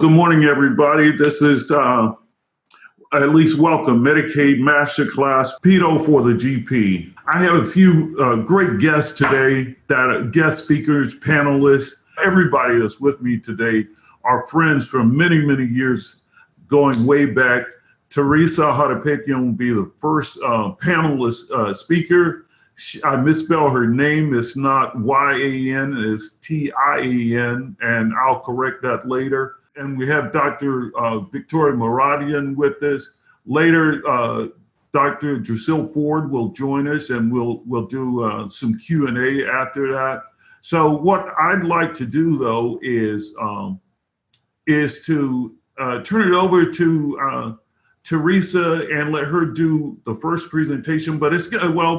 Good morning, everybody. This is at least welcome Medicaid Masterclass, Pedo for the GP. I have a few great guests today, that are guest speakers, panelists. Everybody that's with me today are friends from many, many years going way back. Teresa Harapekian will be the first panelist speaker. I misspelled her name. It's not Y-A-N, it's T-I-A-N, and I'll correct that later. And we have Dr. Victoria Moradian with us. Later, Dr. Drusilla Ford will join us, and we'll do some Q&A after that. So what I'd like to do, though, is to turn it over to Teresa and let her do the first presentation. But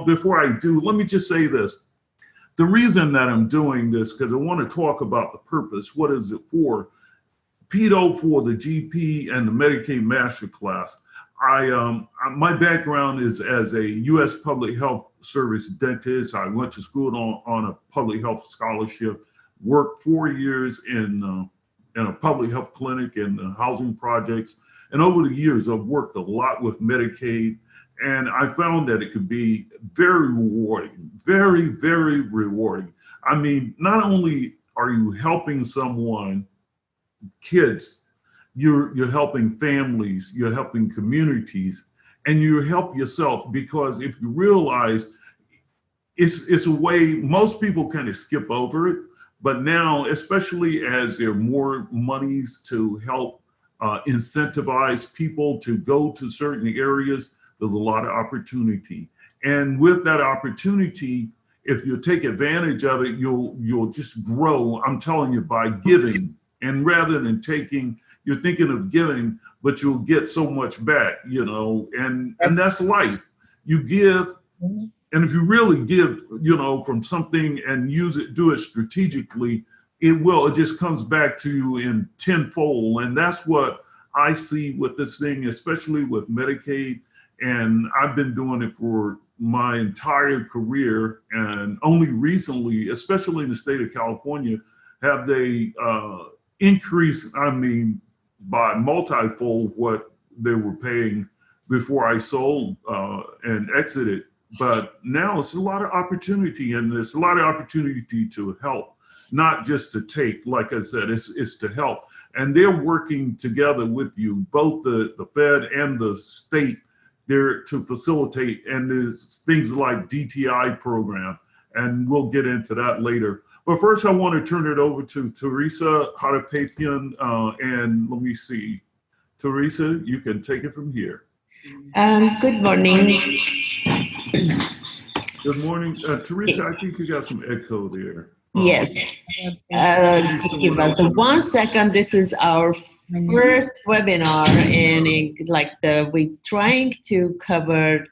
before I do, let me just say this. The reason that I'm doing this, because I want to talk about the purpose. What is it for? Pedo for the GP and the Medicaid Masterclass. My background is as a U.S. Public Health Service dentist. I went to school on a public health scholarship, worked 4 years in a public health clinic and housing projects. And over the years, I've worked a lot with Medicaid, and I found that it could be very rewarding, very, very rewarding. I mean, not only are you helping someone, kids, you're helping families, you're helping communities, and you help yourself, because if you realize it's a way most people kind of skip over it, but now, especially as there are more monies to help incentivize people to go to certain areas, there's a lot of opportunity. And with that opportunity, if you take advantage of it, you'll just grow, I'm telling you, by giving. And rather than taking, you're thinking of giving, but you'll get so much back, and that's life. You give, and if you really give, from something and do it strategically, it just comes back to you in tenfold. And that's what I see with this thing, especially with Medicaid. And I've been doing it for my entire career. And only recently, especially in the state of California, have they increased, by multifold what they were paying before I sold and exited. But now it's a lot of opportunity, and there's a lot of opportunity to help. Not just to take, like I said, it's to help. And they're working together with you, both the Fed and the state, there to facilitate. And there's things like DTI program, and we'll get into that later. But first, I want to turn it over to Teresa Harapekian, and let me see. Teresa, you can take it from here. Good morning. Good morning. Teresa, I think you got some echo there. Yes. Give us 1 second. This is our first webinar, and we're trying to cover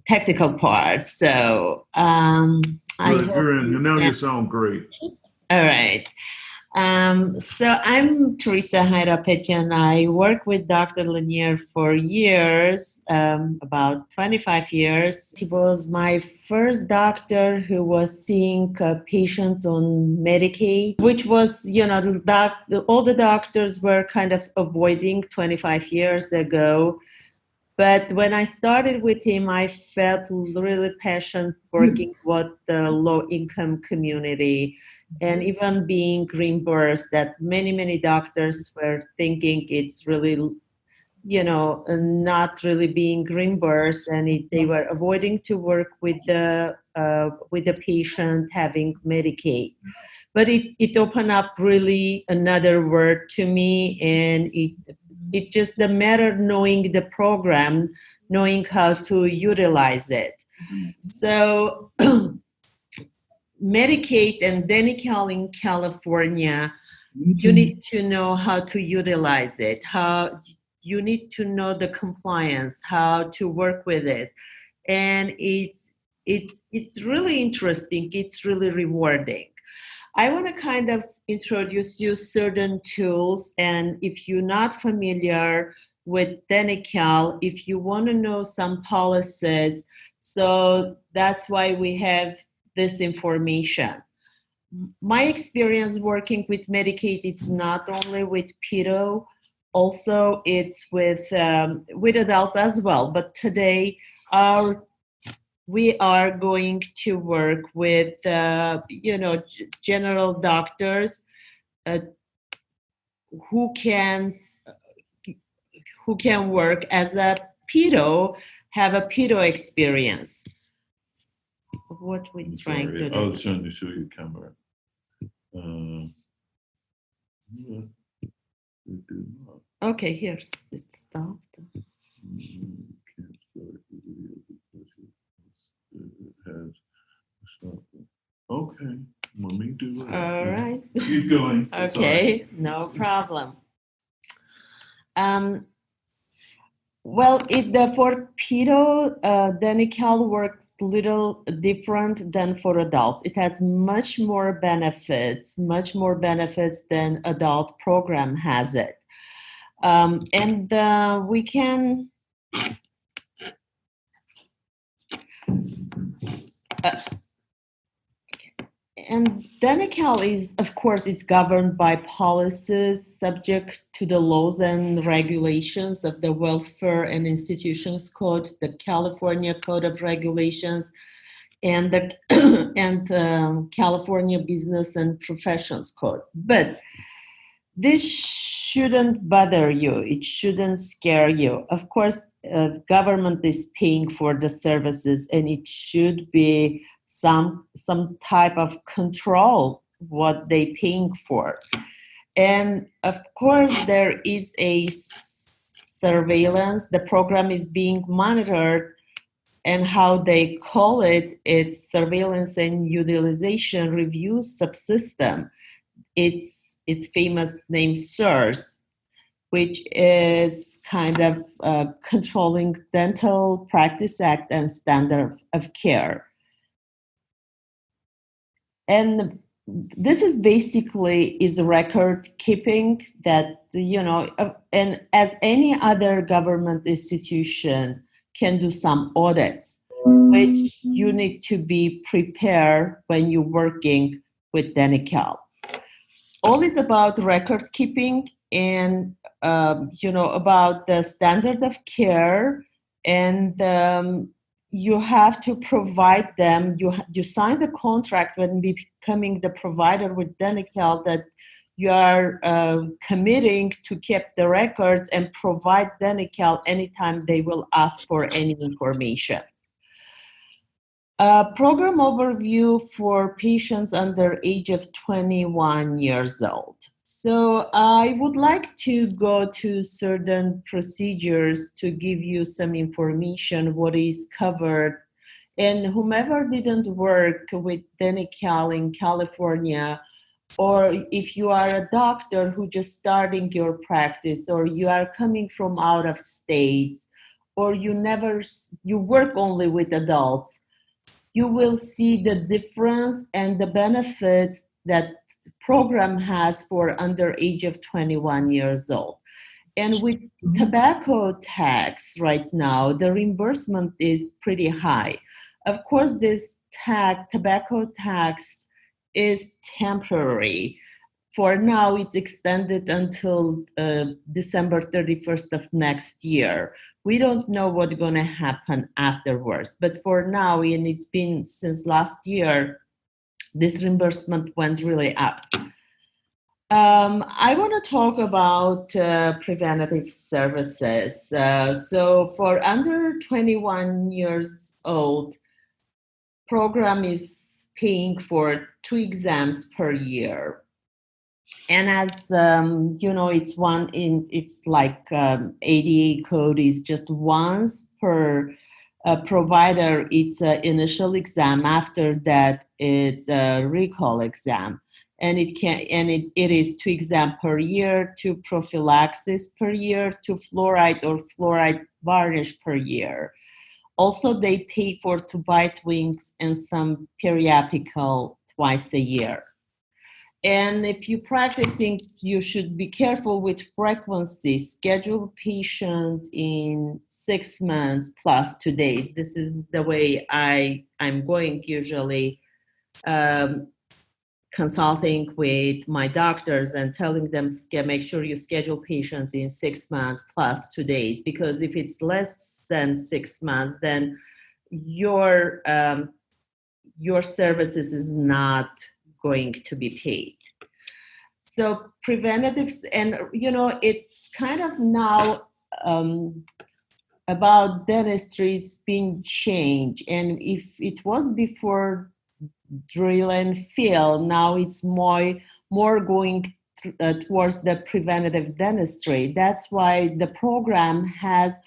technical parts. So you sound great. All right. So I'm Teresa Harapekian. I work with Dr. Lanier for years, about 25 years. He was my first doctor who was seeing patients on Medicaid, which was, all the doctors were kind of avoiding 25 years ago. But when I started with him, I felt really passionate working with the low-income community, and even being reimbursed, that many doctors were thinking it's really, not really being reimbursed, and they were avoiding to work with the patient having Medicaid. But it opened up really another world to me, and it just a matter of knowing the program, knowing how to utilize it. So Medicaid and Medicaid in California, you need to know how to utilize it, how you need to know the compliance, how to work with it. And it's really interesting. It's really rewarding. I want to kind of introduce you certain tools, and if you're not familiar with Denical, if you want to know some policies, so that's why we have this information. my experience working with Medicaid, it's not only with pedo, also it's with adults as well. But today, we are going to work with general doctors who can work as a pedo, have a pedo experience. What we're trying to do. I was trying to show you camera. Okay, here's it stopped. Can't start the video because it has something. Okay, let me do it. All right. Keep going. Okay, no problem. Well, for pedo, Danical works little different than for adults. It has much more benefits than adult program has it. And we can and Danical is, of course, it's governed by policies subject to the laws and regulations of the Welfare and Institutions Code, the California Code of Regulations, and the California Business and Professions Code. But this shouldn't bother you. It shouldn't scare you. Of course, government is paying for the services, and it should be some type of control what they paying for. And of course, there is a surveillance. The program is being monitored, and how they call it, it's surveillance and utilization review subsystem. It's famous name SIRS, which is kind of controlling Dental Practice Act and standard of care. And this is basically is record keeping that, and as any other government institution can do some audits, which you need to be prepared when you're working with Danical. All is about record keeping and, about the standard of care, and you have to provide them. You sign the contract when becoming the provider with Danical that you are committing to keep the records and provide Danical anytime they will ask for any information. Program overview for patients under age of 21 years old. So I would like to go to certain procedures to give you some information, what is covered. And whomever didn't work with Danical in California, or if you are a doctor who just starting your practice, or you are coming from out of state, or you work only with adults, you will see the difference and the benefits that the program has for under age of 21 years old. And with tobacco tax right now, the reimbursement is pretty high. Of course, this tobacco tax is temporary. For now, it's extended until December 31st of next year. We don't know what's going to happen afterwards. But for now, and it's been since last year, this reimbursement went really up. I want to talk about preventative services. So for under 21 years old, program is paying for 2 exams per year. And as it's like ADA code is just once per provider. It's an initial exam. After that, it's a recall exam, and it is 2 exams per year, 2 prophylaxis per year, 2 fluoride or fluoride varnish per year. Also, they pay for 2 bite wings and some periapical twice a year. And if you're practicing, you should be careful with frequency. Schedule patients in 6 months plus 2 days. This is the way I'm going usually. consulting with my doctors and telling them, make sure you schedule patients in 6 months plus 2 days, because if it's less than 6 months, then your services is not going to be paid. So preventatives, and it's kind of now about dentistry being changed. And if it was before drill and fill, now it's more going towards the preventative dentistry. That's why the program has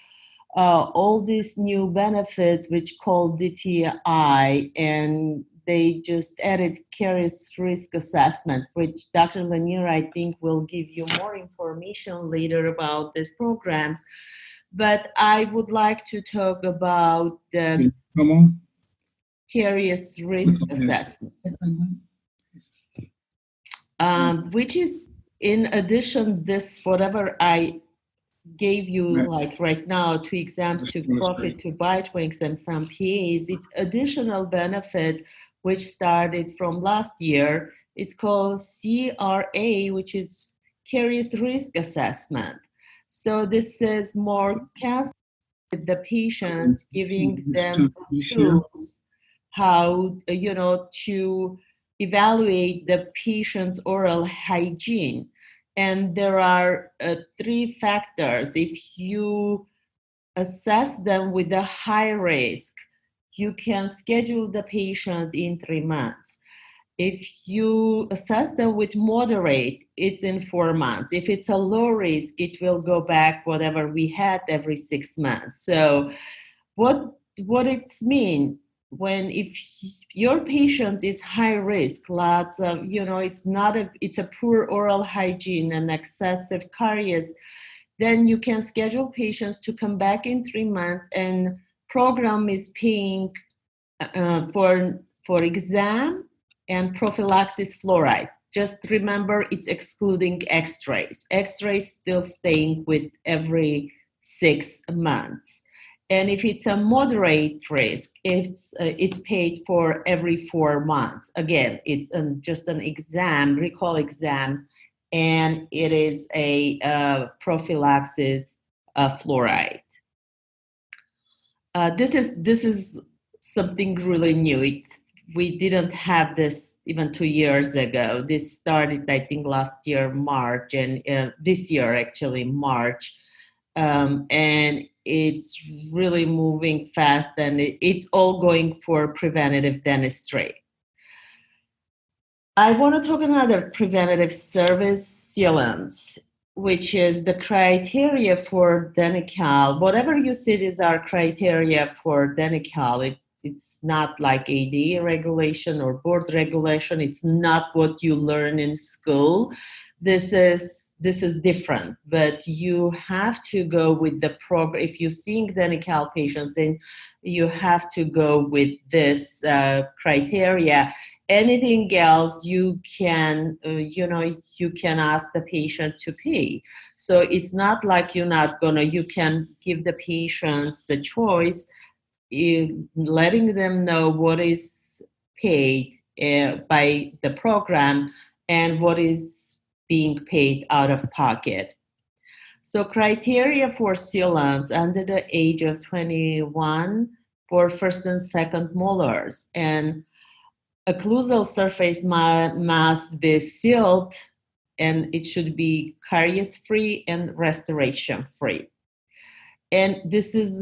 all these new benefits, which called DTI, and they just added caries risk assessment, which Dr. Lanier, I think, will give you more information later about these programs. But I would like to talk about the caries risk assessment, which is, in addition, this whatever I gave you, like right now, 2 exams, 2 profit, 2 bite wings, and some PAs. It's additional benefits which started from last year. It's called CRA, which is caries risk assessment. So this is more counseling with the patient, giving them tools how to evaluate the patient's oral hygiene. And there are 3 factors. If you assess them with a high risk, you can schedule the patient in 3 months. If you assess them with moderate, it's in 4 months. If it's a low risk, it will go back whatever we had every 6 months. So what it's mean? If your patient is high risk, lots of, it's a poor oral hygiene and excessive caries, then you can schedule patients to come back in 3 months, and program is paying for exam and prophylaxis fluoride. Just remember, it's excluding x-rays. X-rays still staying with every 6 months. And if it's a moderate risk, it's paid for every 4 months. Again, it's just an exam, recall exam, and it is a prophylaxis fluoride. This is something really new. We didn't have this even 2 years ago. This started, I think, last year, March, and this year, actually, March. And it's really moving fast, and it's all going for preventative dentistry. I want to talk another preventative service, sealants, which is the criteria for Denti-Cal. Whatever you see is our criteria for Denti-Cal. It's not like ADA regulation or board regulation. It's not what you learn in school. This is different, but you have to go with the program. If you're seeing Denti-Cal patients, then you have to go with this criteria. Anything else, you can ask the patient to pay. So it's not like you can give the patients the choice, letting them know what is paid by the program and what is being paid out of pocket. So criteria for sealants under the age of 21 for first and second molars, and occlusal surface must be sealed, and it should be caries free and restoration free. And this is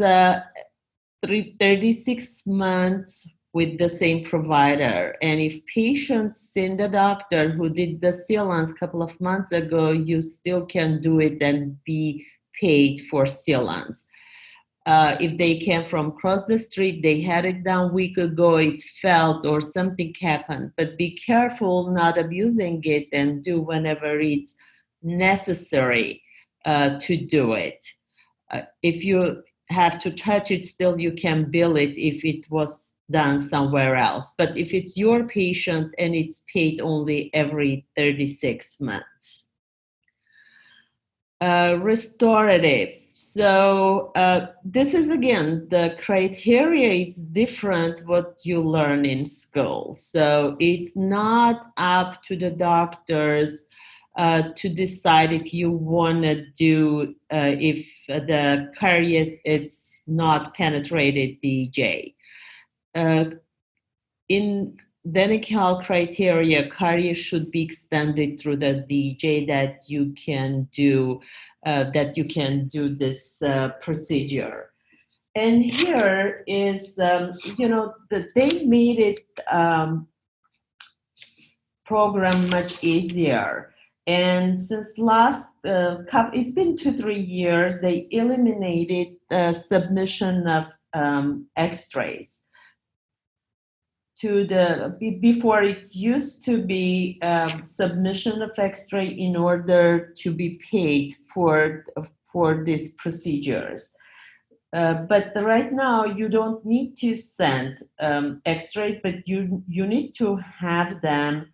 36 months with the same provider. And if patients send the doctor who did the sealants a couple of months ago, you still can do it and be paid for sealants. If they came from across the street, they had it done a week ago, it felt or something happened. But be careful not abusing it, and do whenever it's necessary to do it. If you have to touch it, still you can bill it if it was done somewhere else. But if it's your patient and it's paid only every 36 months. Restorative. So this is, again, the criteria is different what you learn in school. So it's not up to the doctors to decide if you want to do, if the caries it's not penetrated DJ. In Denical criteria, caries should be extended through the DJ that you can do this procedure. And here is, they made it program much easier. And since last it's been 2-3 years, they eliminated the submission of X-rays. Before, it used to be submission of X-ray in order to be paid for these procedures. But right now, you don't need to send X-rays, but you need to have them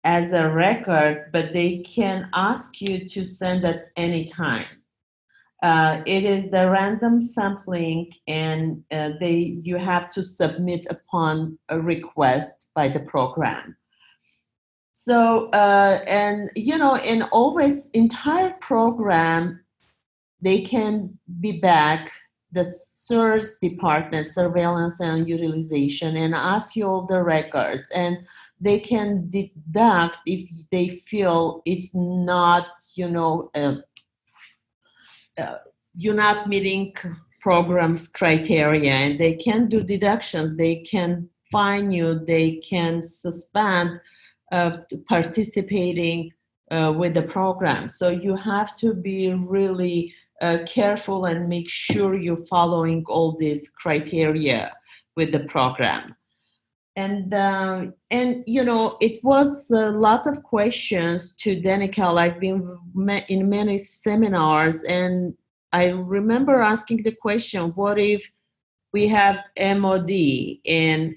as a record, but they can ask you to send at any time. It is the random sampling, and you have to submit upon a request by the program. So, and always entire program, they can be back the SURS department, surveillance and utilization, and ask you all the records, and they can deduct if they feel it's not, you're not meeting program's criteria, and they can do deductions, they can fine you, they can suspend participating with the program. So you have to be really careful and make sure you're following all these criteria with the program. And it was lots of questions to Denical. I've been in many seminars, and I remember asking the question, what if we have MOD and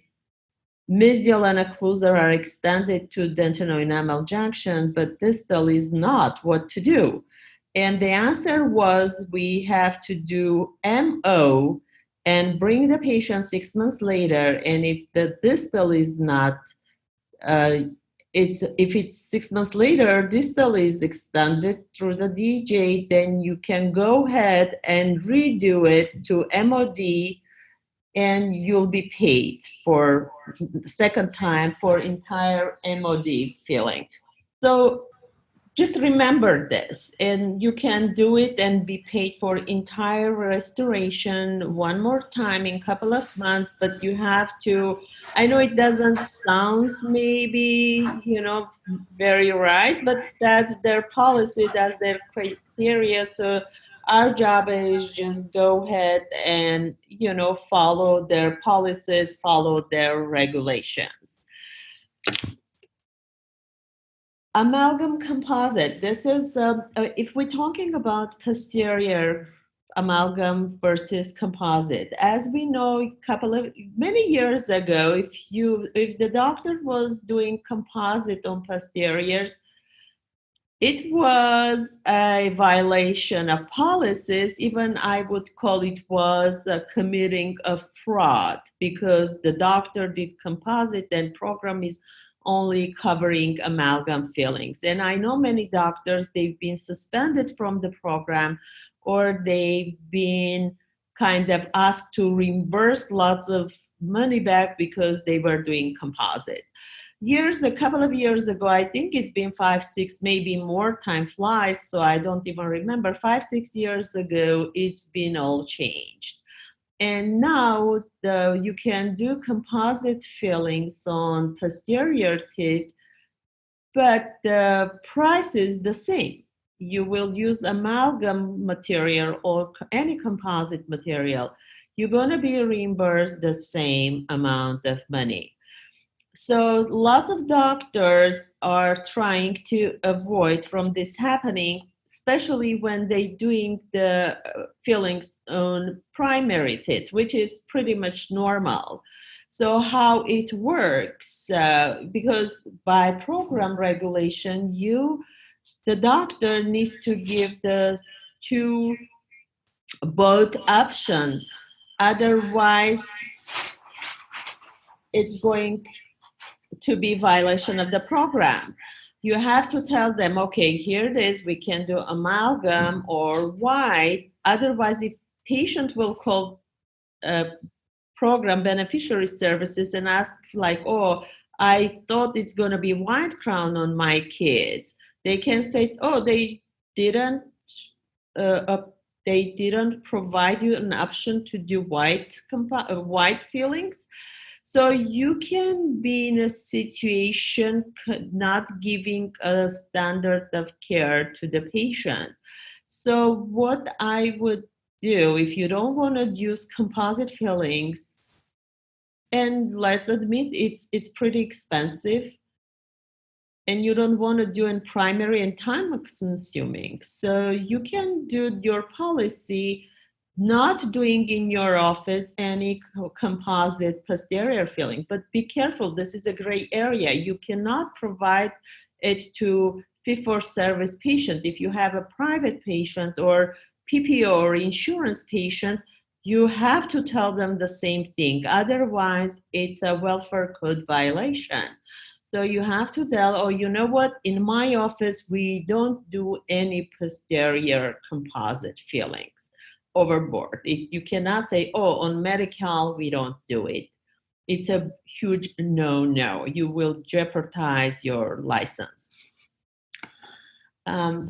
mesial and occlusal are extended to dentino-enamel junction, but distal is not, what to do? And the answer was, we have to do MO and bring the patient 6 months later. And if the distal is not, if it's 6 months later, distal is extended through the DJ, then you can go ahead and redo it to MOD, and you'll be paid for the second time for entire MOD filling. So just remember this, and you can do it and be paid for entire restoration one more time in a couple of months, but you have to, I know it doesn't sound maybe, very right, but that's their policy, that's their criteria. So our job is just go ahead and, follow their policies, follow their regulations. Amalgam composite. This is, if we're talking about posterior amalgam versus composite, as we know, many years ago, if the doctor was doing composite on posteriors, it was a violation of policies. Even I would call it was committing a fraud, because the doctor did composite and program is only covering amalgam fillings. And I know many doctors, they've been suspended from the program, or they've been kind of asked to reimburse lots of money back because they were doing composite. A couple of years ago, I think it's been 5, 6, maybe more, time flies, so I don't even remember, 5, 6 years ago, it's been all changed. And now you can do composite fillings on posterior teeth, but the price is the same. You will use amalgam material or any composite material, you're going to be reimbursed the same amount of money. So lots of doctors are trying to avoid from this happening, especially when they're doing the fillings on primary teeth, which is pretty much normal. So how it works, because by program regulation, the doctor needs to give the to both options. Otherwise, it's going to be violation of the program. You have to tell them, okay, here it is, we can do amalgam or white. Otherwise, if patient will call program beneficiary services and ask like, oh, I thought it's going to be white crown on my kids. They can say, oh, they didn't provide you an option to do white fillings. So you can be in a situation not giving a standard of care to the patient. So what I would do, if you don't want to use composite fillings, and let's admit it's pretty expensive, and you don't want to do in primary and time consuming, so you can do your policy not doing in your office any composite posterior filling. But be careful, this is a gray area. You cannot provide it to fee-for-service patient. If you have a private patient or PPO or insurance patient, you have to tell them the same thing. Otherwise, it's a welfare code violation. So you have to tell, oh, you know what? In my office, we don't do any posterior composite fillings overboard. You cannot say, oh, on medical, we don't do it. It's a huge no. You will jeopardize your license.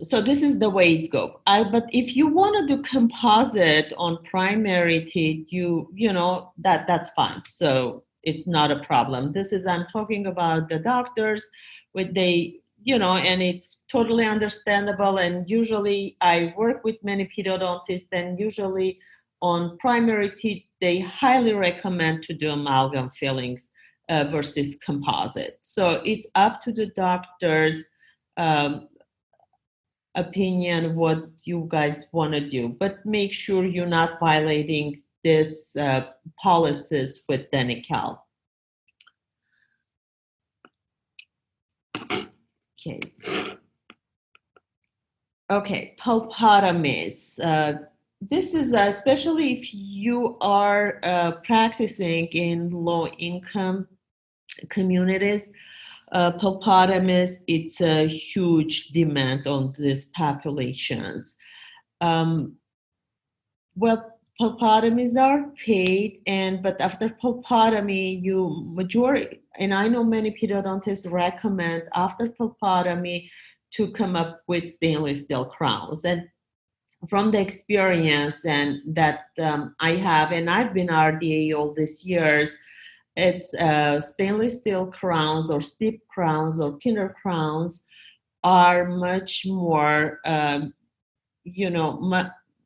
So this is the way it's go. But if you want to do composite on primary teeth, you know that's fine. So it's not a problem. I'm talking about the doctors with and it's totally understandable. And usually I work with many pedodontists, and usually on primary teeth, they highly recommend to do amalgam fillings versus composite. So it's up to the doctor's opinion what you guys want to do, but make sure you're not violating this policies with Denical. Okay, pulpotomies. This is especially if you are practicing in low-income communities. Pulpotomies, it's a huge demand on these populations. Well, pulpotomies are paid, but after pulpotomy, and I know many pedodontists recommend after pulpotomy to come up with stainless steel crowns. And from the experience and that I have, and I've been RDA all these years, it's stainless steel crowns or steep crowns or kinder crowns are much more,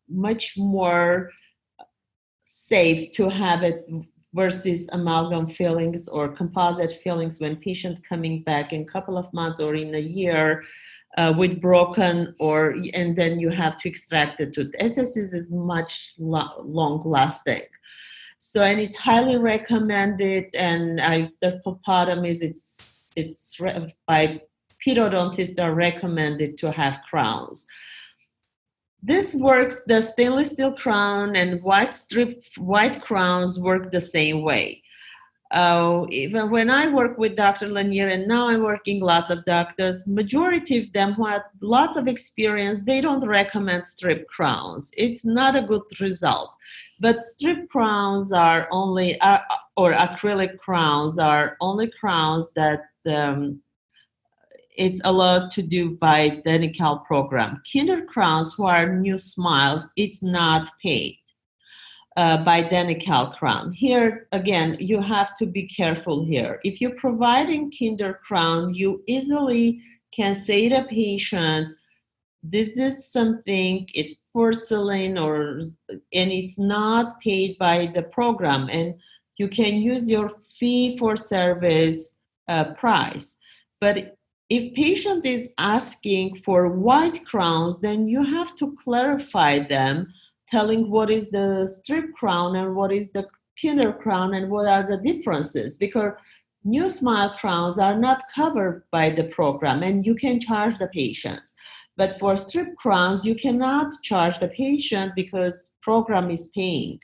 much more safe to have it versus amalgam fillings or composite fillings when patient coming back in a couple of months or in a year with broken, and then you have to extract the tooth. SSS is much long lasting. So, and it's highly recommended, and the pulpotomies, it's by pedodontists are recommended to have crowns. This works, the stainless steel crown and white crowns work the same way. Even when I work with Dr. Lanier, and now I'm working lots of doctors, majority of them who have lots of experience, they don't recommend strip crowns. It's not a good result. But strip crowns are only, or acrylic crowns are only crowns that it's allowed to do by the Denical program. Kinder crowns who are new smiles, it's not paid by Denical crown. Here, again, you have to be careful here. If you're providing kinder crown, you easily can say to patients, this is something, it's porcelain and it's not paid by the program, and you can use your fee for service price. But if patient is asking for white crowns, then you have to clarify them, telling what is the strip crown and what is the kinder crown and what are the differences, because new smile crowns are not covered by the program and you can charge the patients. But for strip crowns, you cannot charge the patient because program is paying.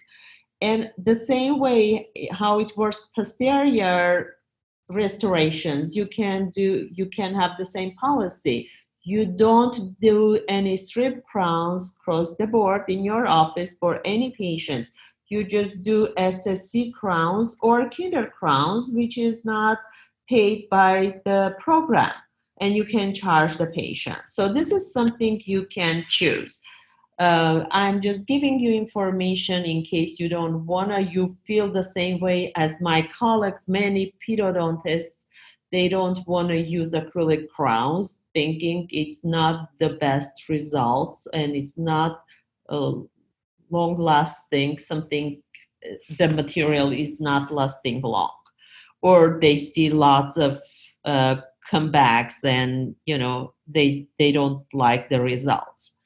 And the same way how it works posterior restorations, you can have the same policy. You don't do any strip crowns across the board in your office for any patients. You just do SSC crowns or kinder crowns, which is not paid by the program, and you can charge the patient. So this is something you can choose. I'm just giving you information in case you don't wanna, you feel the same way as my colleagues, many pedodontists, they don't wanna use acrylic crowns, thinking it's not the best results and it's not long lasting, the material is not lasting long. Or they see lots of comebacks and they don't like the results.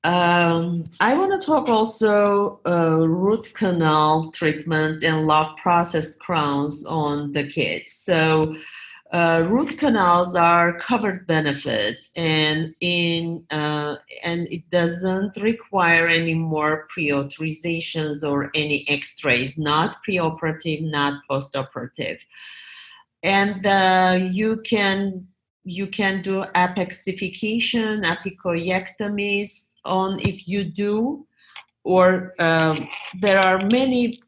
I want to talk also root canal treatments and love processed crowns on the kids. So root canals are covered benefits, and it doesn't require any more pre-authorizations or any X-rays, not pre-operative, not post-operative. And you can do apexification, apicoectomies on if you do, or there are many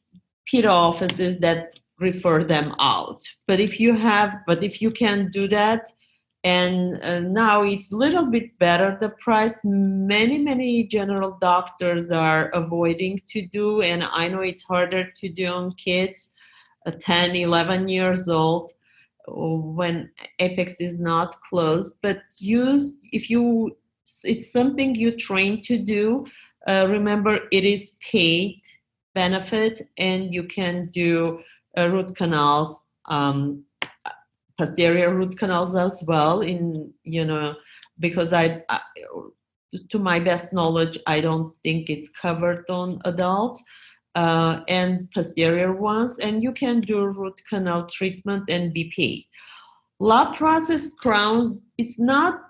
pedo offices that refer them out. But if you can do that, and now it's a little bit better, the price, many general doctors are avoiding to do, and I know it's harder to do on kids 10, 11 years old when apex is not closed. But it's something you train to do. Remember, it is paid benefit, and you can do root canals, posterior root canals as well. Because to my best knowledge, I don't think it's covered on adults. And posterior ones, and you can do root canal treatment and be paid. Lab processed crowns, it's not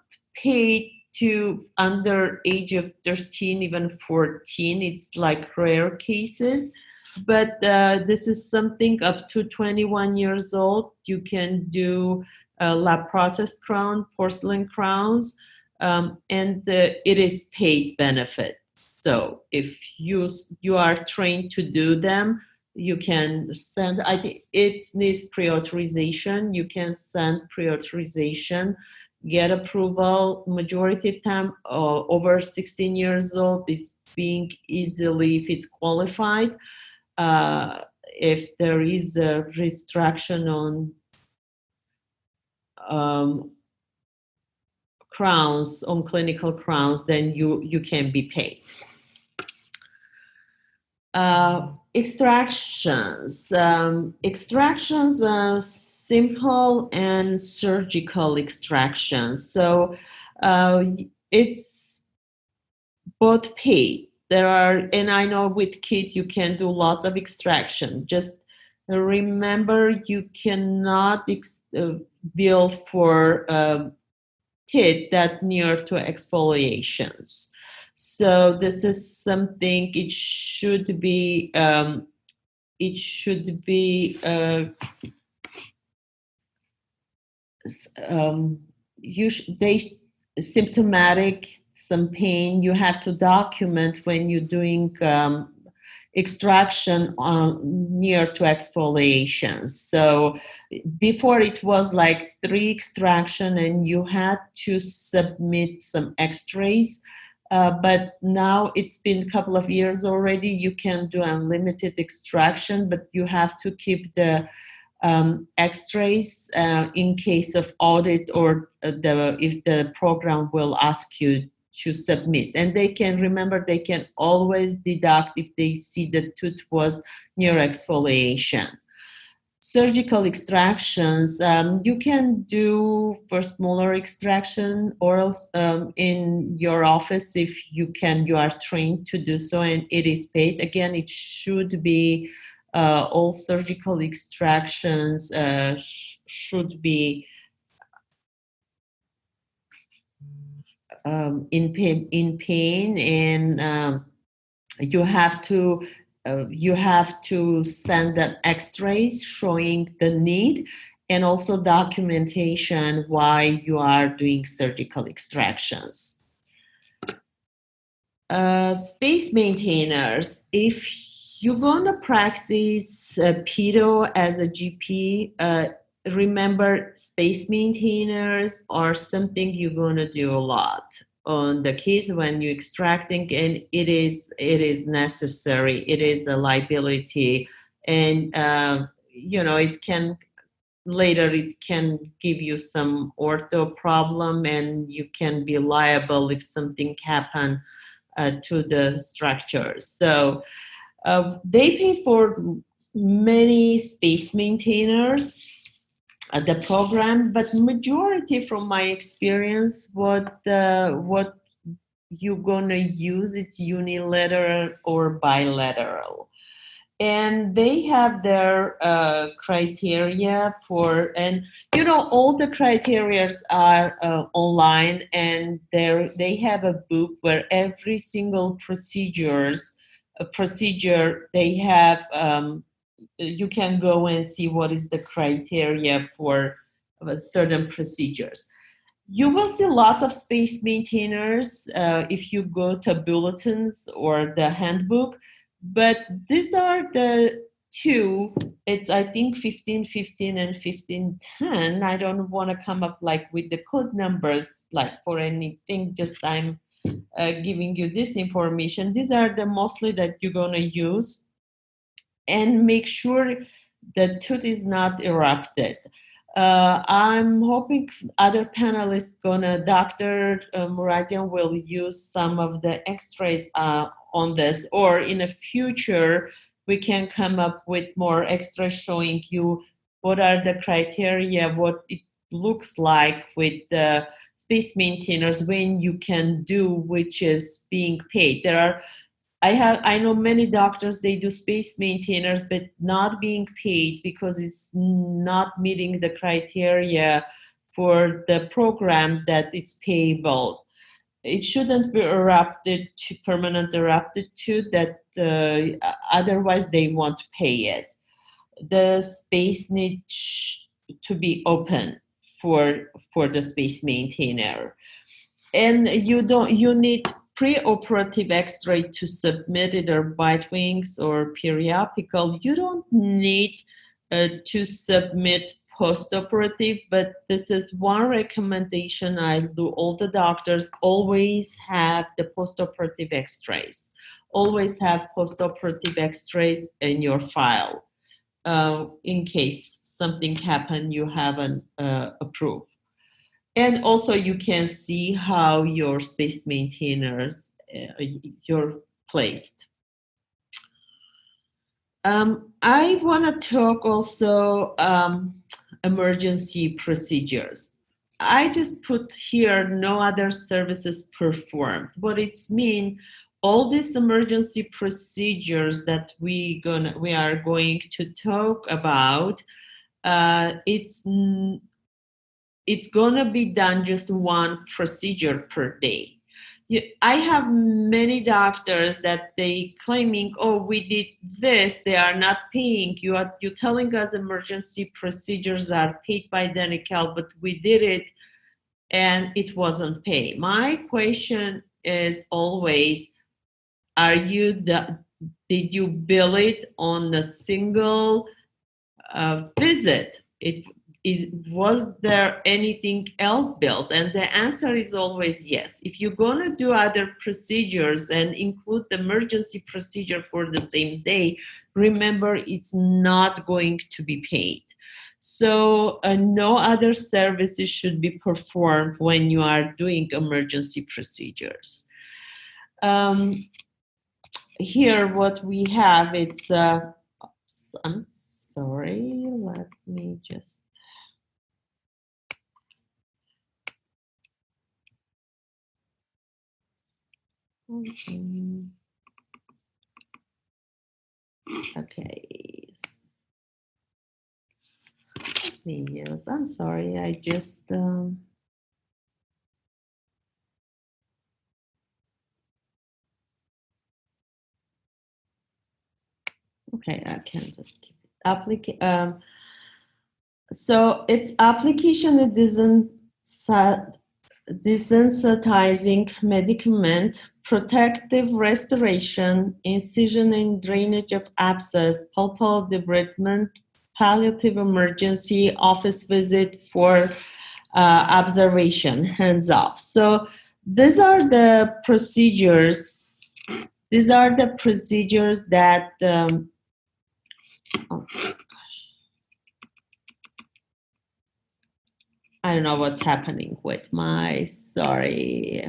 paid to under age of 13, even 14. It's like rare cases, but this is something up to 21 years old. You can do lab processed crown, porcelain crowns, and it is paid benefit. So if you are trained to do them, you can send, I think it needs pre-authorization. You can send pre-authorization, get approval. Majority of time, over 16 years old, it's being easily, if it's qualified. If there is a restriction on crowns, on clinical crowns, then you can be paid. Extractions. Extractions are simple and surgical extractions. So it's both paid. And I know with kids you can do lots of extraction. Just remember, you cannot bill for teeth that near to exfoliations. So this is something, it should be symptomatic, some pain. You have to document when you're doing extraction near to exfoliations. So before it was like 3 extraction and you had to submit some x-rays. But now it's been a couple of years already. You can do unlimited extraction, but you have to keep the x-rays in case of audit, or if the program will ask you to submit. And they can always deduct if they see the tooth was near exfoliation. Surgical extractions, you can do for smaller extraction oral in your office if you are trained to do so, and it is paid. Again, it should be all surgical extractions should be in pain, and you have to send an X-rays showing the need, and also documentation why you are doing surgical extractions. Space maintainers. If you're gonna practice pedo as a GP, remember space maintainers are something you're gonna do a lot on the case when you're extracting, and it is necessary. It is a liability, and it can give you some ortho problem, and you can be liable if something happen to the structures. So they pay for many space maintainers the program, but majority from my experience, what you're gonna use, it's unilateral or bilateral, and they have their criteria for, and all the criteria are online, and they have a book where every single procedure they have, you can go and see what is the criteria for certain procedures. You will see lots of space maintainers if you go to bulletins or the handbook, but these are the two. It's, I think, 1515 and 1510. I don't want to come up like with the code numbers like for anything, just I'm giving you this information. These are the mostly that you're going to use, and make sure the tooth is not erupted. I'm hoping other panelists Dr. Muradian will use some of the X-rays on this, or in the future, we can come up with more X-rays showing you what are the criteria, what it looks like with the space maintainers when you can do, which is being paid. I know many doctors, they do space maintainers, but not being paid because it's not meeting the criteria for the program that it's payable. It shouldn't be permanent erupted tooth, that otherwise they won't pay it. The space needs to be open for the space maintainer. And you need preoperative X-ray to submit it, or bite wings or periapical. You don't need to submit postoperative, but this is one recommendation I do. All the doctors always have the postoperative X-rays. Always have postoperative X-rays in your file in case something happened you haven't approved. And also you can see how your space maintainers you're placed. I want to talk also emergency procedures. I just put here no other services performed. What it's mean, all these emergency procedures that we are going to talk about, it's going to be done just one procedure per day. I have many doctors that they claiming, oh, we did this, they are not paying. You're telling us emergency procedures are paid by Medicaid, but we did it and it wasn't paid. My question is always, did you bill it on a single visit? Was there anything else built? And the answer is always yes. If you're going to do other procedures and include the emergency procedure for the same day, remember it's not going to be paid. So no other services should be performed when you are doing emergency procedures. Here what we have, it's, I'm sorry, let me just, okay. Let me use, I'm sorry, I just, Okay, I can just keep it. So its application is desensitizing medicament, protective restoration, incision and drainage of abscess, pulpal debridement, palliative emergency, office visit for observation, hands off. So these are the procedures. These are the procedures that. Oh, I don't know what's happening with my, sorry.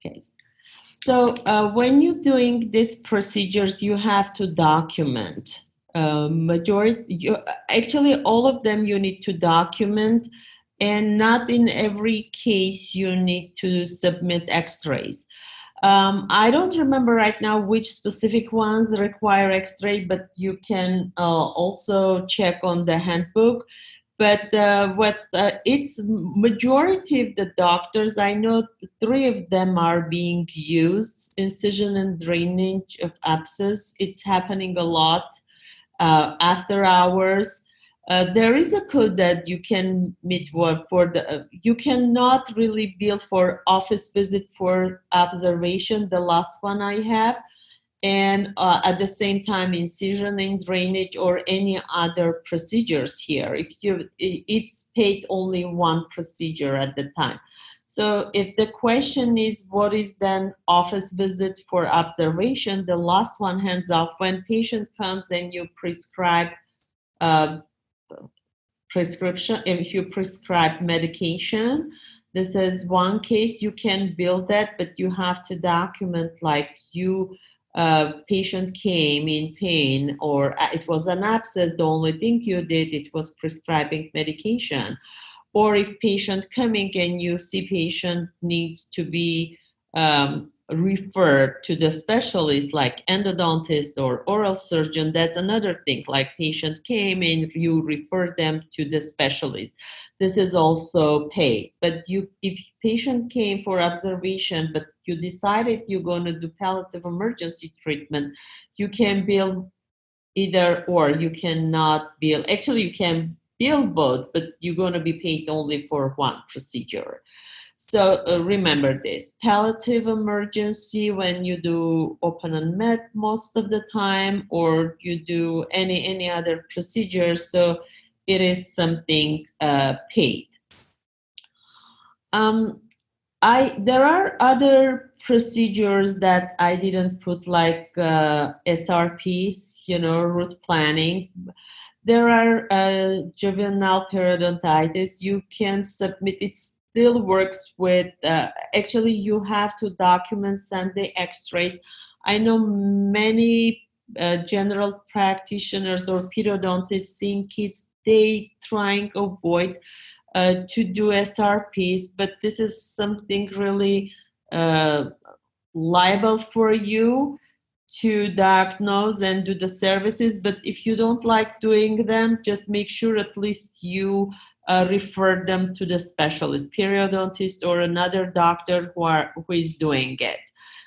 Okay. So when you're doing these procedures, you have to document. Actually, all of them you need to document, and not in every case you need to submit x-rays. I don't remember right now which specific ones require x-ray, but you can also check on the handbook. But it's majority of the doctors, I know 3 of them are being used, incision and drainage of abscess. It's happening a lot after hours. There is a code that you can meet for the, you cannot really bill for office visit for observation, the last one I have, and at the same time incision and drainage or any other procedures here. If you, it's paid only one procedure at the time. So if the question is what is then office visit for observation, the last one, hands off, when patient comes and you prescribe prescription, if you prescribe medication, this is one case you can bill that, but you have to document like you patient came in pain or it was an abscess, the only thing you did it was prescribing medication. Or if patient coming and you see patient needs to be referred to the specialist like endodontist or oral surgeon, that's another thing. Like patient came and you refer them to the specialist. This is also paid. But you, if patient came for observation, but you decided you're going to do palliative emergency treatment, you can bill either or. You cannot bill. Actually, you can bill both, but you're going to be paid only for one procedure. So remember this, palliative emergency when you do open and med most of the time, or you do any other procedure, so it is something paid. There are other procedures that I didn't put, like SRPs, root planning. There are juvenile periodontitis. You can submit, it still works with, actually you have to document, send the x-rays. I know many general practitioners or periodontists seeing kids, they trying to avoid to do SRPs, but this is something really liable for you to diagnose and do the services. But if you don't like doing them, just make sure at least you refer them to the specialist, periodontist or another doctor who is doing it.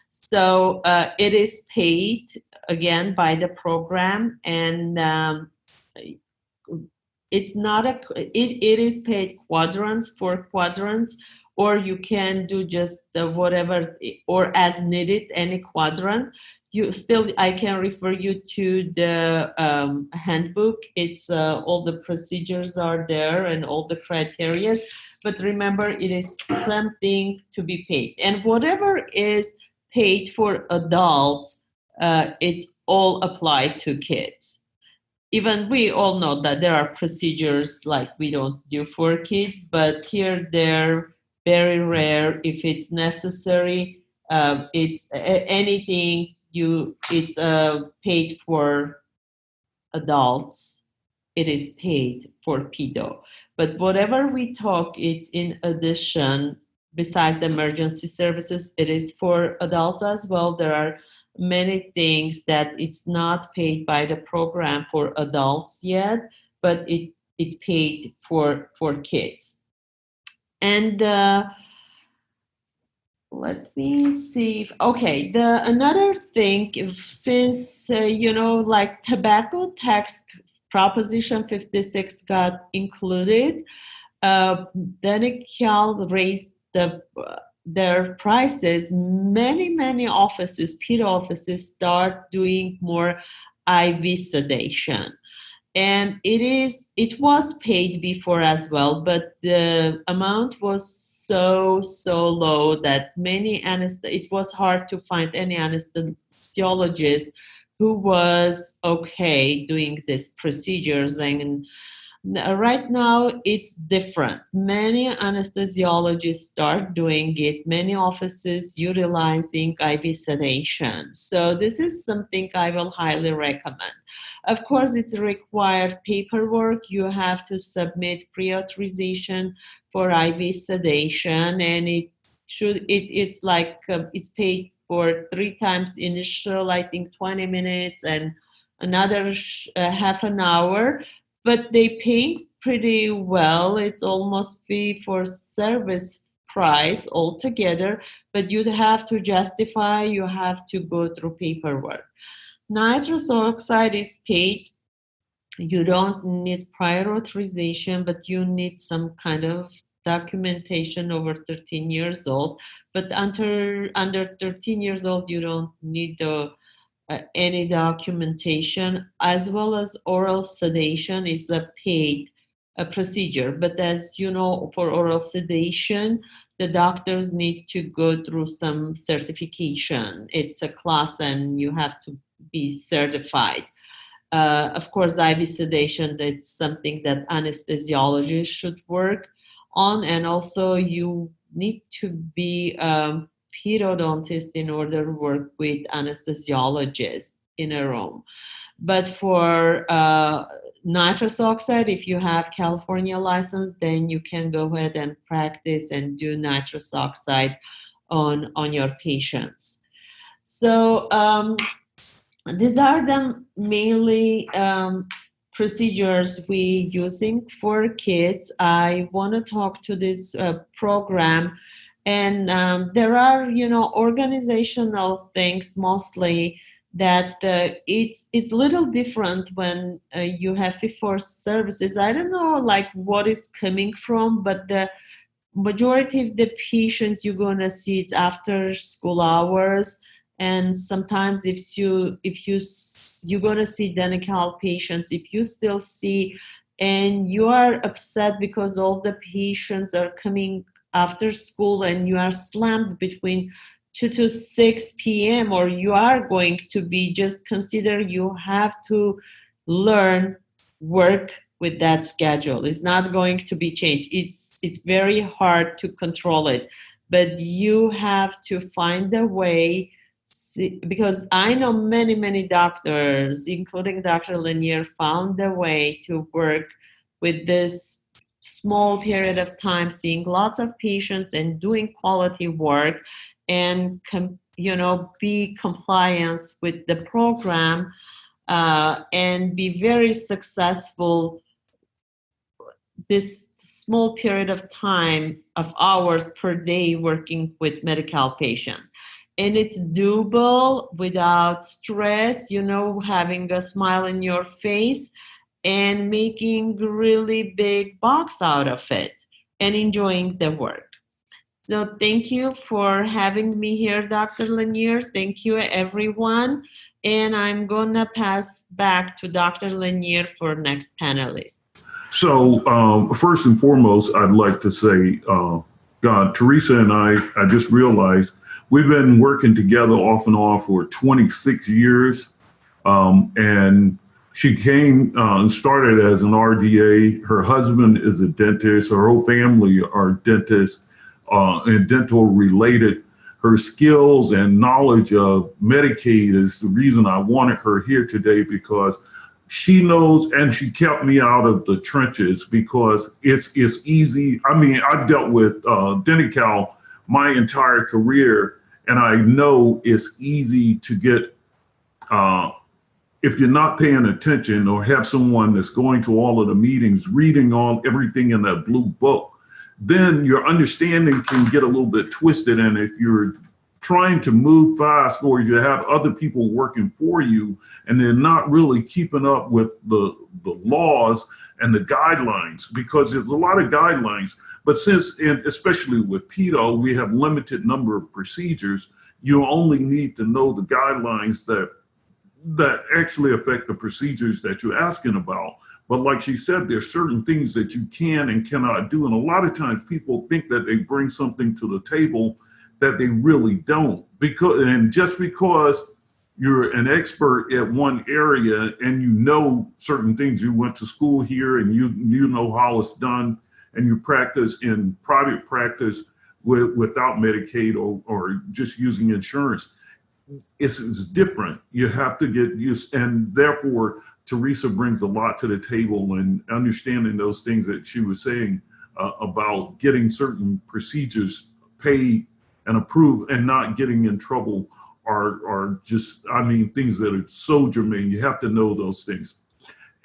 So it is paid again by the program, and it's not it is paid quadrants for quadrants, or you can do just whatever or as needed any quadrant. You still, I can refer you to the handbook. It's all the procedures are there and all the criteria, but remember it is something to be paid, and whatever is paid for adults, it's all applied to kids. Even we all know that there are procedures like we don't do for kids, but here they're very rare. If it's necessary, it's anything it's paid for adults, it is paid for pedo. But whatever we talk, it's in addition, besides the emergency services, it is for adults as well. There are many things that it's not paid by the program for adults yet, but it paid for kids. And let me see if, okay, another thing, since like tobacco tax Proposition 56 got included, Denical raised their prices. Many offices, pedo offices, start doing more IV sedation. And it was paid before as well, but the amount was so low that it was hard to find any anesthesiologist who was okay doing these procedures. And right now it's different. Many anesthesiologists start doing it, many offices utilizing IV sedation. So this is something I will highly recommend. Of course, it's required paperwork. You have to submit pre-authorization for IV sedation, and it's like it's paid for 3 times initial, I think 20 minutes, and another half an hour. But they pay pretty well. It's almost fee for service price altogether, but you'd have to justify, you have to go through paperwork. Nitrous oxide is paid. You don't need prior authorization, but you need some kind of documentation over 13 years old. But under 13 years old, you don't need any documentation, as well as oral sedation is a paid procedure. But as you know, for oral sedation, the doctors need to go through some certification. It's a class and you have to be certified. Of course, IV sedation, that's something that anesthesiologists should work on. And also you need to be pedodontist in order to work with anesthesiologists in a room. But for nitrous oxide, if you have California license, then you can go ahead and practice and do nitrous oxide on your patients. So these are the mainly procedures we using for kids. I want to talk to this program. And there are, organizational things mostly that it's a little different when you have fee-for-service services. I don't know like what is coming from, but the majority of the patients you're going to see it's after school hours. And sometimes if you're going to see Denical patients, if you still see and you are upset because all the patients are coming after school and you are slammed between 2 to 6 p.m. or you are going to be, just consider you have to learn work with that schedule. It's not going to be changed. It's very hard to control it, but you have to find a way, because I know many doctors, including Dr. Lanier, found a way to work with this small period of time, seeing lots of patients and doing quality work and be compliance with the program and be very successful this small period of time of hours per day working with Medi-Cal patient. And it's doable without stress, having a smile in your face and making really big bucks out of it and enjoying the work. So thank you for having me here, Dr. Lanier. Thank you, everyone. And I'm going to pass back to Dr. Lanier for next panelist. So first and foremost, I'd like to say, Teresa and I just realized we've been working together off and on for 26 years. And she came and started as an RDA. Her husband is a dentist. Her whole family are dentists and dental related. Her skills and knowledge of Medicaid is the reason I wanted her here today, because she knows, and she kept me out of the trenches, because it's easy. I mean, I've dealt with Denical my entire career, and I know it's easy to get if you're not paying attention or have someone that's going to all of the meetings, reading everything in that blue book, then your understanding can get a little bit twisted. And if you're trying to move fast, or you have other people working for you and they're not really keeping up with the laws and the guidelines, because there's a lot of guidelines, but since, and especially with pedo, we have limited number of procedures, you only need to know the guidelines that actually affect the procedures that you're asking about. But like she said, there's certain things that you can and cannot do. And a lot of times people think that they bring something to the table that they really don't. And just because you're an expert at one area and you know certain things, you went to school here and you know how it's done, and you practice in private practice without Medicaid or just using insurance, it's different. You have to get used, and therefore Teresa brings a lot to the table, and understanding those things that she was saying about getting certain procedures paid and approved and not getting in trouble are just, I mean, things that are so germane. You have to know those things.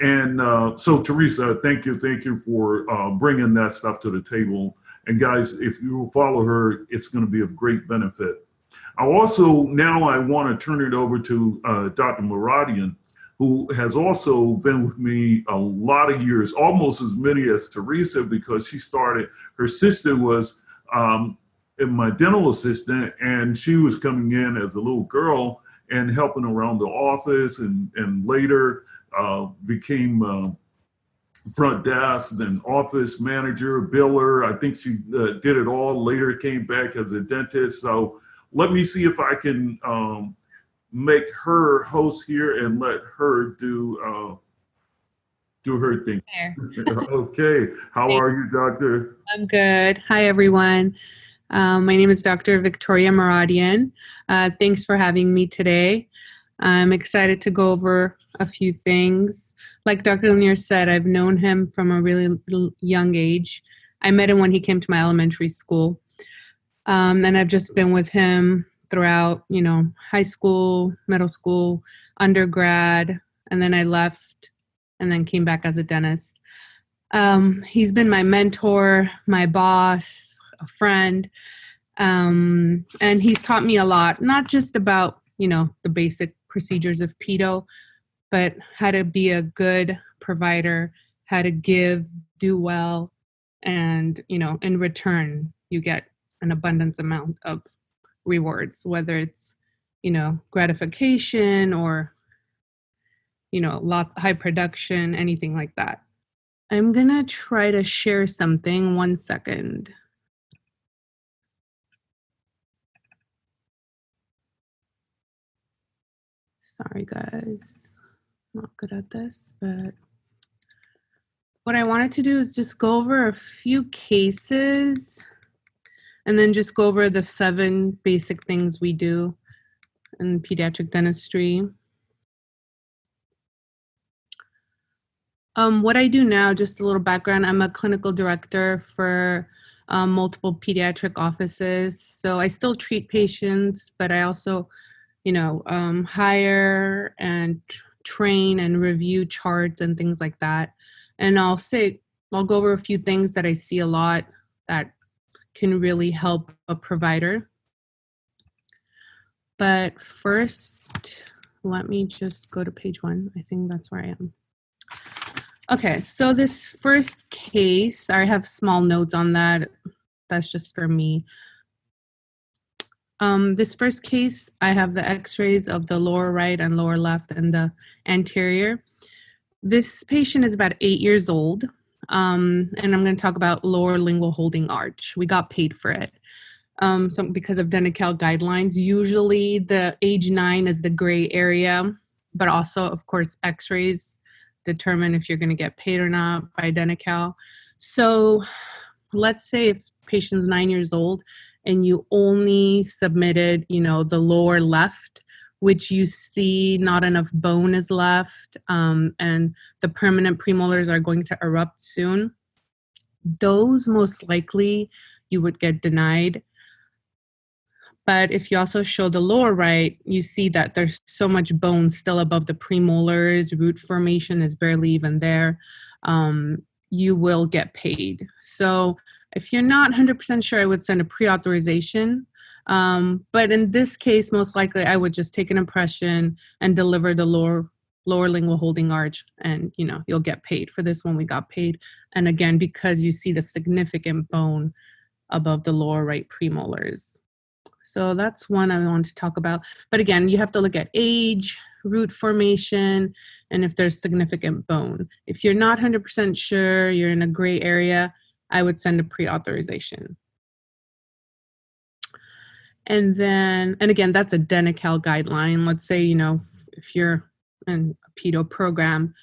And so Teresa, thank you for bringing that stuff to the table. And guys, if you follow her, it's going to be of great benefit. I want to turn it over to Dr. Moradian, who has also been with me a lot of years, almost as many as Teresa, because she started, her sister was my dental assistant, and she was coming in as a little girl and helping around the office, and later became front desk, then office manager, biller. I think she did it all. Later came back as a dentist. So let me see if I can make her host here and let her do her thing. Okay. How are you, doctor? I'm good. Hi, everyone. My name is Dr. Victoria Moradian. Thanks for having me today. I'm excited to go over a few things. Like Dr. Lanier said, I've known him from a really young age. I met him when he came to my elementary school. And I've just been with him throughout, high school, middle school, undergrad, and then I left and then came back as a dentist. He's been my mentor, my boss, a friend, and he's taught me a lot, not just about, the basic procedures of pedo, but how to be a good provider, how to give, do well, and, in return, you get an abundance amount of rewards, whether it's, gratification or, high production, anything like that. I'm going to try to share something. 1 second. Sorry, guys. Not good at this, but what I wanted to do is just go over a few cases and then just go over the 7 basic things we do in pediatric dentistry. What I do now, just a little background, I'm a clinical director for multiple pediatric offices. So I still treat patients, but I also, hire and train and review charts and things like that. And I'll go over a few things that I see a lot that can really help a provider. But first, let me just go to page 1. I think that's where I am. Okay, so this first case, I have small notes on that. That's just for me. This first case, I have the x-rays of the lower right and lower left and the anterior. This patient is about 8 years old, and I'm going to talk about lower lingual holding arch. We got paid for it. So because of Denti-Cal guidelines, usually the age 9 is the gray area, but also, of course, x-rays determine if you're going to get paid or not by Denti-Cal. So let's say if patient's 9 years old and you only submitted, the lower left, which you see not enough bone is left, and the permanent premolars are going to erupt soon, those most likely you would get denied. But if you also show the lower right, you see that there's so much bone still above the premolars, root formation is barely even there. You will get paid. So if you're not 100% sure, I would send a pre-authorization. But in this case, most likely I would just take an impression and deliver the lower lingual holding arch, and you'll get paid. For this one, we got paid. And again, because you see the significant bone above the lower right premolars. So that's one I want to talk about. But again, you have to look at age, root formation, and if there's significant bone. If you're not 100% sure, you're in a gray area, I would send a pre-authorization. And again, that's a Denti-Cal guideline. Let's say, if you're in a pedo program,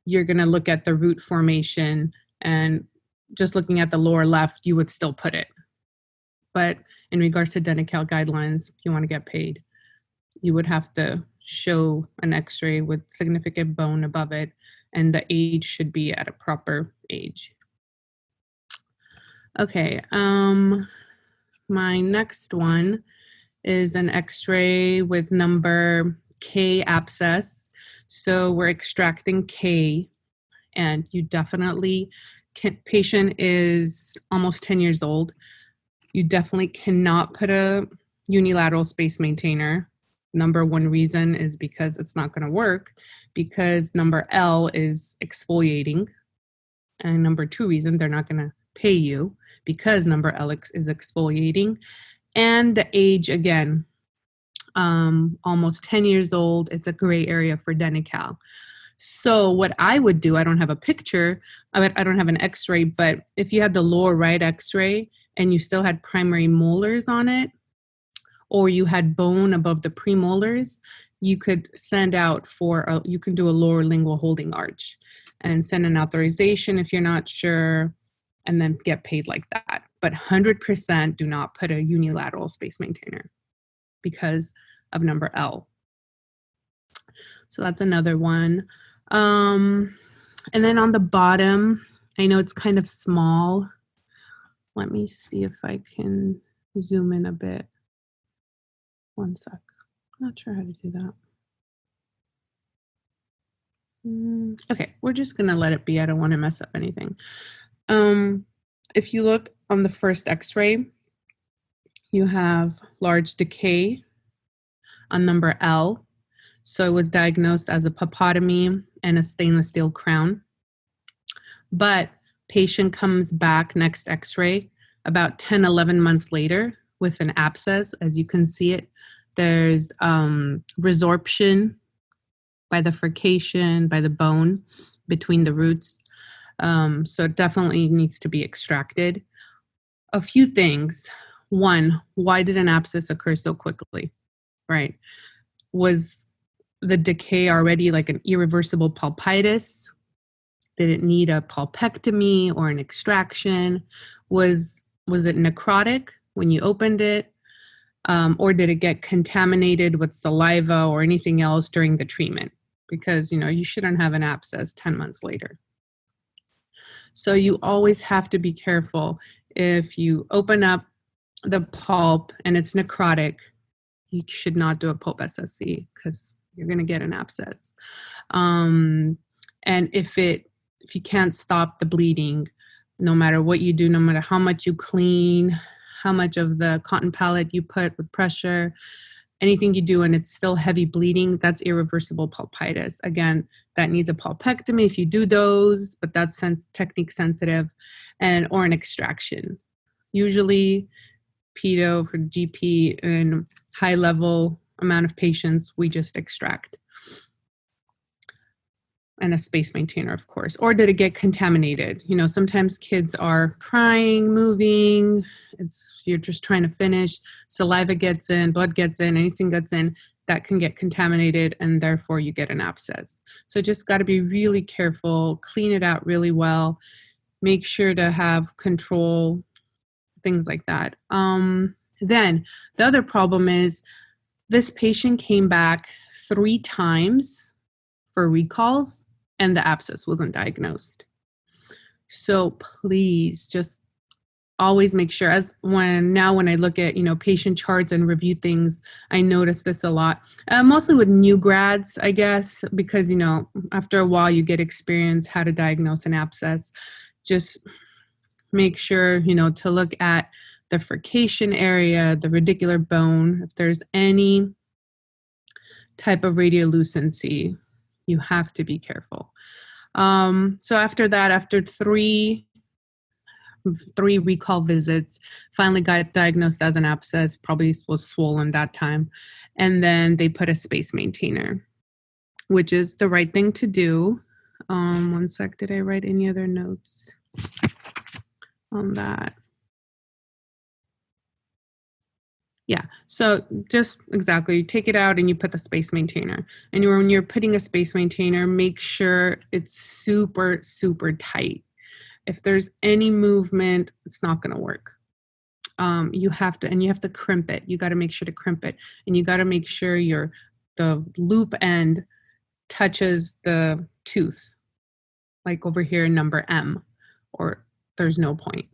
you're going to look at the root formation, and just looking at the lower left, you would still put it. But in regards to Denti-Cal guidelines, if you want to get paid, you would have to show an x-ray with significant bone above it, and the age should be at a proper age. Okay, my next one is an x-ray with number K abscess. So we're extracting K, and you definitely patient is almost 10 years old. You definitely cannot put a unilateral space maintainer. Number one reason is because it's not going to work, because number L is exfoliating. And number two reason, they're not going to pay you because number L is exfoliating. And the age, again, almost 10 years old. It's a gray area for Denti-Cal. So what I would do, I don't have a picture, I don't have an x-ray, but if you had the lower right x-ray and you still had primary molars on it, or you had bone above the premolars, you could send out you can do a lower lingual holding arch and send an authorization if you're not sure, and then get paid like that. But 100% do not put a unilateral space maintainer because of number L. So that's another one. And then on the bottom, I know it's kind of small. Let me see if I can zoom in a bit. One sec. Not sure how to do that. Okay, we're just gonna let it be. I don't want to mess up anything. If you look on the first x-ray, you have large decay on number L. So it was diagnosed as a pulpotomy and a stainless steel crown. But patient comes back next x-ray about 10, 11 months later with an abscess. As you can see it, there's resorption by the furcation, by the bone between the roots. So it definitely needs to be extracted. A few things. One, why did an abscess occur so quickly, right? Was the decay already like an irreversible pulpitis? Did it need a pulpectomy or an extraction? Was it necrotic when you opened it? Or did it get contaminated with saliva or anything else during the treatment? Because, you shouldn't have an abscess 10 months later. So you always have to be careful. If you open up the pulp and it's necrotic, you should not do a pulp SSC because you're going to get an abscess. And if you can't stop the bleeding, no matter what you do, no matter how much you clean, how much of the cotton pallet you put with pressure, anything you do and it's still heavy bleeding, that's irreversible pulpitis. Again, that needs a pulpectomy if you do those, but that's technique sensitive, or an extraction. Usually pedo for GP and high level amount of patients, we just extract. And a space maintainer, of course. Or did it get contaminated? Sometimes kids are crying, moving, you're just trying to finish, saliva gets in, blood gets in, anything gets in, that can get contaminated, and therefore you get an abscess. So just got to be really careful, clean it out really well, make sure to have control, things like that. Then the other problem is this patient came back 3 times for recalls and the abscess wasn't diagnosed. So please just always make sure when I look at, patient charts and review things, I notice this a lot, mostly with new grads, I guess, because, after a while you get experience how to diagnose an abscess. Just make sure, to look at the furcation area, the radicular bone. If there's any type of radiolucency, you have to be careful. So after that, after three recall visits, finally got diagnosed as an abscess, probably was swollen that time. And then they put a space maintainer, which is the right thing to do. One sec, did I write any other notes on that? Yeah, so just exactly, you take it out and you put the space maintainer. And when you're putting a space maintainer, make sure it's super, super tight. If there's any movement, it's not going to work. You have to crimp it. You got to make sure to crimp it. And you got to make sure the loop end touches the tooth, like over here in number M, or there's no point.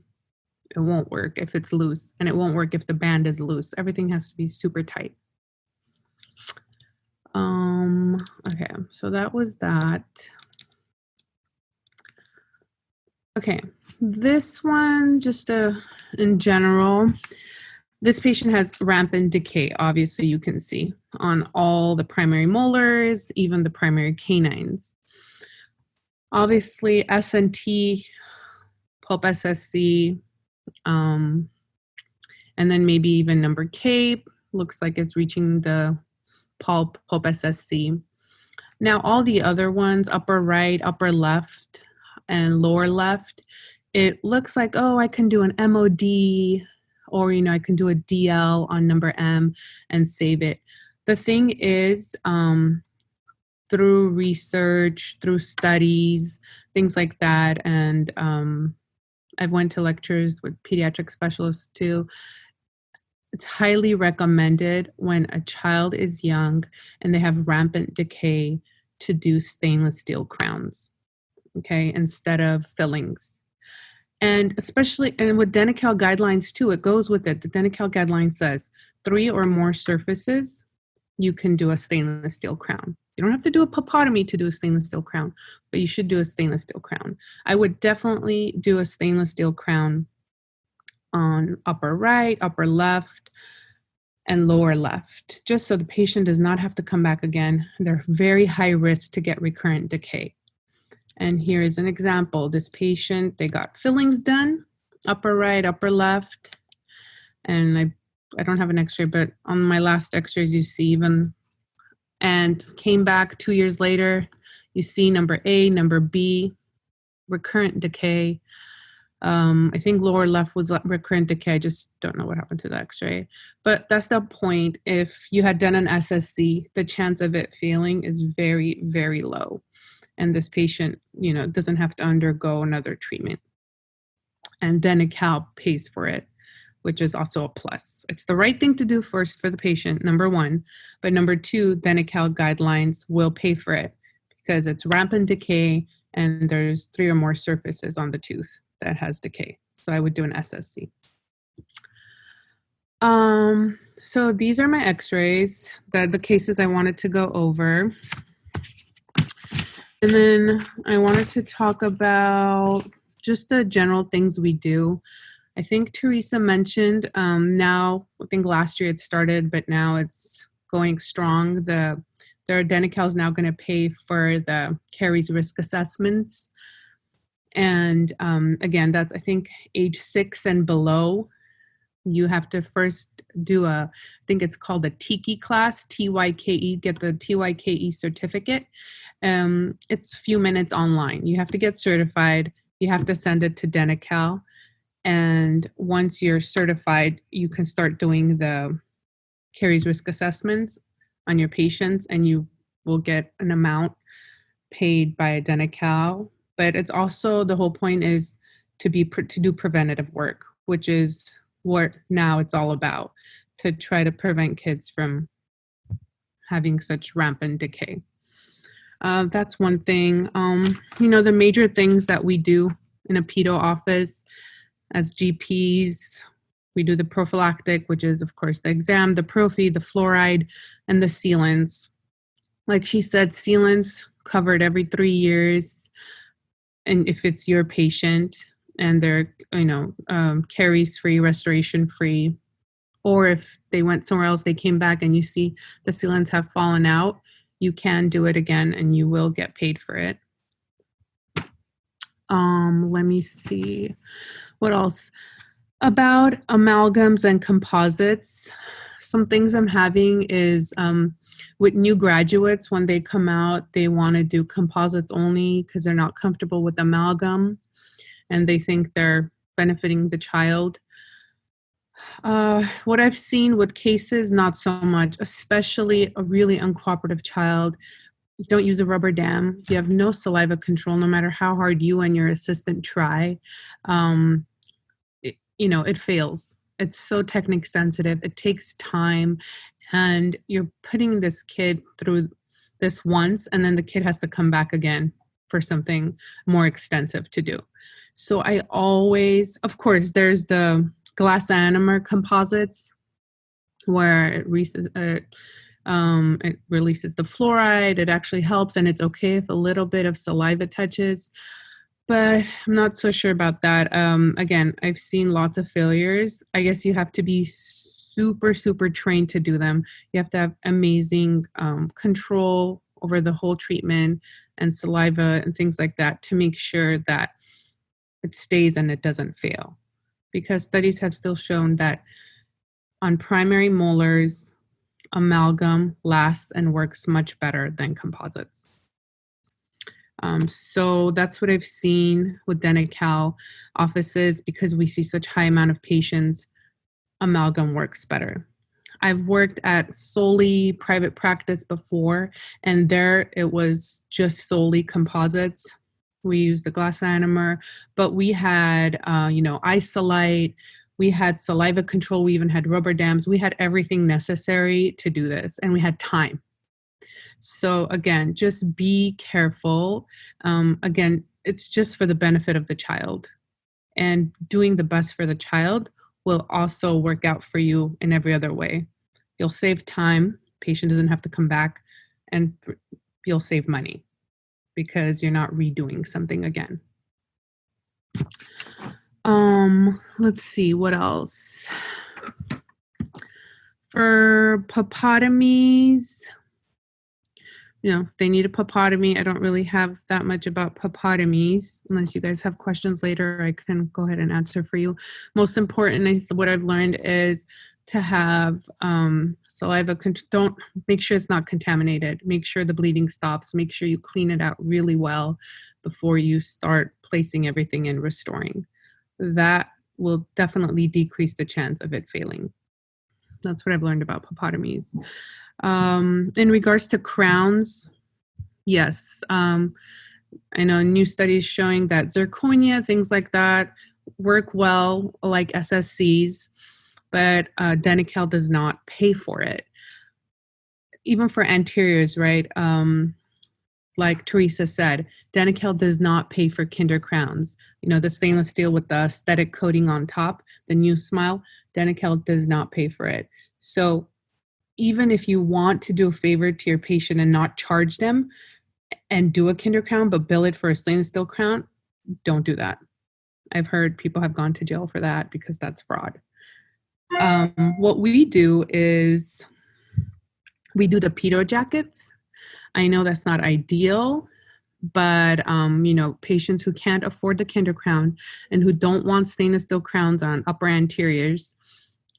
It won't work if it's loose, and it won't work if the band is loose. Everything has to be super tight. Okay, so that was that. Okay, this one, just in general, this patient has rampant decay. Obviously, you can see on all the primary molars, even the primary canines. Obviously, SNT, pulp SSC, and then maybe even number K, looks like it's reaching the pulp SSC. Now, all the other ones, upper right, upper left, and lower left, it looks like, oh, I can do an MOD, or, I can do a DL on number M and save it. The thing is, through research, through studies, things like that, and I've went to lectures with pediatric specialists too. It's highly recommended when a child is young and they have rampant decay to do stainless steel crowns, okay, instead of fillings. And especially, and with Denti-Cal guidelines too, it goes with it. The Denti-Cal guideline says 3 or more surfaces, you can do a stainless steel crown. You don't have to do a pulpotomy to do a stainless steel crown, but you should do a stainless steel crown. I would definitely do a stainless steel crown on upper right, upper left, and lower left, just so the patient does not have to come back again. They're very high risk to get recurrent decay. And here is an example. This patient, they got fillings done, upper right, upper left, and I don't have an x-ray, but on my last x-rays you see even, and came back 2 years later, you see number A, number B, recurrent decay. I think lower left was recurrent decay. I just don't know what happened to the x-ray. But that's the point. If you had done an SSC, the chance of it failing is very, very low. And this patient, doesn't have to undergo another treatment. And Denti-Cal pays for it, which is also a plus. It's the right thing to do first for the patient, number one. But number two, Denti-Cal guidelines will pay for it because it's rampant decay and there's 3 or more surfaces on the tooth that has decay. So I would do an SSC. So these are my x-rays, the cases I wanted to go over. And then I wanted to talk about just the general things we do. I think Teresa mentioned now, I think last year it started, but now it's going strong. Their Denti-Cal is now going to pay for the caries risk assessments. And again, that's, I think, age 6 and below. You have to first do I think it's called a TIKE class, TYKE, get the TYKE certificate. It's a few minutes online. You have to get certified. You have to send it to Denti-Cal. And once you're certified, you can start doing the caries risk assessments on your patients, and you will get an amount paid by Denti-Cal. But it's also, the whole point is to do preventative work, which is what now it's all about, to try to prevent kids from having such rampant decay. That's one thing. The major things that we do in a pedo office, As GPs, we do the prophylactic, which is, of course, the exam, the prophy, the fluoride, and the sealants. Like she said, sealants covered every 3 years. And if it's your patient and they're, caries free, restoration free, or if they went somewhere else, they came back and you see the sealants have fallen out, you can do it again and you will get paid for it. Let me see. What else? About amalgams and composites. Some things I'm having is with new graduates, when they come out, they want to do composites only because they're not comfortable with amalgam and they think they're benefiting the child. What I've seen with cases, not so much, especially a really uncooperative child. You don't use a rubber dam. You have no saliva control, no matter how hard you and your assistant try. It fails. It's so technique sensitive. It takes time, and you're putting this kid through this once, and then the kid has to come back again for something more extensive to do. So I always, of course, there's the glass ionomer composites where it releases the fluoride. It actually helps, and it's okay if a little bit of saliva touches. But I'm not so sure about that. Again, I've seen lots of failures. I guess you have to be super, super trained to do them. You have to have amazing control over the whole treatment and saliva and things like that to make sure that it stays and it doesn't fail. Because studies have still shown that on primary molars, amalgam lasts and works much better than composites. So that's what I've seen with Denti-Cal offices. Because we see such high amount of patients, amalgam works better. I've worked at solely private practice before, and there it was just solely composites. We used the glass ionomer, but we had, isolite, we had saliva control, we even had rubber dams, we had everything necessary to do this, and we had time. So again, just be careful. Again, it's just for the benefit of the child, and doing the best for the child will also work out for you in every other way. You'll save time. Patient doesn't have to come back, and you'll save money because you're not redoing something again. Let's see, what else? For papotomies, if they need a papotomy, I don't really have that much about papotomies. Unless you guys have questions later, I can go ahead and answer for you. Most important, what I've learned is to have saliva control. Don't make sure it's not contaminated. Make sure the bleeding stops. Make sure you clean it out really well before you start placing everything and restoring. That will definitely decrease the chance of it failing. That's what I've learned about papotomies. In regards to crowns, yes, I know new studies showing that zirconia, things like that, work well like SSCs, but Denti-Cal does not pay for it. Even for anteriors, right? Like Teresa said, Denti-Cal does not pay for kinder crowns. The stainless steel with the aesthetic coating on top, the new smile, Denti-Cal does not pay for it. So even if you want to do a favor to your patient and not charge them and do a kinder crown, but bill it for a stainless steel crown, don't do that. I've heard people have gone to jail for that because that's fraud. What we do is we do the pedo jackets. I know that's not ideal, but patients who can't afford the kinder crown and who don't want stainless steel crowns on upper anteriors,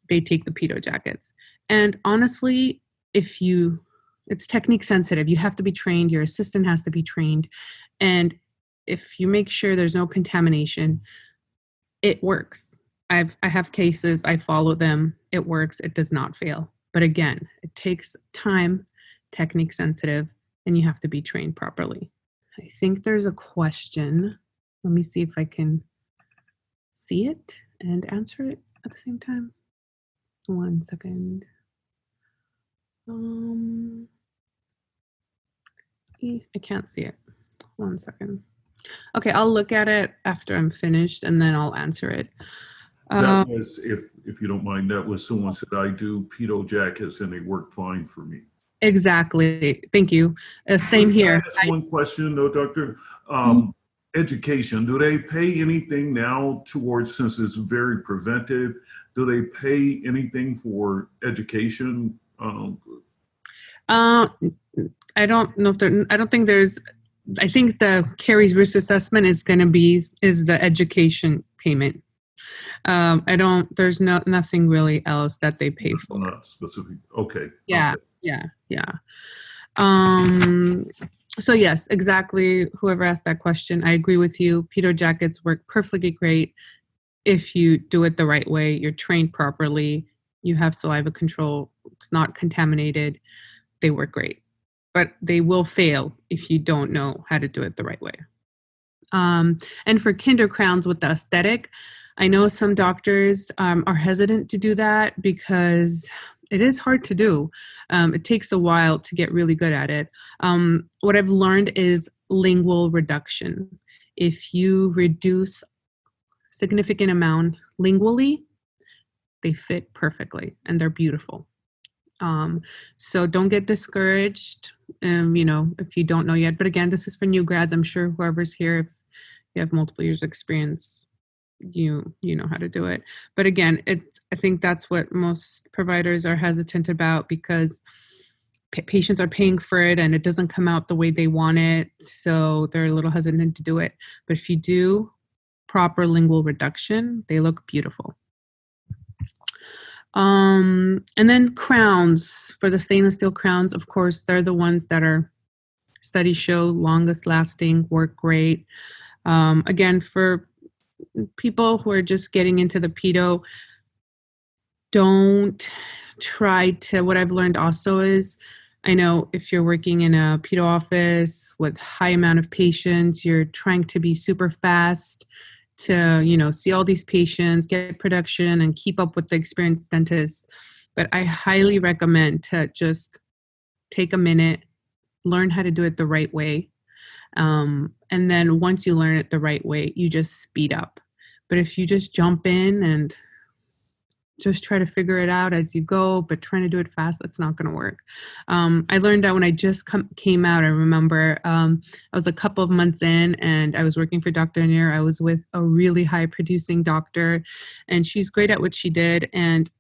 they take the pedo jackets. And honestly, it's technique sensitive. You have to be trained. Your assistant has to be trained. And if you make sure there's no contamination, it works. I have cases, I follow them. It works. It does not fail. But again, it takes time, technique sensitive, and you have to be trained properly. I think there's a question. Let me see if I can see it and answer it at the same time. 1 second. I can't see it. 1 second. Okay, I'll look at it after I'm finished and then I'll answer it. That was, if you don't mind, that was someone said, I do pedo jackets and they work fine for me. Exactly. Thank you. Same here. Can I ask one question though, Doctor? Education, do they pay anything now towards, since it's very preventive, do they pay anything for education? I don't know if I don't think there's, I think the Carrie's risk assessment is the education payment. There's nothing really else that they pay for. Not specific. Okay. Yeah. Okay. Yeah. So yes, exactly. Whoever asked that question, I agree with you. Pedo jackets work perfectly great if you do it the right way. You're trained properly. You have saliva control. It's not contaminated. They work great, but they will fail if you don't know how to do it the right way. And for kinder crowns with the aesthetic, I know some doctors are hesitant to do that because it is hard to do. It takes a while to get really good at it. What I've learned is lingual reduction. If you reduce significant amount lingually, they fit perfectly and they're beautiful. So don't get discouraged, if you don't know yet. But again, this is for new grads. I'm sure whoever's here, if you have multiple years experience, you know how to do it. But again, I think that's what most providers are hesitant about because patients are paying for it and it doesn't come out the way they want it. So they're a little hesitant to do it. But if you do proper lingual reduction, they look beautiful. And then crowns, for the stainless steel crowns, of course, they're the ones that are, studies show, longest lasting, work great. Again, for people who are just getting into the pedo, don't try to, what I've learned also is, I know if you're working in a pedo office with high amount of patients, you're trying to be super fast to, see all these patients, get production and keep up with the experienced dentists. But I highly recommend to just take a minute, learn how to do it the right way. And then once you learn it the right way, you just speed up. But if you just jump in and just try to figure it out as you go, but trying to do it fast, that's not going to work. I learned that when I just came out. I remember I was a couple of months in and I was working for Dr. Lanier. I was with a really high producing doctor and she's great at what she did. And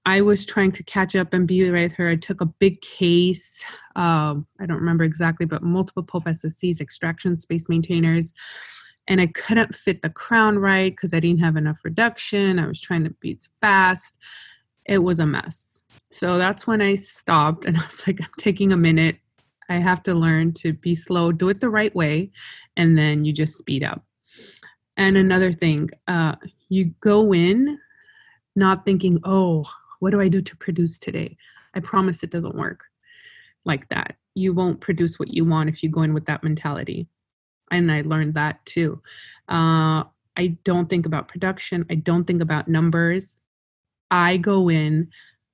I was trying to catch up and be right with her. I took a big case. I don't remember exactly, but multiple pulp SSCs, extraction space maintainers. And I couldn't fit the crown right because I didn't have enough reduction. I was trying to be fast. It was a mess. So that's when I stopped and I was like, I'm taking a minute. I have to learn to be slow, do it the right way, and then you just speed up. And another thing, you go in not thinking, oh, what do I do to produce today? I promise it doesn't work like that. You won't produce what you want if you go in with that mentality. And I learned that too. I don't think about production. I don't think about numbers. I go in,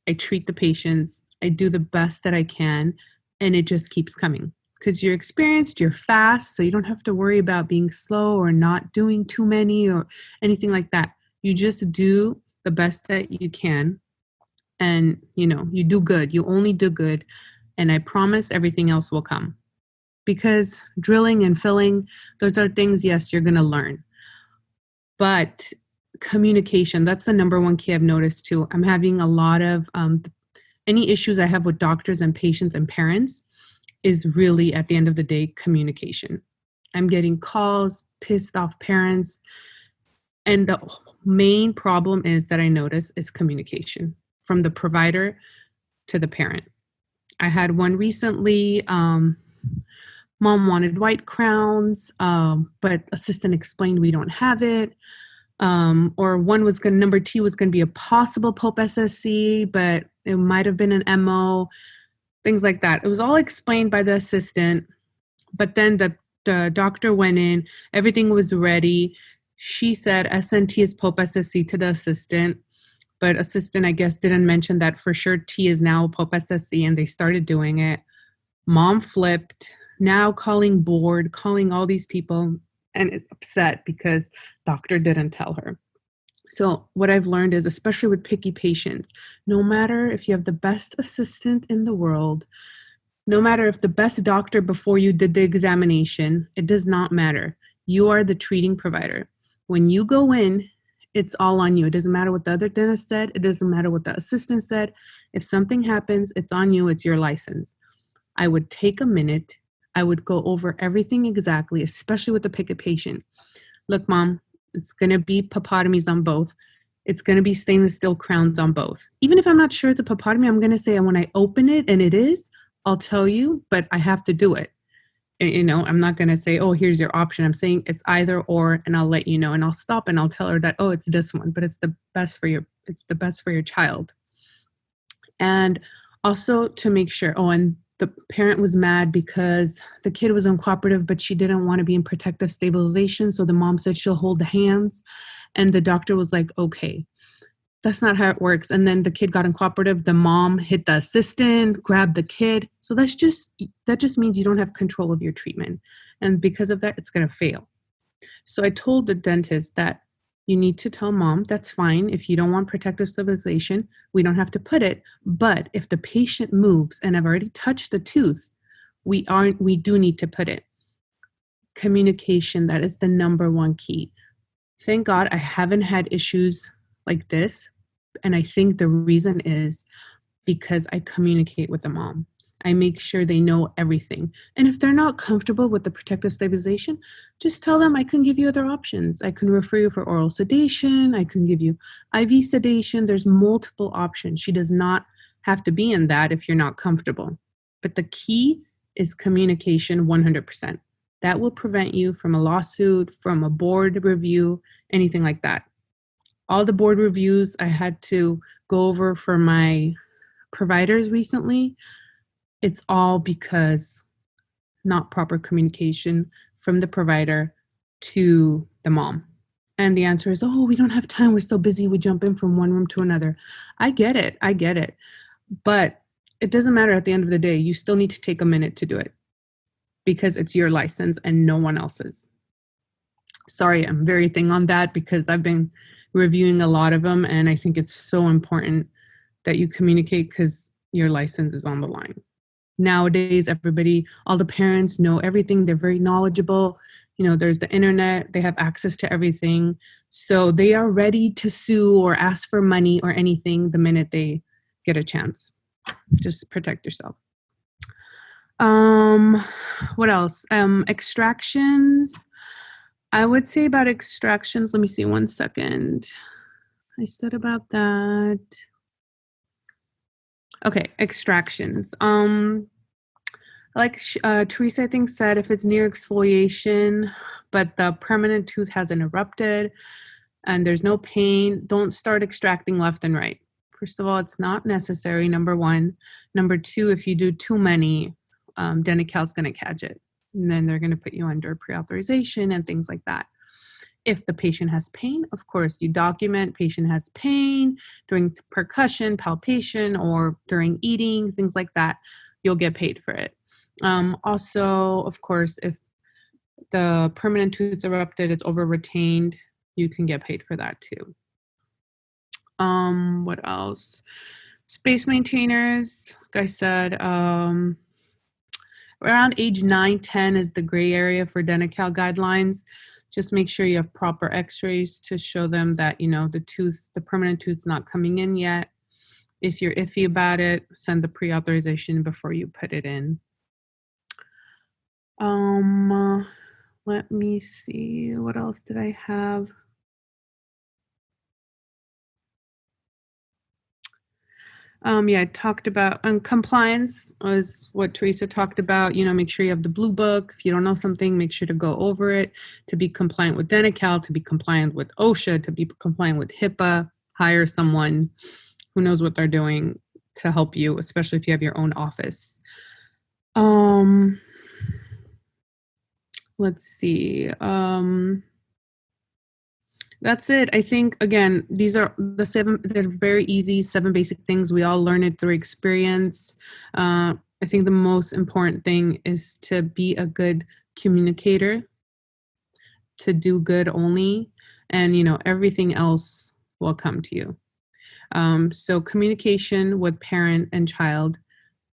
I treat the patients, I do the best that I can, and it just keeps coming. Because you're experienced, you're fast, so you don't have to worry about being slow or not doing too many or anything like that. You just do the best that you can, and you do good. You only do good, and I promise everything else will come. Because drilling and filling, those are things, yes, you're going to learn. But communication, that's the number one key I've noticed too. I'm having a lot of, any issues I have with doctors and patients and parents is really, at the end of the day, communication. I'm getting calls, pissed off parents. And the main problem is that I notice is communication from the provider to the parent. I had one recently, mom wanted white crowns, but assistant explained we don't have it. Or number two was going to be a possible pulp SSC, but it might have been an MO, things like that. It was all explained by the assistant, but then the doctor went in, everything was ready. She said SNT is pulp SSC to the assistant, but assistant, I guess, didn't mention that for sure T is now pulp SSC, and they started doing it. Mom flipped. Now calling board, calling all these people, and is upset because doctor didn't tell her. So what I've learned is, especially with picky patients, no matter if you have the best assistant in the world, no matter if the best doctor before you did the examination, it does not matter. You are the treating provider. When you go in, it's all on you. It doesn't matter what the other dentist said. It doesn't matter what the assistant said. If something happens, it's on you. It's your license. I would take a minute. I would go over everything exactly, especially with the picky patient. Look, Mom, it's going to be papotomies on both. It's going to be stainless steel crowns on both. Even if I'm not sure it's a papotomy, I'm going to say, when I open it and it is, I'll tell you, but I have to do it. And, I'm not going to say, oh, here's your option. I'm saying it's either or, and I'll let you know. And I'll stop and I'll tell her that, oh, it's this one, but it's the best for your child. And also to make sure, and the parent was mad because the kid was uncooperative, but she didn't want to be in protective stabilization. So the mom said she'll hold the hands. And the doctor was like, okay. That's not how it works. And then the kid got uncooperative. The mom hit the assistant, grabbed the kid. So that just means you don't have control of your treatment. And because of that, it's going to fail. So I told the dentist that you need to tell Mom, that's fine. If you don't want protective stabilization, we don't have to put it. But if the patient moves and I've already touched the tooth, we do need to put it. Communication, that is the number one key. Thank God I haven't had issues like this. And I think the reason is because I communicate with the mom. I make sure they know everything. And if they're not comfortable with the protective stabilization, just tell them I can give you other options. I can refer you for oral sedation. I can give you IV sedation. There's multiple options. She does not have to be in that if you're not comfortable. But the key is communication 100%. That will prevent you from a lawsuit, from a board review, anything like that. All the board reviews I had to go over for my providers recently, it's all because not proper communication from the provider to the mom. And the answer is, oh, we don't have time. We're so busy. We jump in from one room to another. I get it. But it doesn't matter at the end of the day. You still need to take a minute to do it because it's your license and no one else's. Sorry, I'm very thing on that because I've been reviewing a lot of them, and I think it's so important that you communicate because your license is on the line. Nowadays, all the parents know everything. They're very knowledgeable. There's the internet. They have access to everything. So they are ready to sue or ask for money or anything the minute they get a chance. Just protect yourself. What else? Extractions. I would say about extractions, let me see 1 second. I said about that. Okay, extractions. Like Teresa, I think, said, if it's near exfoliation, but the permanent tooth hasn't erupted and there's no pain, don't start extracting left and right. First of all, it's not necessary, number one. Number two, if you do too many, Denti-Cal's going to catch it. And then they're going to put you under pre-authorization and things like that. If the patient has pain, of course, you document patient has pain during percussion, palpation, or during eating, things like that. You'll get paid for it. Also, of course, if the permanent tooth's erupted, it's over-retained, you can get paid for that too. What else? Space maintainers, like I said, around age 9, 10 is the gray area for Denti-Cal guidelines. Just make sure you have proper x-rays to show them that, the permanent tooth's not coming in yet. If you're iffy about it, send the pre-authorization before you put it in. Let me see, what else did I have? I talked about compliance was what Teresa talked about. Make sure you have the blue book. If you don't know something, make sure to go over it. To be compliant with Denti-Cal, to be compliant with OSHA, to be compliant with HIPAA, hire someone who knows what they're doing to help you, especially if you have your own office. Let's see. That's it. I think, again, these are the 7, they're very easy, 7 basic things. We all learn it through experience. I think the most important thing is to be a good communicator to do good only, and everything else will come to you. So communication with parent and child.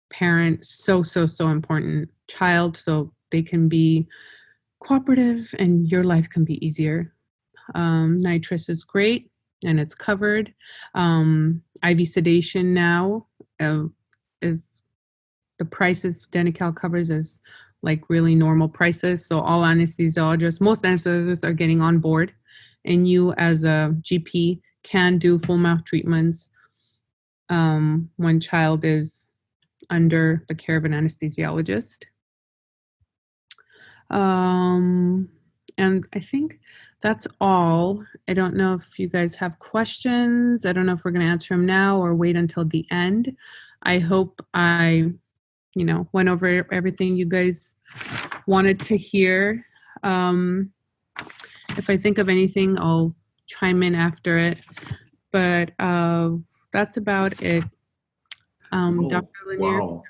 Parent, so important. Child, so they can be cooperative and your life can be easier. Nitrous is great and it's covered. IV sedation now is the prices Denti-Cal covers is like really normal prices. So all anesthesiologists, most anesthesiologists are getting on board, and you as a GP can do full mouth treatments when child is under the care of an anesthesiologist. And I think that's all. I don't know if you guys have questions. I don't know if we're going to answer them now or wait until the end. I hope I, went over everything you guys wanted to hear. If I think of anything, I'll chime in after it. But that's about it. Dr. Lanier. Wow.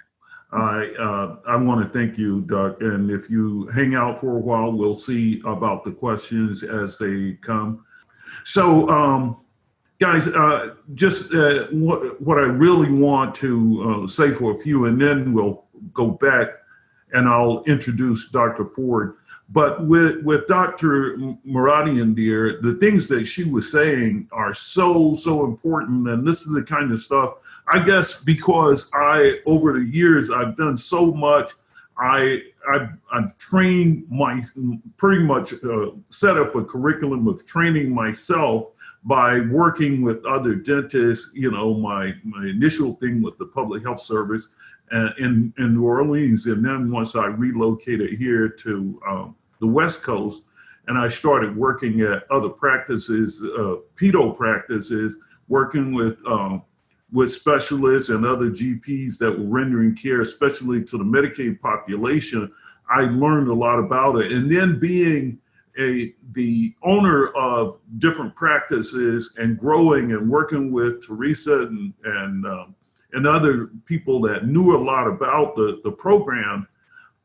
I want to thank you, Doc. And if you hang out for a while, we'll see about the questions as they come. So, guys, just what I really want to say for a few, and then we'll go back and I'll introduce Dr. Ford. But with Dr. Mouradian there, the things that she was saying are so important. And this is the kind of stuff, I guess, because over the years, I've done so much. I've trained pretty much set up a curriculum of training myself by working with other dentists. My initial thing with the Public Health Service in New Orleans. And then once I relocated here to the West Coast, and I started working at other practices, pedo practices, working with specialists and other GPs that were rendering care, especially to the Medicaid population, I learned a lot about it. And then being the owner of different practices and growing and working with Teresa and other people that knew a lot about the program,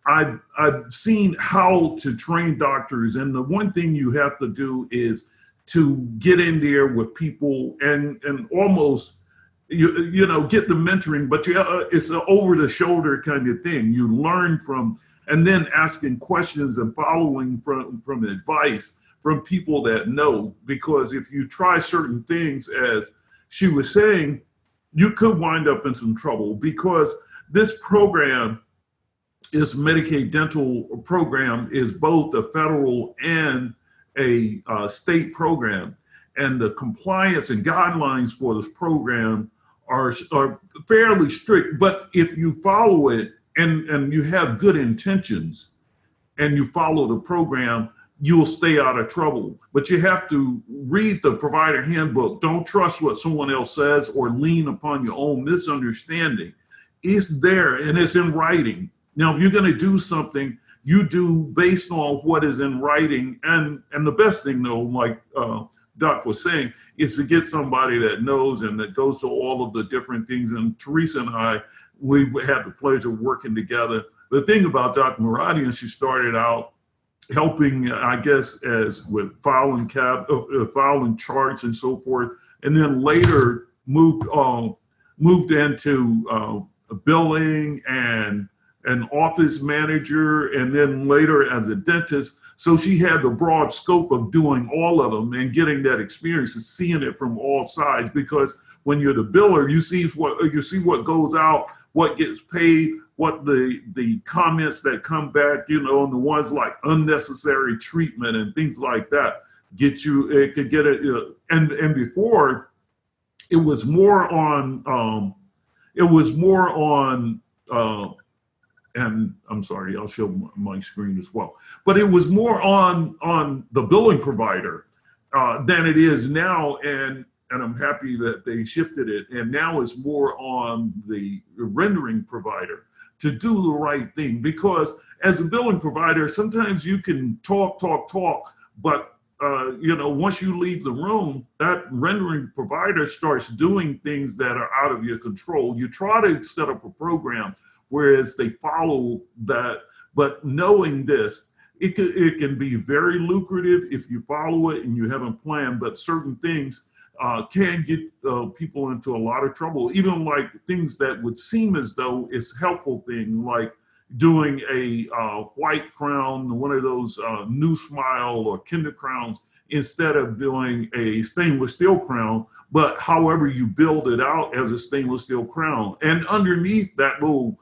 I've seen how to train doctors. And the one thing you have to do is to get in there with people and almost get the mentoring, but it's an over the shoulder kind of thing. You learn from, and then asking questions and following from advice from people that know, because if you try certain things, as she was saying, you could wind up in some trouble, because this program is Medicaid dental program is both a federal and a state program. And the compliance and guidelines for this program are fairly strict, but if you follow it and you have good intentions and you follow the program, you'll stay out of trouble. But you have to read the provider handbook. Don't trust what someone else says or lean upon your own misunderstanding. It's there and it's in writing. Now, if you're going to do something, you do based on what is in writing. And the best thing, though, like Doc was saying, is to get somebody that knows and that goes to all of the different things. And Teresa and I, we had the pleasure of working together. The thing about Dr. Mouradian, she started out helping, I guess, as with filing charts and so forth, and then later moved into billing and an office manager, and then later as a dentist. So she had the broad scope of doing all of them and getting that experience and seeing it from all sides. Because when you're the biller, you see what goes out, what gets paid, what the comments that come back, and the ones like unnecessary treatment and things like that get you. It could get it. And before, it was more on. And I'm sorry, I'll show my screen as well. But it was more on the billing provider than it is now, and I'm happy that they shifted it. And now it's more on the rendering provider to do the right thing. Because as a billing provider, sometimes you can talk, but once you leave the room, that rendering provider starts doing things that are out of your control. You try to set up a program whereas they follow that, but knowing this, it can be very lucrative if you follow it and you haven't planned, but certain things can get people into a lot of trouble. Even like things that would seem as though it's helpful thing, like doing a white crown, one of those new smile or kinder crowns, instead of doing a stainless steel crown, but however you build it out as a stainless steel crown. And underneath that little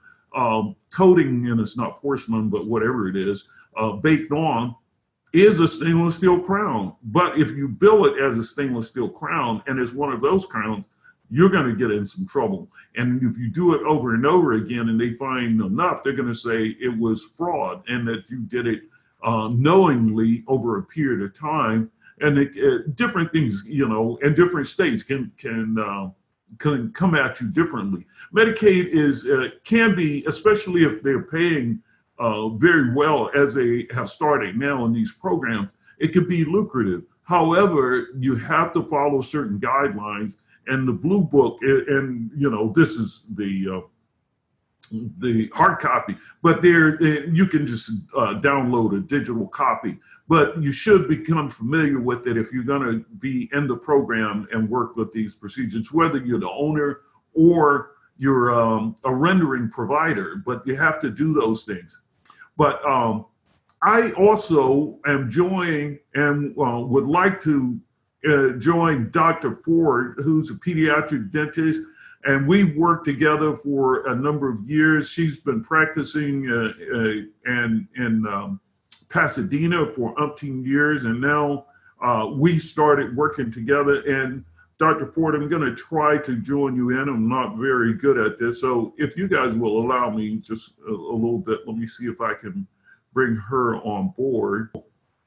coating, and it's not porcelain, but whatever it is, baked on, is a stainless steel crown. But if you bill it as a stainless steel crown and it's one of those crowns, you're going to get in some trouble. And if you do it over and over again and they find enough, they're going to say it was fraud and that you did it knowingly over a period of time. And different things, you know, and different states can come at you differently. Medicaid can be, especially if they're paying very well as they have started now in these programs, it could be lucrative. However, you have to follow certain guidelines. And the Blue Book, and you know, this is the hard copy, but you can just download a digital copy. But you should become familiar with it if you're going to be in the program and work with these procedures, whether you're the owner or you're a rendering provider. But you have to do those things. But I also am joining and would like to join Dr. Ford, who's a pediatric dentist, and we've worked together for a number of years. She's been practicing in Pasadena for umpteen years, and now we started working together. And Dr. Ford, I'm going to try to join you in. I'm not very good at this, so if you guys will allow me just a little bit, let me see if I can bring her on board.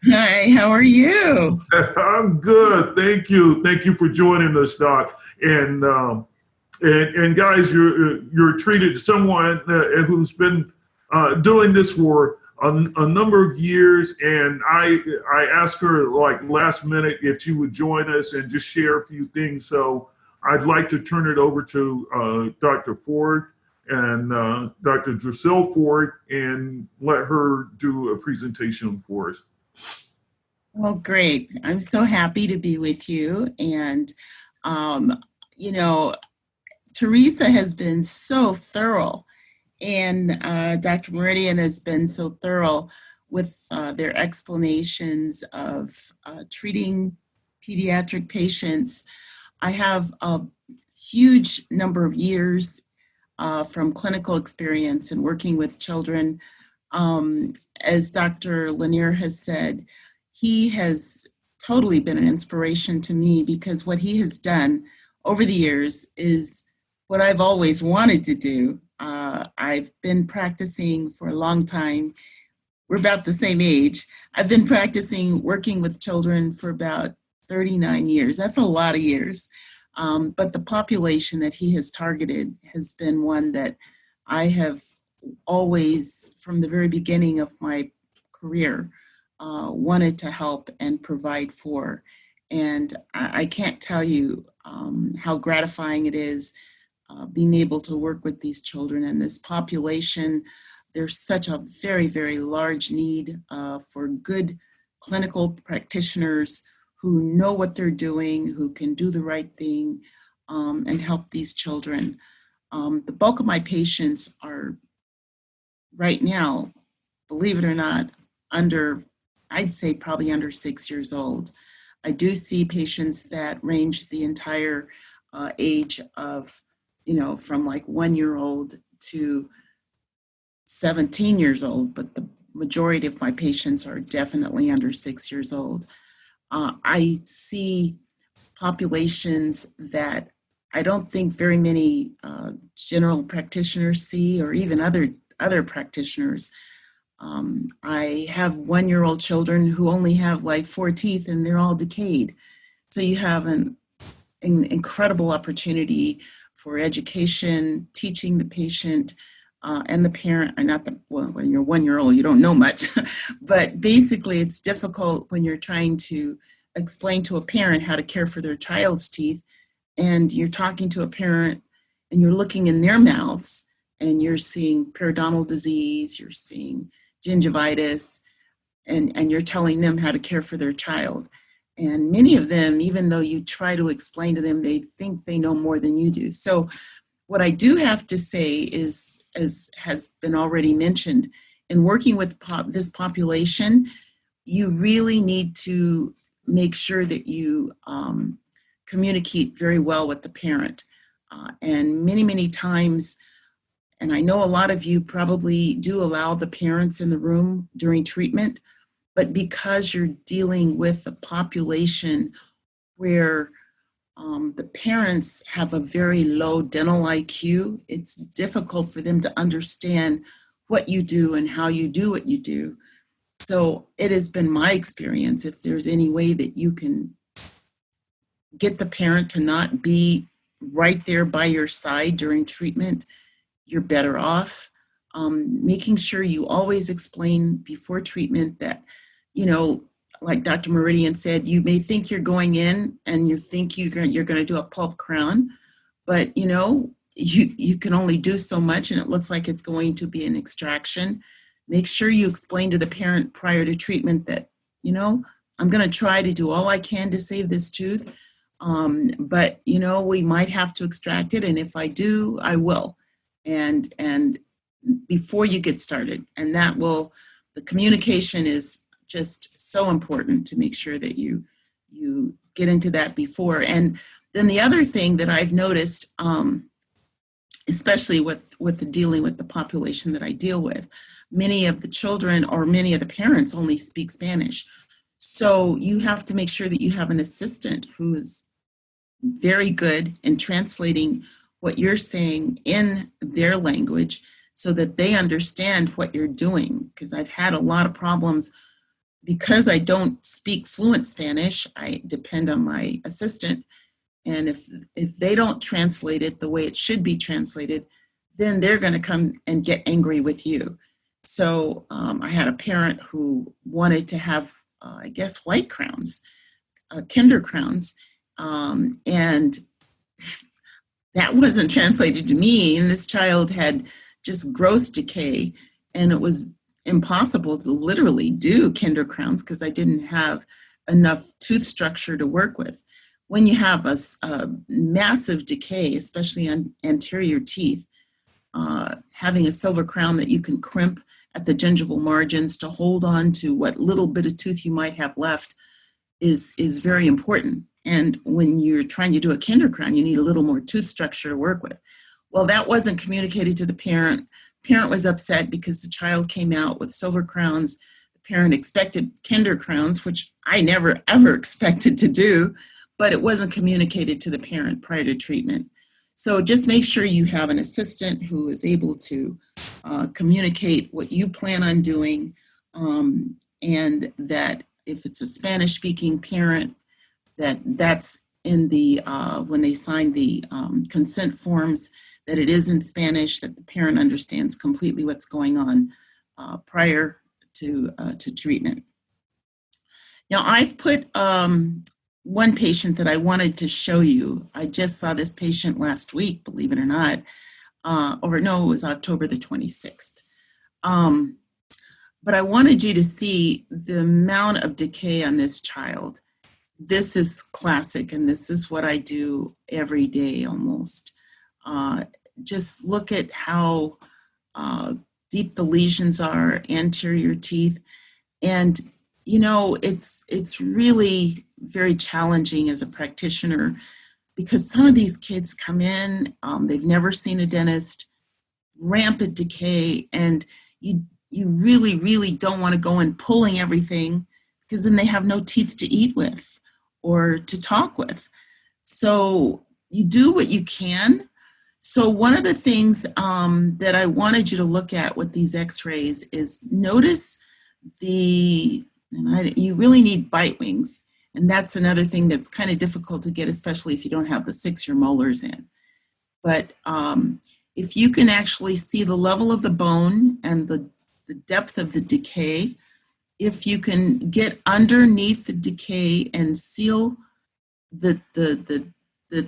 Hi, how are you? I'm good. Thank you. Thank you for joining us, Doc. And guys, you're treated someone who's been doing this for a number of years. And I asked her like last minute if she would join us and just share a few things. So I'd like to turn it over to Dr. Ford and Dr. Drusilla Ford and let her do a presentation for us. Well, great. I'm so happy to be with you. And, you know, Teresa has been so thorough, and Dr. Meridian has been so thorough with their explanations of treating pediatric patients. I have a huge number of years from clinical experience and working with children. As Dr. Lanier has said, he has totally been an inspiration to me because what he has done over the years is what I've always wanted to do. I've been practicing for a long time. We're about the same age. I've been practicing working with children for about 39 years. That's a lot of years. But the population that he has targeted has been one that I have always, from the very beginning of my career, wanted to help and provide for. And I can't tell you how gratifying it is being able to work with these children and this population. There's such a very, very large need for good clinical practitioners who know what they're doing, who can do the right thing and help these children. The bulk of my patients are right now, believe it or not, I'd say probably under 6 years old. I do see patients that range the entire age of, you know, from like 1 year old to 17 years old, but the majority of my patients are definitely under 6 years old. I see populations that I don't think very many general practitioners see, or even other practitioners. I have 1 year old children who only have like 4 teeth and they're all decayed. So you have an incredible opportunity for education, teaching the patient and the parent, or not the, well, when you're 1 year old, you don't know much, but basically it's difficult when you're trying to explain to a parent how to care for their child's teeth, and you're talking to a parent and you're looking in their mouths and you're seeing periodontal disease, you're seeing gingivitis. and you're telling them how to care for their child. And many of them, even though you try to explain to them, they think they know more than you do. So what I do have to say is, as has been already mentioned, in working with this population, you really need to make sure that you communicate very well with the parent. And many, many times, and I know a lot of you probably do allow the parents in the room during treatment, but because you're dealing with a population where the parents have a very low dental IQ, it's difficult for them to understand what you do and how you do what you do. So it has been my experience, if there's any way that you can get the parent to not be right there by your side during treatment, you're better off. Making sure you always explain before treatment that, like Dr. Meridian said, you may think you're going in and you think you're going to do a pulp crown, but you can only do so much, and it looks like it's going to be an extraction. Make sure you explain to the parent prior to treatment that, I'm going to try to do all I can to save this tooth, but we might have to extract it, and if I do, I will. And before you get started, and the communication is just so important to make sure that you get into that before. And then the other thing that I've noticed, especially with the dealing with the population that I deal with, many of the children or many of the parents only speak Spanish. So you have to make sure that you have an assistant who is very good in translating what you're saying in their language so that they understand what you're doing. Because I've had a lot of problems because I don't speak fluent Spanish. I depend on my assistant. And if they don't translate it the way it should be translated, then they're going to come and get angry with you. So I had a parent who wanted to have, white crowns, kinder crowns. And that wasn't translated to me. And this child had just gross decay. And it was impossible to literally do kinder crowns because I didn't have enough tooth structure to work with. When you have a massive decay, especially on anterior teeth, having a silver crown that you can crimp at the gingival margins to hold on to what little bit of tooth you might have left is very important. And when you're trying to do a kinder crown, you need a little more tooth structure to work with. Well, that wasn't communicated to the parent. Parent was upset because the child came out with silver crowns. The parent expected kinder crowns, which I never, ever expected to do, but it wasn't communicated to the parent prior to treatment. So just make sure you have an assistant who is able to communicate what you plan on doing, and that if it's a Spanish-speaking parent, that's in the, when they sign the consent forms, that it is in Spanish, that the parent understands completely what's going on prior to treatment. Now, I've put one patient that I wanted to show you. I just saw this patient last week, believe it or not, it was October the 26th. But I wanted you to see the amount of decay on this child. This is classic, and this is what I do every day almost. Just look at how deep the lesions are, anterior teeth. And, it's really very challenging as a practitioner because some of these kids come in, they've never seen a dentist, rampant decay, and you really, really don't want to go in pulling everything because then they have no teeth to eat with or to talk with. So you do what you can. So one of the things that I wanted you to look at with these x-rays is notice you really need bite wings. And that's another thing that's kind of difficult to get, especially if you don't have the 6-year molars in. But if you can actually see the level of the bone and the depth of the decay, if you can get underneath the decay and seal the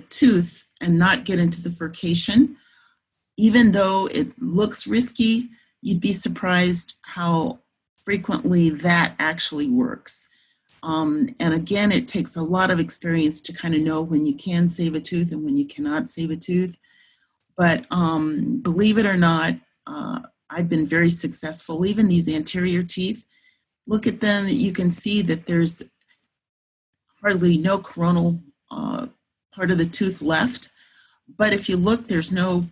tooth and not get into the furcation, even though it looks risky, you'd be surprised how frequently that actually works. And again, it takes a lot of experience to kind of know when you can save a tooth and when you cannot save a tooth. But believe it or not, I've been very successful. Even these anterior teeth, look at them, you can see that there's hardly no coronal part of the tooth left. But if you look, there's no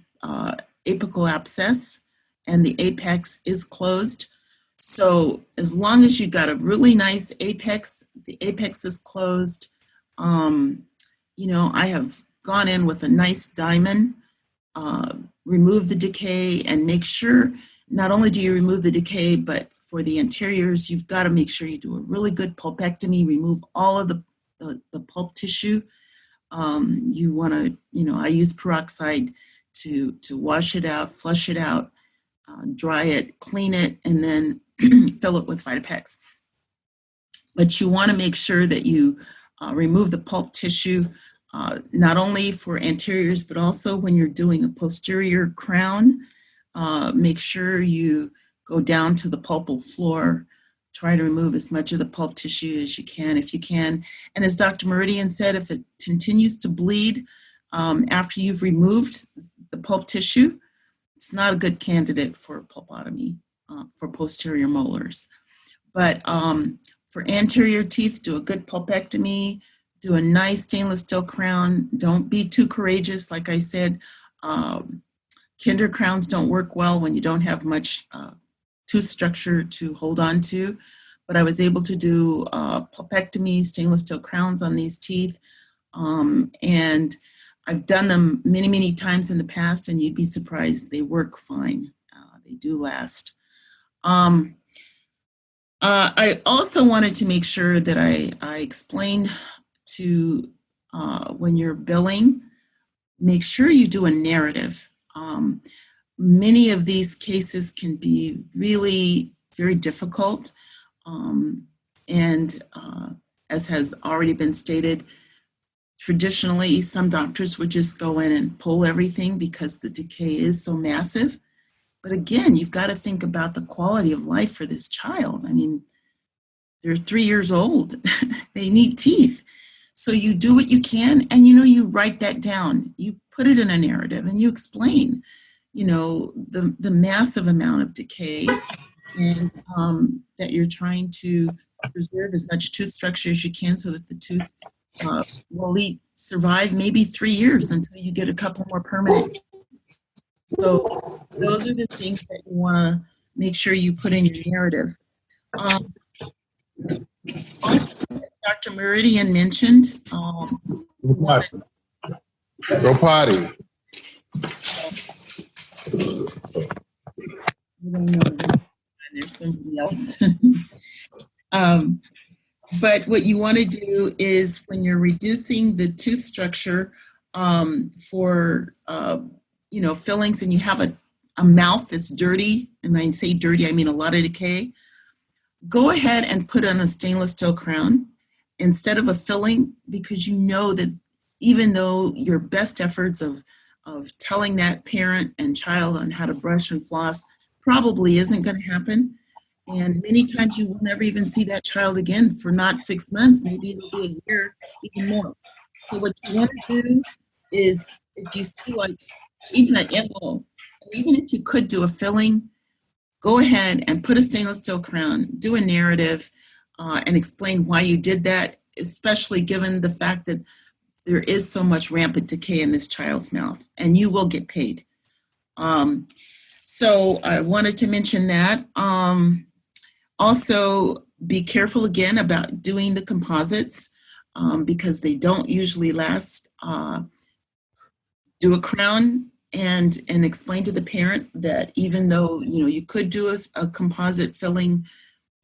apical abscess and the apex is closed. So as long as you got a really nice apex, the apex is closed. You know, I have gone in with a nice diamond, remove the decay, and make sure not only do you remove the decay, but for the anteriors, you've got to make sure you do a really good pulpectomy, remove all of the pulp tissue. You want to, you know, I use peroxide to wash it out, flush it out, dry it, clean it, and then fill it with Vitapex. But you want to make sure that you remove the pulp tissue, not only for anteriors, but also when you're doing a posterior crown. Make sure you go down to the pulpal floor, try to remove as much of the pulp tissue as you can, if you can. And as Dr. Meridian said, if it continues to bleed after you've removed the pulp tissue, it's not a good candidate for pulpotomy for posterior molars. But for anterior teeth, do a good pulpectomy, do a nice stainless steel crown. Don't be too courageous. Like I said, kinder crowns don't work well when you don't have much tooth structure to hold on to. But I was able to do pulpectomy, stainless steel crowns on these teeth. And I've done them many, many times in the past, and you'd be surprised. They work fine. They do last. I also wanted to make sure that I explained to when you're billing, make sure you do a narrative. Many of these cases can be really very difficult. And as has already been stated, traditionally, some doctors would just go in and pull everything because the decay is so massive. But again, you've got to think about the quality of life for this child. I mean, they're 3 years old. They need teeth. So you do what you can, and you write that down. You put it in a narrative and you explain, the massive amount of decay, and that you're trying to preserve as much tooth structure as you can so that the tooth will survive maybe 3 years until you get a couple more permanent. So those are the things that you want to make sure you put in your narrative. Also, Dr. Meridian mentioned. Go potty. There's somebody else. But what you want to do is when you're reducing the tooth structure for fillings, and you have a mouth that's dirty, and when I say dirty, I mean a lot of decay, go ahead and put on a stainless steel crown instead of a filling, because you know that even though your best efforts of telling that parent and child on how to brush and floss probably isn't going to happen. And many times you will never even see that child again for not 6 months, maybe it'll be a year, even more. So what you want to do is, if you see like even an MO, even if you could do a filling, go ahead and put a stainless steel crown, do a narrative, and explain why you did that, especially given the fact that there is so much rampant decay in this child's mouth, and you will get paid. So I wanted to mention that. Also, be careful again about doing the composites because they don't usually last. Do a crown and explain to the parent that even though you could do a composite filling,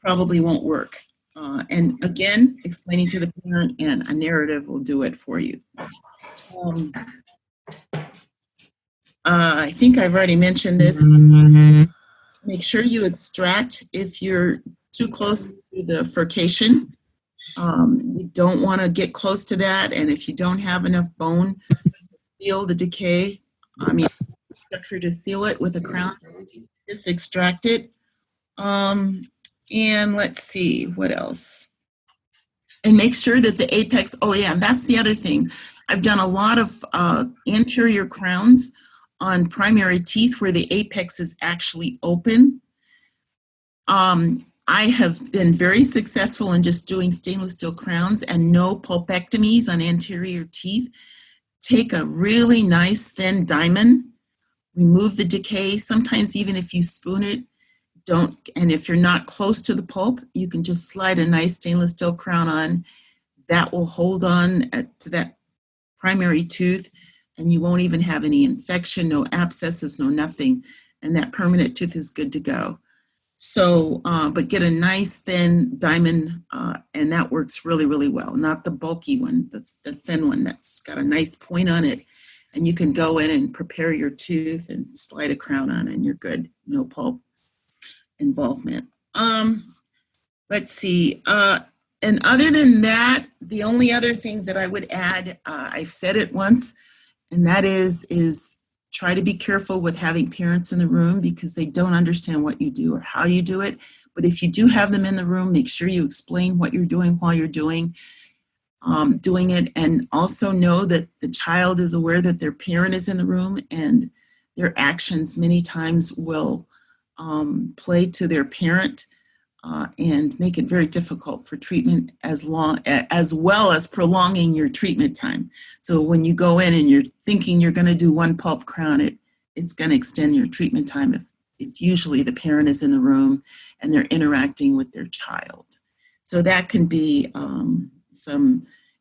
probably won't work. And again, explaining to the parent, and a narrative will do it for you. I think I've already mentioned this. Make sure you extract if you're too close to the furcation. You don't want to get close to that, and if you don't have enough bone to seal the decay, structure to seal it with a crown, just extract it. And let's see, what else? And make sure that the apex, oh yeah, that's the other thing. I've done a lot of anterior crowns on primary teeth where the apex is actually open. I have been very successful in just doing stainless steel crowns and no pulpectomies on anterior teeth. Take a really nice thin diamond, remove the decay. Sometimes even if you spoon it, and if you're not close to the pulp, you can just slide a nice stainless steel crown on. That will hold on to that primary tooth, and you won't even have any infection, no abscesses, no nothing, and that permanent tooth is good to go. So, but get a nice thin diamond, and that works really, really well. Not the bulky one, the thin one that's got a nice point on it, and you can go in and prepare your tooth and slide a crown on, and you're good. No pulp involvement. Let's see. And other than that, the only other thing that I would add, I've said it once, and that is try to be careful with having parents in the room because they don't understand what you do or how you do it. But if you do have them in the room, make sure you explain what you're doing while you're doing it, and also know that the child is aware that their parent is in the room, and their actions many times will play to their parent and make it very difficult for treatment as well as prolonging your treatment time. So when you go in and you're thinking you're going to do one pulp crown, it's going to extend your treatment time if usually the parent is in the room and they're interacting with their child. So that can be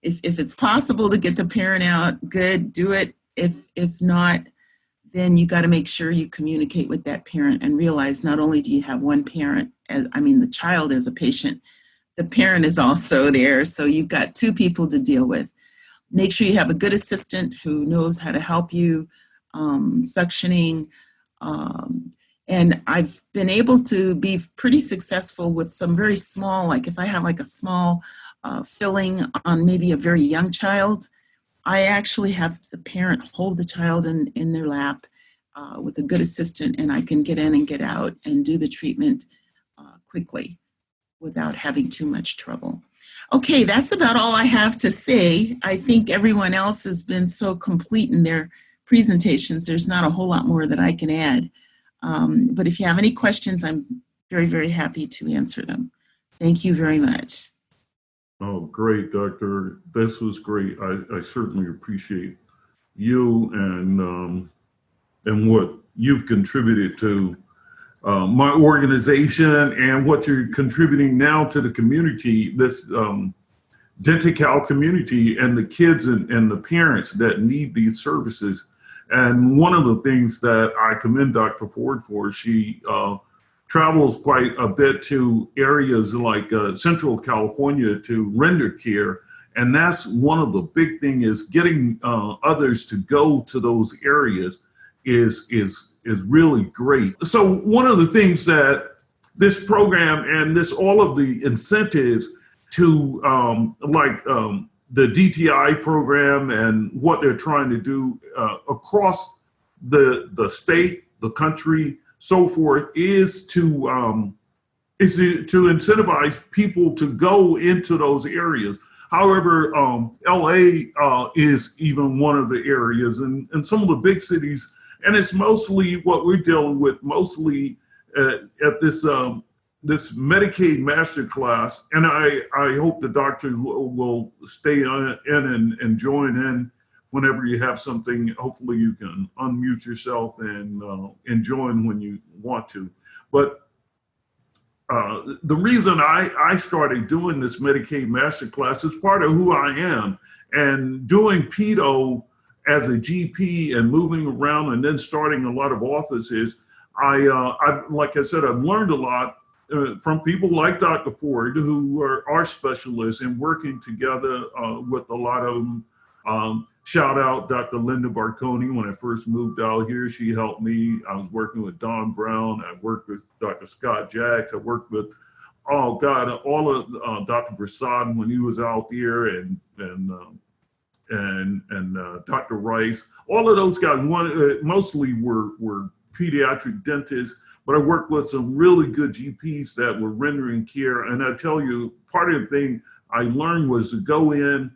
if it's possible to get the parent out, good, do it. If not, then you got to make sure you communicate with that parent and realize not only do you have one parent, the child as a patient, the parent is also there. So you've got two people to deal with. Make sure you have a good assistant who knows how to help you, suctioning. And I've been able to be pretty successful with some very small, like if I have like a small filling on maybe a very young child, I actually have the parent hold the child in their lap with a good assistant, and I can get in and get out and do the treatment quickly without having too much trouble. Okay, that's about all I have to say. I think everyone else has been so complete in their presentations. There's not a whole lot more that I can add. But if you have any questions, I'm very, very happy to answer them. Thank you very much. Oh, great, Doctor. This was great. I certainly appreciate you and what you've contributed to my organization and what you're contributing now to the community, this Denti-Cal community, and the kids and the parents that need these services. And one of the things that I commend Dr. Ford for, she travels quite a bit to areas like Central California to render care. And that's one of the big things, is getting others to go to those areas is really great. So one of the things that this program and all of the incentives to the DTI program and what they're trying to do across the state, the country, so forth, is to incentivize people to go into those areas. However, LA is even one of the areas, and some of the big cities, and it's mostly what we're dealing with mostly at this this Medicaid Masterclass. And I hope the doctors will stay in and join in whenever you have something. Hopefully you can unmute yourself and join when you want to. But the reason I started doing this Medicaid Masterclass is part of who I am, and doing pedo as a GP and moving around and then starting a lot of offices. Like I said, I've learned a lot from people like Dr. Ford, who are our specialists, and working together with a lot of them. Shout out Dr. Linda Barconi. When I first moved out here, she helped me. I was working with Don Brown. I worked with Dr. Scott Jacks. I worked with, all of Dr. Prasad when he was out there, and Dr. Rice. All of those guys, mostly were pediatric dentists, but I worked with some really good GPs that were rendering care. And I tell you, part of the thing I learned was to go in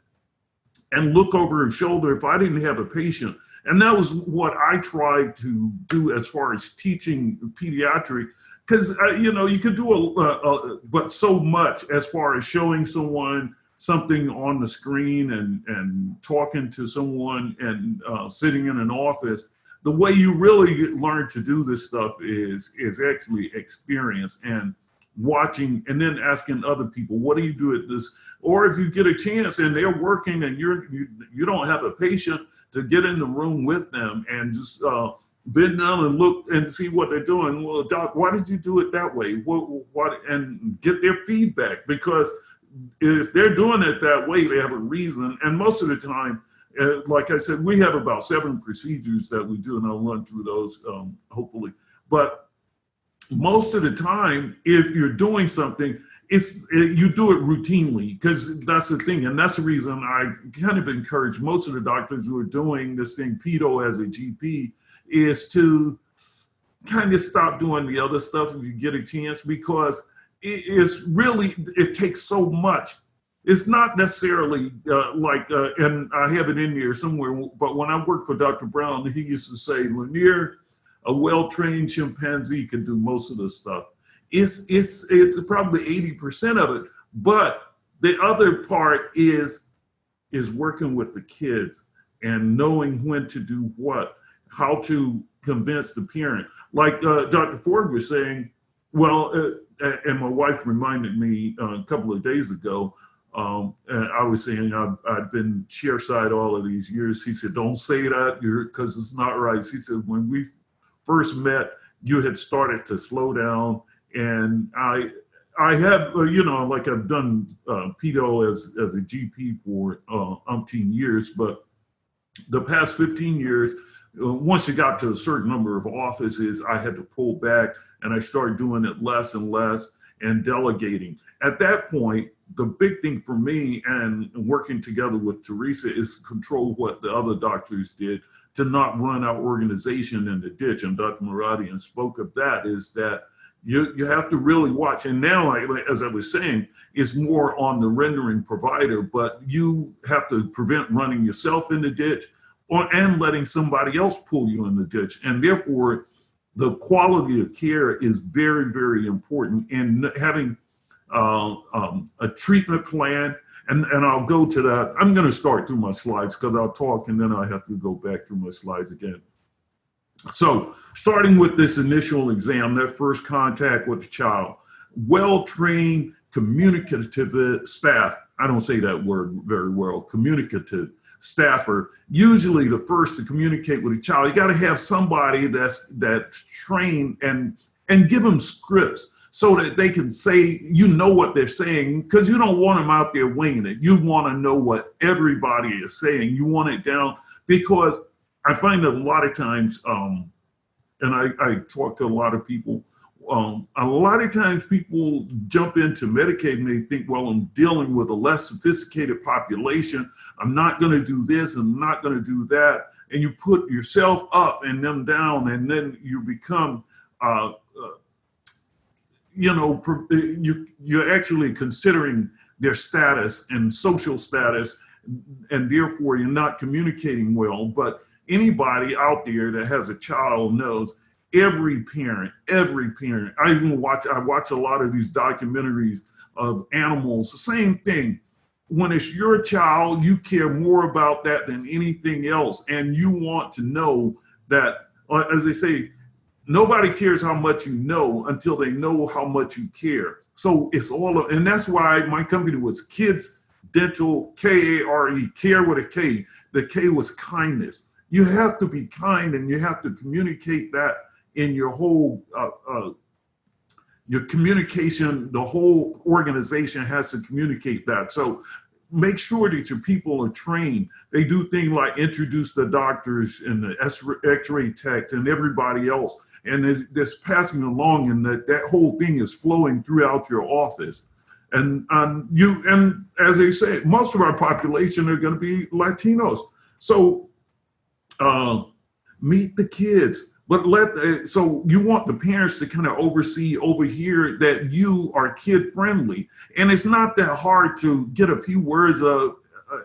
and look over her shoulder if I didn't have a patient. And that was what I tried to do as far as teaching pediatric, because, you could do but so much as far as showing someone something on the screen and talking to someone and sitting in an office. The way you really learn to do this stuff is actually experience and watching, and then asking other people, what do you do at this? Or if you get a chance and they're working and you don't have a patient, to get in the room with them and just bend down and look and see what they're doing. Well, doc, why did you do it that way? What? And get their feedback, because if they're doing it that way, they have a reason. And most of the time, like I said, we have about 7 procedures that we do, and I'll run through those hopefully. But most of the time, if you're doing something, you do it routinely, because that's the thing. And that's the reason I kind of encourage most of the doctors who are doing this thing, pedo as a GP, is to kind of stop doing the other stuff if you get a chance, because it takes so much. It's not necessarily and I have it in there somewhere, but when I worked for Dr. Brown, he used to say, Lanier, a well-trained chimpanzee can do most of the stuff. It's probably 80% of it, but the other part is working with the kids and knowing when to do what, how to convince the parent. Like Dr. Ford was saying, and my wife reminded me a couple of days ago, and I was saying I've been chairside all of these years. He said, don't say that, because it's not right. He said, when we first met, you had started to slow down. And I have, like I've done pedo as a GP for umpteen years, but the past 15 years, once you got to a certain number of offices, I had to pull back, and I started doing it less and less and delegating. At that point, the big thing for me and working together with Teresa is to control what the other doctors did, to not run our organization in the ditch. And Dr. Maradian spoke of that, is that you have to really watch. And now, as I was saying, it's more on the rendering provider, but you have to prevent running yourself in the ditch and letting somebody else pull you in the ditch. And therefore, the quality of care is very, very important. And having a treatment plan, and I'll go to that. I'm going to start through my slides, because I'll talk and then I have to go back through my slides again. So starting with this initial exam, that first contact with the child, well-trained, communicative staff. I don't say that word very well, communicative staffer, usually the first to communicate with a child. You got to have somebody that's trained and give them scripts so that they can say, what they're saying, because you don't want them out there winging it. You want to know what everybody is saying. You want it down, because I find that a lot of times, and I talk to a lot of people, a lot of times people jump into Medicaid and they think, well, I'm dealing with a less sophisticated population. I'm not going to do this and I'm not going to do that. And you put yourself up and them down, and then you become, you're actually considering their status and social status, and therefore you're not communicating well. But anybody out there that has a child knows every parent, I watch a lot of these documentaries of animals, the same thing. When it's your child, you care more about that than anything else. And you want to know that, as they say, nobody cares how much you know until they know how much you care. So it's and that's why my company was Kids Dental, K-A-R-E, care with a K. The K was kindness. You have to be kind, and you have to communicate that in your whole, your communication. The whole organization has to communicate that. So make sure that your people are trained. They do things like introduce the doctors and the x-ray techs and everybody else. And it's passing along, and that whole thing is flowing throughout your office. And as they say, most of our population are going to be Latinos. So meet the kids. But so you want the parents to kind of oversee over here that you are kid friendly. And it's not that hard to get a few words of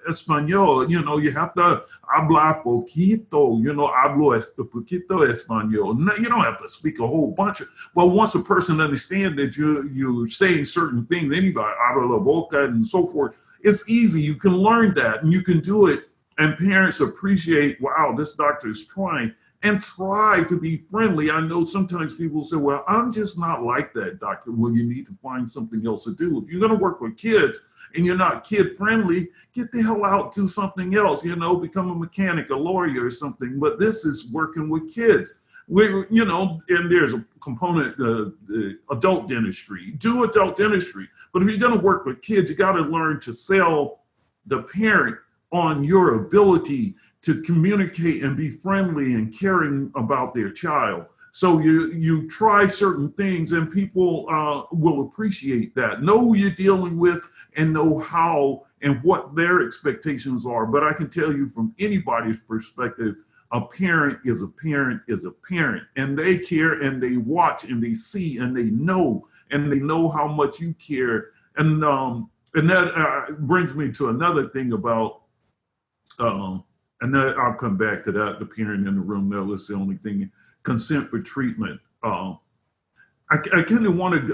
Espanol. You know, you have to hablar poquito, you know, hablo poquito Espanol. No, you don't have to speak a whole bunch of, well, once a person understands that you're saying certain things, anybody, habla la boca and so forth, it's easy. You can learn that and you can do it. And parents appreciate, wow, this doctor is trying. And try to be friendly. I know sometimes people say, well, I'm just not like that, doctor. Well, you need to find something else to do. If you're going to work with kids and you're not kid friendly, get the hell out, do something else, you know, become a mechanic, a lawyer or something. But this is working with kids. You know, and there's a component, adult dentistry. Do adult dentistry. But if you're going to work with kids, you got to learn to sell the parent on your ability to communicate and be friendly and caring about their child. So you try certain things and people will appreciate that. Know who you're dealing with and know how and what their expectations are. But I can tell you from anybody's perspective, a parent is a parent is a parent. And they care and they watch and they see and they know how much you care. And that brings me to another thing about, and then I'll come back to that, the parent in the room, that was the only thing, consent for treatment. I kind of wanted,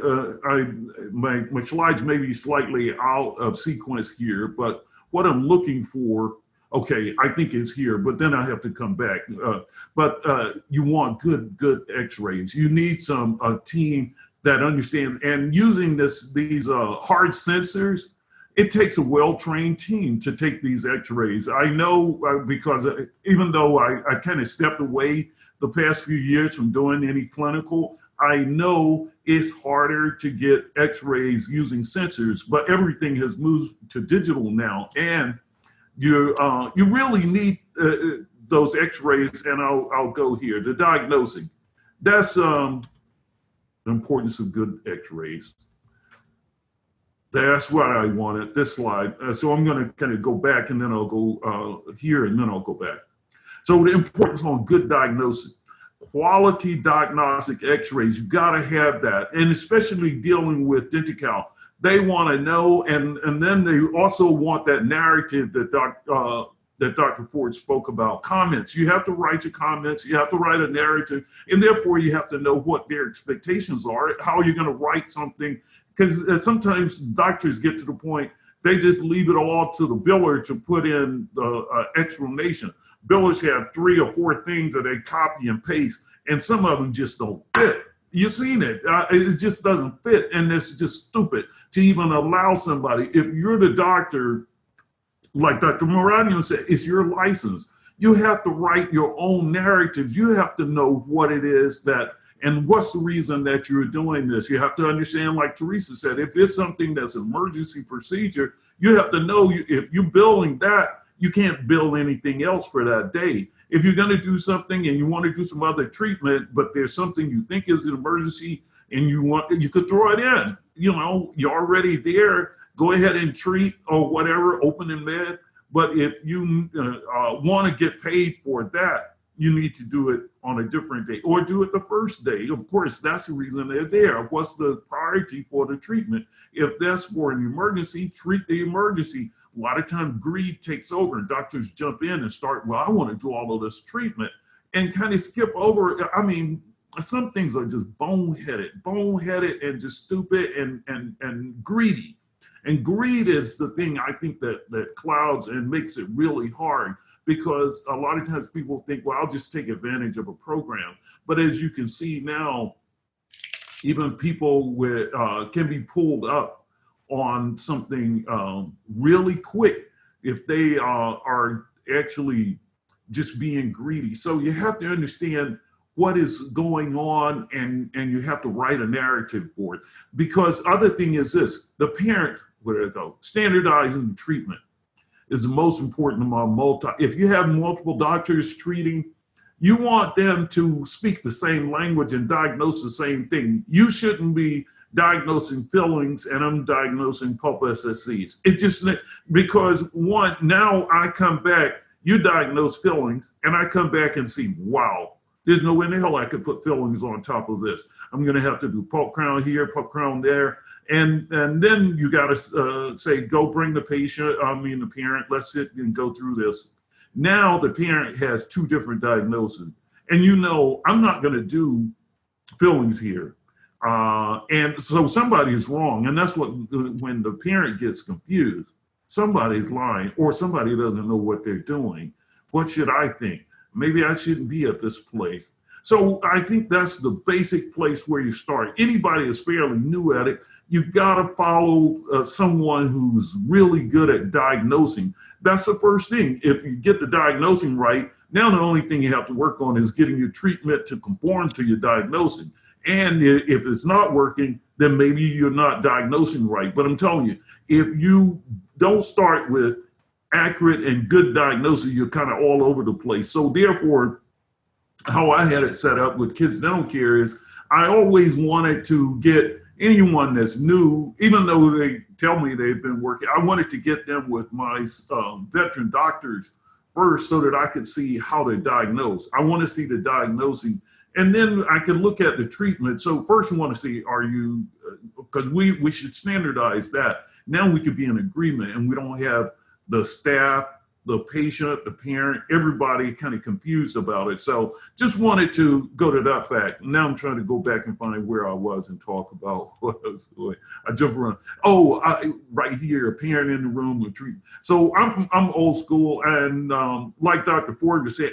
my slides may be slightly out of sequence here, but what I'm looking for, okay, I think it's here, but then I have to come back. But you want good x-rays. You need a team that understands, and using these hard sensors, it takes a well-trained team to take these x-rays. I know because even though I kind of stepped away the past few years from doing any clinical, I know it's harder to get x-rays using sensors, but everything has moved to digital now. And you really need those x-rays, and I'll go here. The diagnosing, that's the importance of good x-rays. That's what I wanted, this slide. So I'm going to kind of go back and then I'll go here and then I'll go back. So the importance on good diagnosis, quality diagnostic x-rays, you got to have that. And especially dealing with Denti-Cal, they want to know, and then they also want that narrative that Dr. Ford spoke about, comments. You have to write your comments, you have to write a narrative, and therefore you have to know what their expectations are, how you're going to write something. Because sometimes doctors get to the point, they just leave it all to the biller to put in the explanation. Billers have 3 or 4 things that they copy and paste, and some of them just don't fit. You've seen it. It just doesn't fit, and it's just stupid to even allow somebody. If you're the doctor, like Dr. Moradian said, it's your license. You have to write your own narratives. You have to know what it is that, and what's the reason that you're doing this? You have to understand, like Teresa said, if it's something that's an emergency procedure, you have to know if you're billing that, you can't bill anything else for that day. If you're going to do something and you want to do some other treatment, but there's something you think is an emergency and you could throw it in. You know, you're already there. Go ahead and treat or whatever, open in med. But if you want to get paid for that, you need to do it on a different day or do it the first day. Of course, that's the reason they're there. What's the priority for the treatment? If that's for an emergency, treat the emergency. A lot of times greed takes over and doctors jump in and start, well, I want to do all of this treatment and kind of skip over. I mean, some things are just boneheaded and just stupid and greedy. And greed is the thing I think that clouds and makes it really hard. Because a lot of times people think, well, I'll just take advantage of a program. But as you can see now, even people can be pulled up on something really quick if they are actually just being greedy. So you have to understand what is going on and you have to write a narrative for it. Because other thing is this, the parent, standardizing the treatment is the most important among if you have multiple doctors treating, you want them to speak the same language and diagnose the same thing. You shouldn't be diagnosing fillings and I'm diagnosing pulp SSCs. It just, because one, now I come back, you diagnose fillings and I come back and see, wow, There's no way in the hell I could put fillings on top of this. I'm going to have to do pulp crown here, pulp crown there. And then you got to say, go bring the the parent, let's sit and go through this. Now the parent has two different diagnoses. And I'm not going to do fillings here. And so somebody is wrong. And that's when the parent gets confused, somebody's lying or somebody doesn't know what they're doing. What should I think? Maybe I shouldn't be at this place. So I think that's the basic place where you start. Anybody is fairly new at it. You've got to follow someone who's really good at diagnosing. That's the first thing. If you get the diagnosing right, now the only thing you have to work on is getting your treatment to conform to your diagnosing. And if it's not working, then maybe you're not diagnosing right. But I'm telling you, if you don't start with accurate and good diagnosis, you're kind of all over the place. So therefore, how I had it set up with kids dental care is I always wanted to get anyone that's new, even though they tell me they've been working, I wanted to get them with my veteran doctors first so that I could see how to diagnose. I want to see the diagnosing, and then I can look at the treatment. So first we want to see, because we should standardize that. Now we could be in agreement and we don't have the staff, the patient, the parent, everybody kind of confused about it. So just wanted to go to that fact. Now I'm trying to go back and find where I was and talk about what I was doing. I jump around. Right here, a parent in the room with treatment. So I'm old school, and like Dr. Ford would say,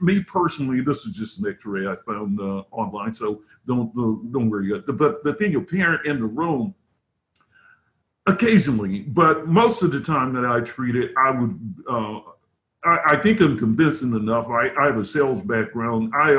me personally, this is just an X-ray I found online, so don't worry. But the thing, a parent in the room, occasionally, but most of the time that I treat it, I think I'm convincing enough. I have a sales background. I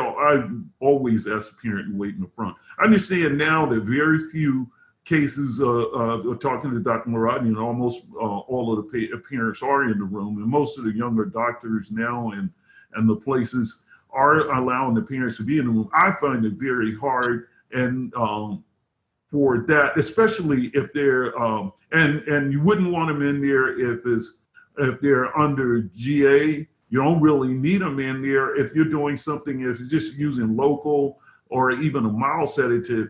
always ask the parent to wait in the front. I understand now that very few cases, talking to Dr. Maradian, almost all of the parents are in the room, and most of the younger doctors now and the places are allowing the parents to be in the room. I find it very hard, and for that, especially if they're and you wouldn't want them in there if they're under GA. You don't really need them in there if you're doing something, if you're just using local or even a mild sedative,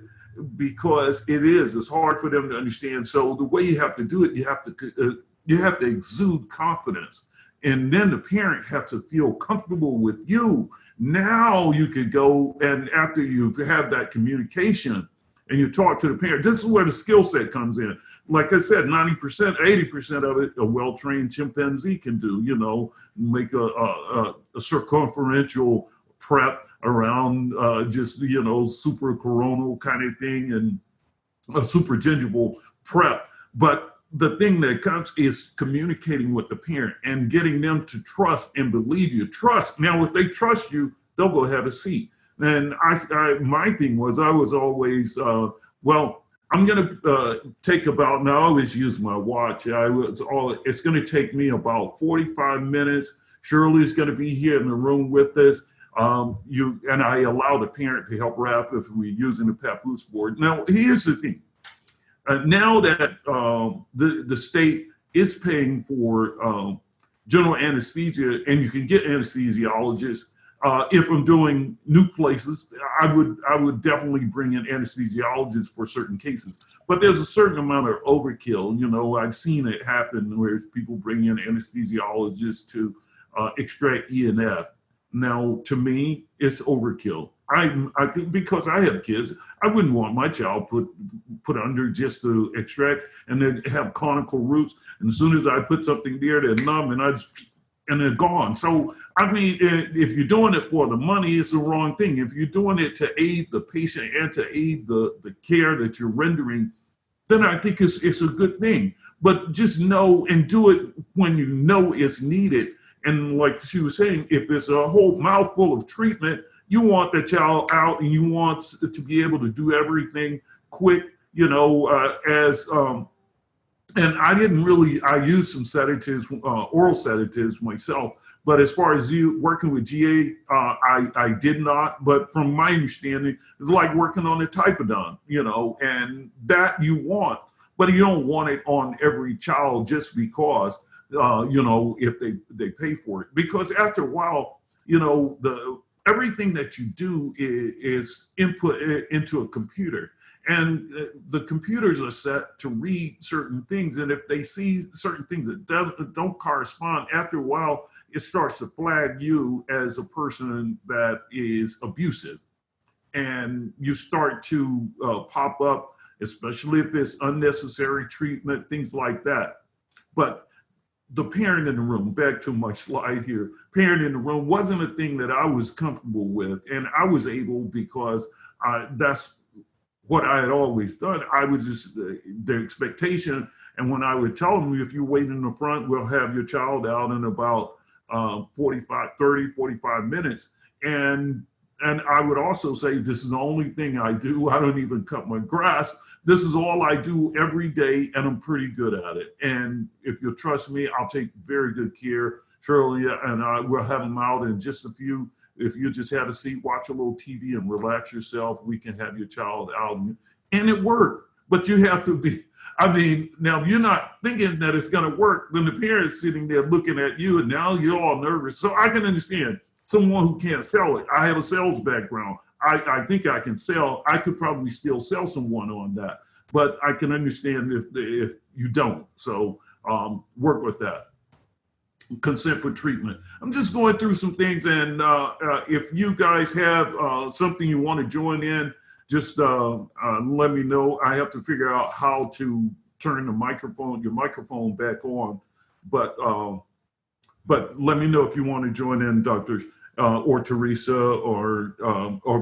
because it's hard for them to understand. So the way you have to do it, you have to exude confidence, and then the parent has to feel comfortable with you. Now you could go, and after you've had that communication and you talk to the parent, this is where the skill set comes in. Like I said, 90%, 80% of it, a well-trained chimpanzee can do, make a circumferential prep around just, supracoronal kind of thing, and a supragingival prep. But the thing that comes is communicating with the parent and getting them to trust and believe you. Trust. Now, if they trust you, they'll go have a seat. And my thing was, I was always, I'm going to take about, now I always use my watch. It's going to take me about 45 minutes. Shirley's going to be here in the room with us. And I allow the parent to help wrap if we're using the papoose board. Now, here's the thing. Now that the state is paying for general anesthesia, and you can get anesthesiologists, if I'm doing new places, I would definitely bring in anesthesiologists for certain cases. But there's a certain amount of overkill. I've seen it happen where people bring in anesthesiologists to extract E and F. Now, to me, it's overkill. I think because I have kids, I wouldn't want my child put under just to extract and then have conical roots. And as soon as I put something there, they're numb and they're gone. So, I mean, if you're doing it for the money, it's the wrong thing. If you're doing it to aid the patient and to aid the care that you're rendering, then I think it's a good thing. But just know and do it when you know it's needed. And like she was saying, if it's a whole mouthful of treatment, you want the child out and you want to be able to do everything quick, and I used some sedatives, oral sedatives myself. But as far as you working with GA, I did not. But from my understanding, it's like working on a typodon, and that you want. But you don't want it on every child just because, if they pay for it. Because after a while, everything that you do is input into a computer. And the computers are set to read certain things. And if they see certain things that don't correspond, after a while, it starts to flag you as a person that is abusive. And you start to pop up, especially if it's unnecessary treatment, things like that. But the parent in the room, back to my slide here, parent in the room wasn't a thing that I was comfortable with. And I was able, because that's what I had always done. I was just the expectation. And when I would tell them, if you wait in the front, we'll have your child out in about 45 minutes. And I would also say, this is the only thing I do. I don't even cut my grass. This is all I do every day, and I'm pretty good at it. And if you'll trust me, I'll take very good care. Shirley and I will have them out in just a few. If you just have a seat, watch a little TV and relax yourself, we can have your child out. And it worked. But you have to be, I mean, now if you're not thinking that it's going to work, then the parent's sitting there looking at you, and now you're all nervous. So I can understand someone who can't sell it. I have a sales background. I think I can sell. I could probably still sell someone on that, but I can understand if you don't. So work with that. Consent for treatment. I'm just going through some things, and if you guys have something you want to join in, just let me know. I have to figure out how to turn your microphone back on, but let me know if you want to join in, doctors. Or Teresa or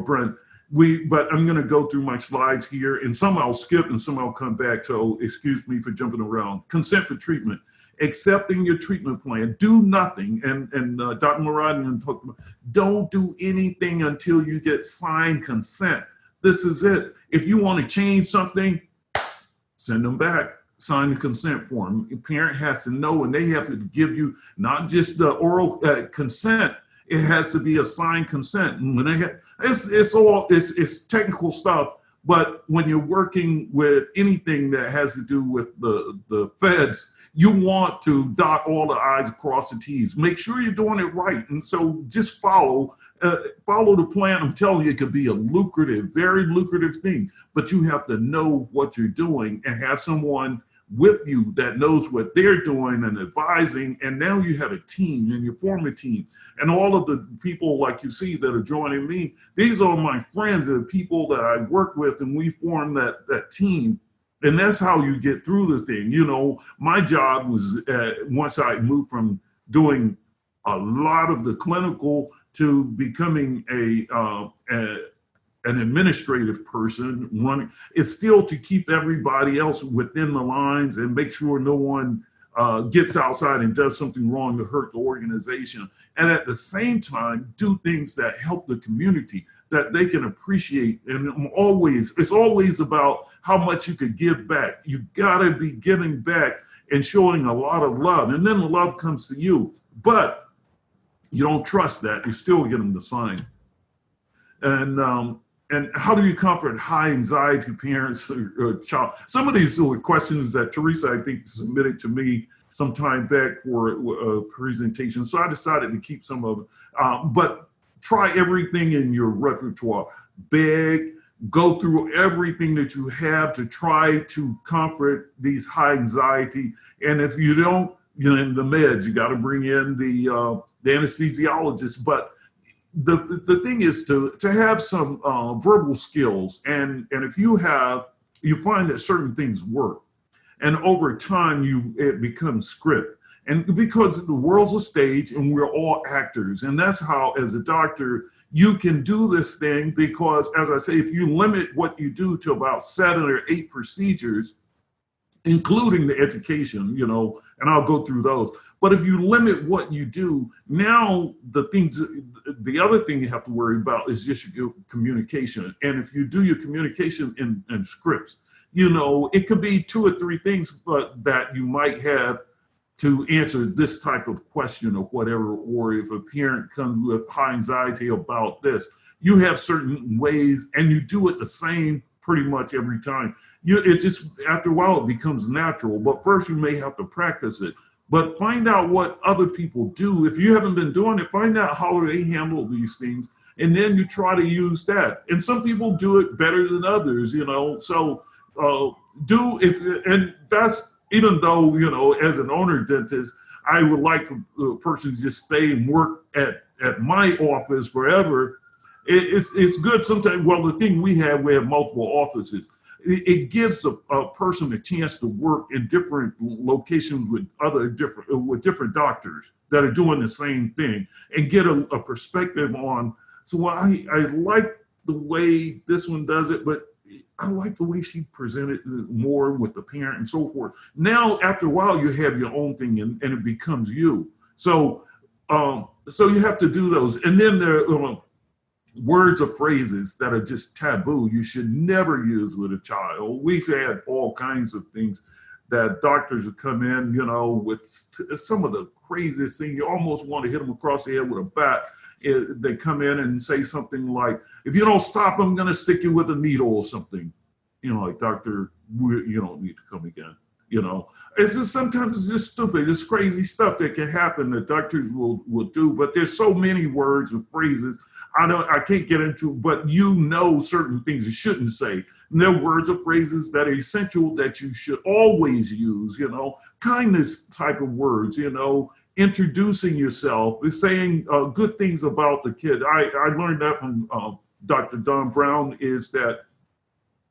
Brent. But I'm going to go through my slides here, and some I'll skip and some I'll come back. So excuse me for jumping around. Consent for treatment. Accepting your treatment plan. Do nothing. And Dr. Muradian talked about, don't do anything until you get signed consent. This is it. If you want to change something, send them back. Sign the consent form. The parent has to know, and they have to give you not just the oral consent. It has to be a signed consent. And when it's technical stuff, but when you're working with anything that has to do with the feds, you want to dot all the I's across the T's. Make sure you're doing it right. And so just follow the plan. I'm telling you, it could be a lucrative, very lucrative thing, but you have to know what you're doing and have someone with you that knows what they're doing and advising. And now you have a team, and you form a team. And all of the people like you see that are joining me, these are my friends and the people that I work with, and we form that team. And that's how you get through the thing. You know, my job was, once I moved from doing a lot of the clinical to becoming an administrative person running, it's still to keep everybody else within the lines and make sure no one gets outside and does something wrong to hurt the organization. And at the same time, do things that help the community, that they can appreciate. And it's always about how much you could give back. You gotta be giving back and showing a lot of love. And then the love comes to you. But you don't trust that, you still get them to sign. And how do you comfort high anxiety parents or child? Some of these are questions that Teresa, I think, submitted to me some time back for a presentation. So I decided to keep some of it. But try everything in your repertoire. Beg, go through everything that you have to try to comfort these high anxiety. And if you don't, in the meds, you got to bring in the anesthesiologist. But the thing is to have some verbal skills, and if you find that certain things work, and over time it becomes script. And because the world's a stage and we're all actors, and that's how, as a doctor, you can do this thing, because as I say, if you limit what you do to about 7 or 8 procedures, including the education, and I'll go through those. But if you limit what you do, now the other thing you have to worry about is just your communication. And if you do your communication in scripts, it could be 2 or 3 things, but that you might have to answer this type of question or whatever. Or if a parent comes with high anxiety about this, you have certain ways, and you do it the same pretty much every time. It just, after a while, it becomes natural. But first, you may have to practice it. But find out what other people do. If you haven't been doing it, find out how they handle these things. and then you try to use that. And some people do it better than others, so and that's, even though, as an owner dentist, I would like a person to just stay and work at my office forever. It's good sometimes. Well, the thing we have multiple offices. It gives a person a chance to work in different locations with different doctors that are doing the same thing, and get a perspective on. So I like the way this one does it, but I like the way she presented more with the parent and so forth. Now, after a while, you have your own thing, and it becomes you. So you have to do those. And then there are words or phrases that are just taboo. You should never use with a child. We've had all kinds of things that doctors have come in, with some of the craziest things. You almost want to hit them across the head with a bat. They come in and say something like, if you don't stop, I'm going to stick you with a needle or something. Like, doctor, you don't need to come again. It's just, sometimes it's just stupid. It's crazy stuff that can happen that doctors will do. But there's so many words and phrases I can't get into, but certain things you shouldn't say. And there are words or phrases that are essential that you should always use, kindness type of words, introducing yourself, is saying good things about the kid. I learned that from Dr. Don Brown, is that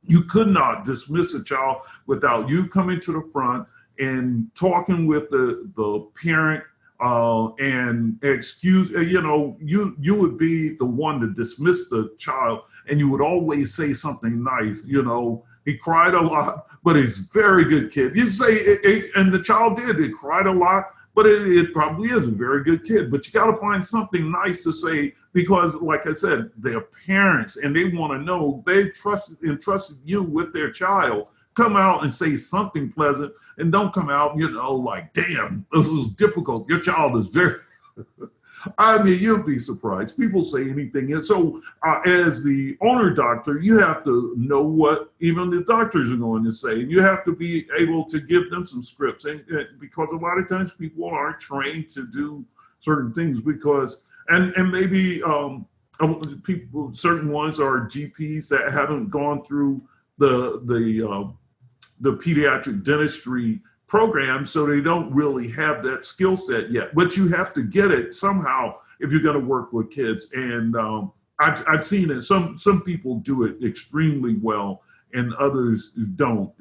you could not dismiss a child without you coming to the front and talking with the parent and excuse, you would be the one to dismiss the child, and you would always say something nice. He cried a lot, but he's a very good kid. You say, and the child did. He cried a lot, but it probably is a very good kid. But you got to find something nice to say, because, like I said, they're parents and they want to know they entrusted you with their child. Come out and say something pleasant, and don't come out, like, damn, this is difficult. Your child is very, I mean, you'll be surprised. People say anything. And so as the owner doctor, you have to know what even the doctors are going to say. You have to be able to give them some scripts. And because a lot of times people aren't trained to do certain things because, and maybe people, certain ones are GPs that haven't gone through the pediatric dentistry program, so they don't really have that skill set yet. But you have to get it somehow if you're going to work with kids. And I've seen it. Some people do it extremely well, and others don't.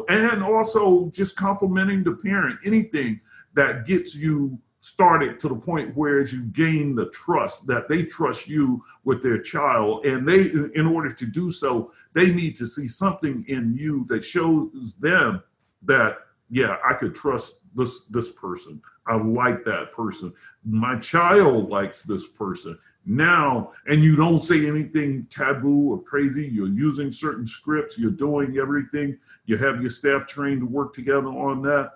And also just complimenting the parent, anything that gets you started to the point where you gain the trust that they trust you with their child, and they, in order to do so, they need to see something in you that shows them that, yeah, I could trust this person. I like that person. My child likes this person. Now, and you don't say anything taboo or crazy. You're using certain scripts. You're doing everything. You have your staff trained to work together on that.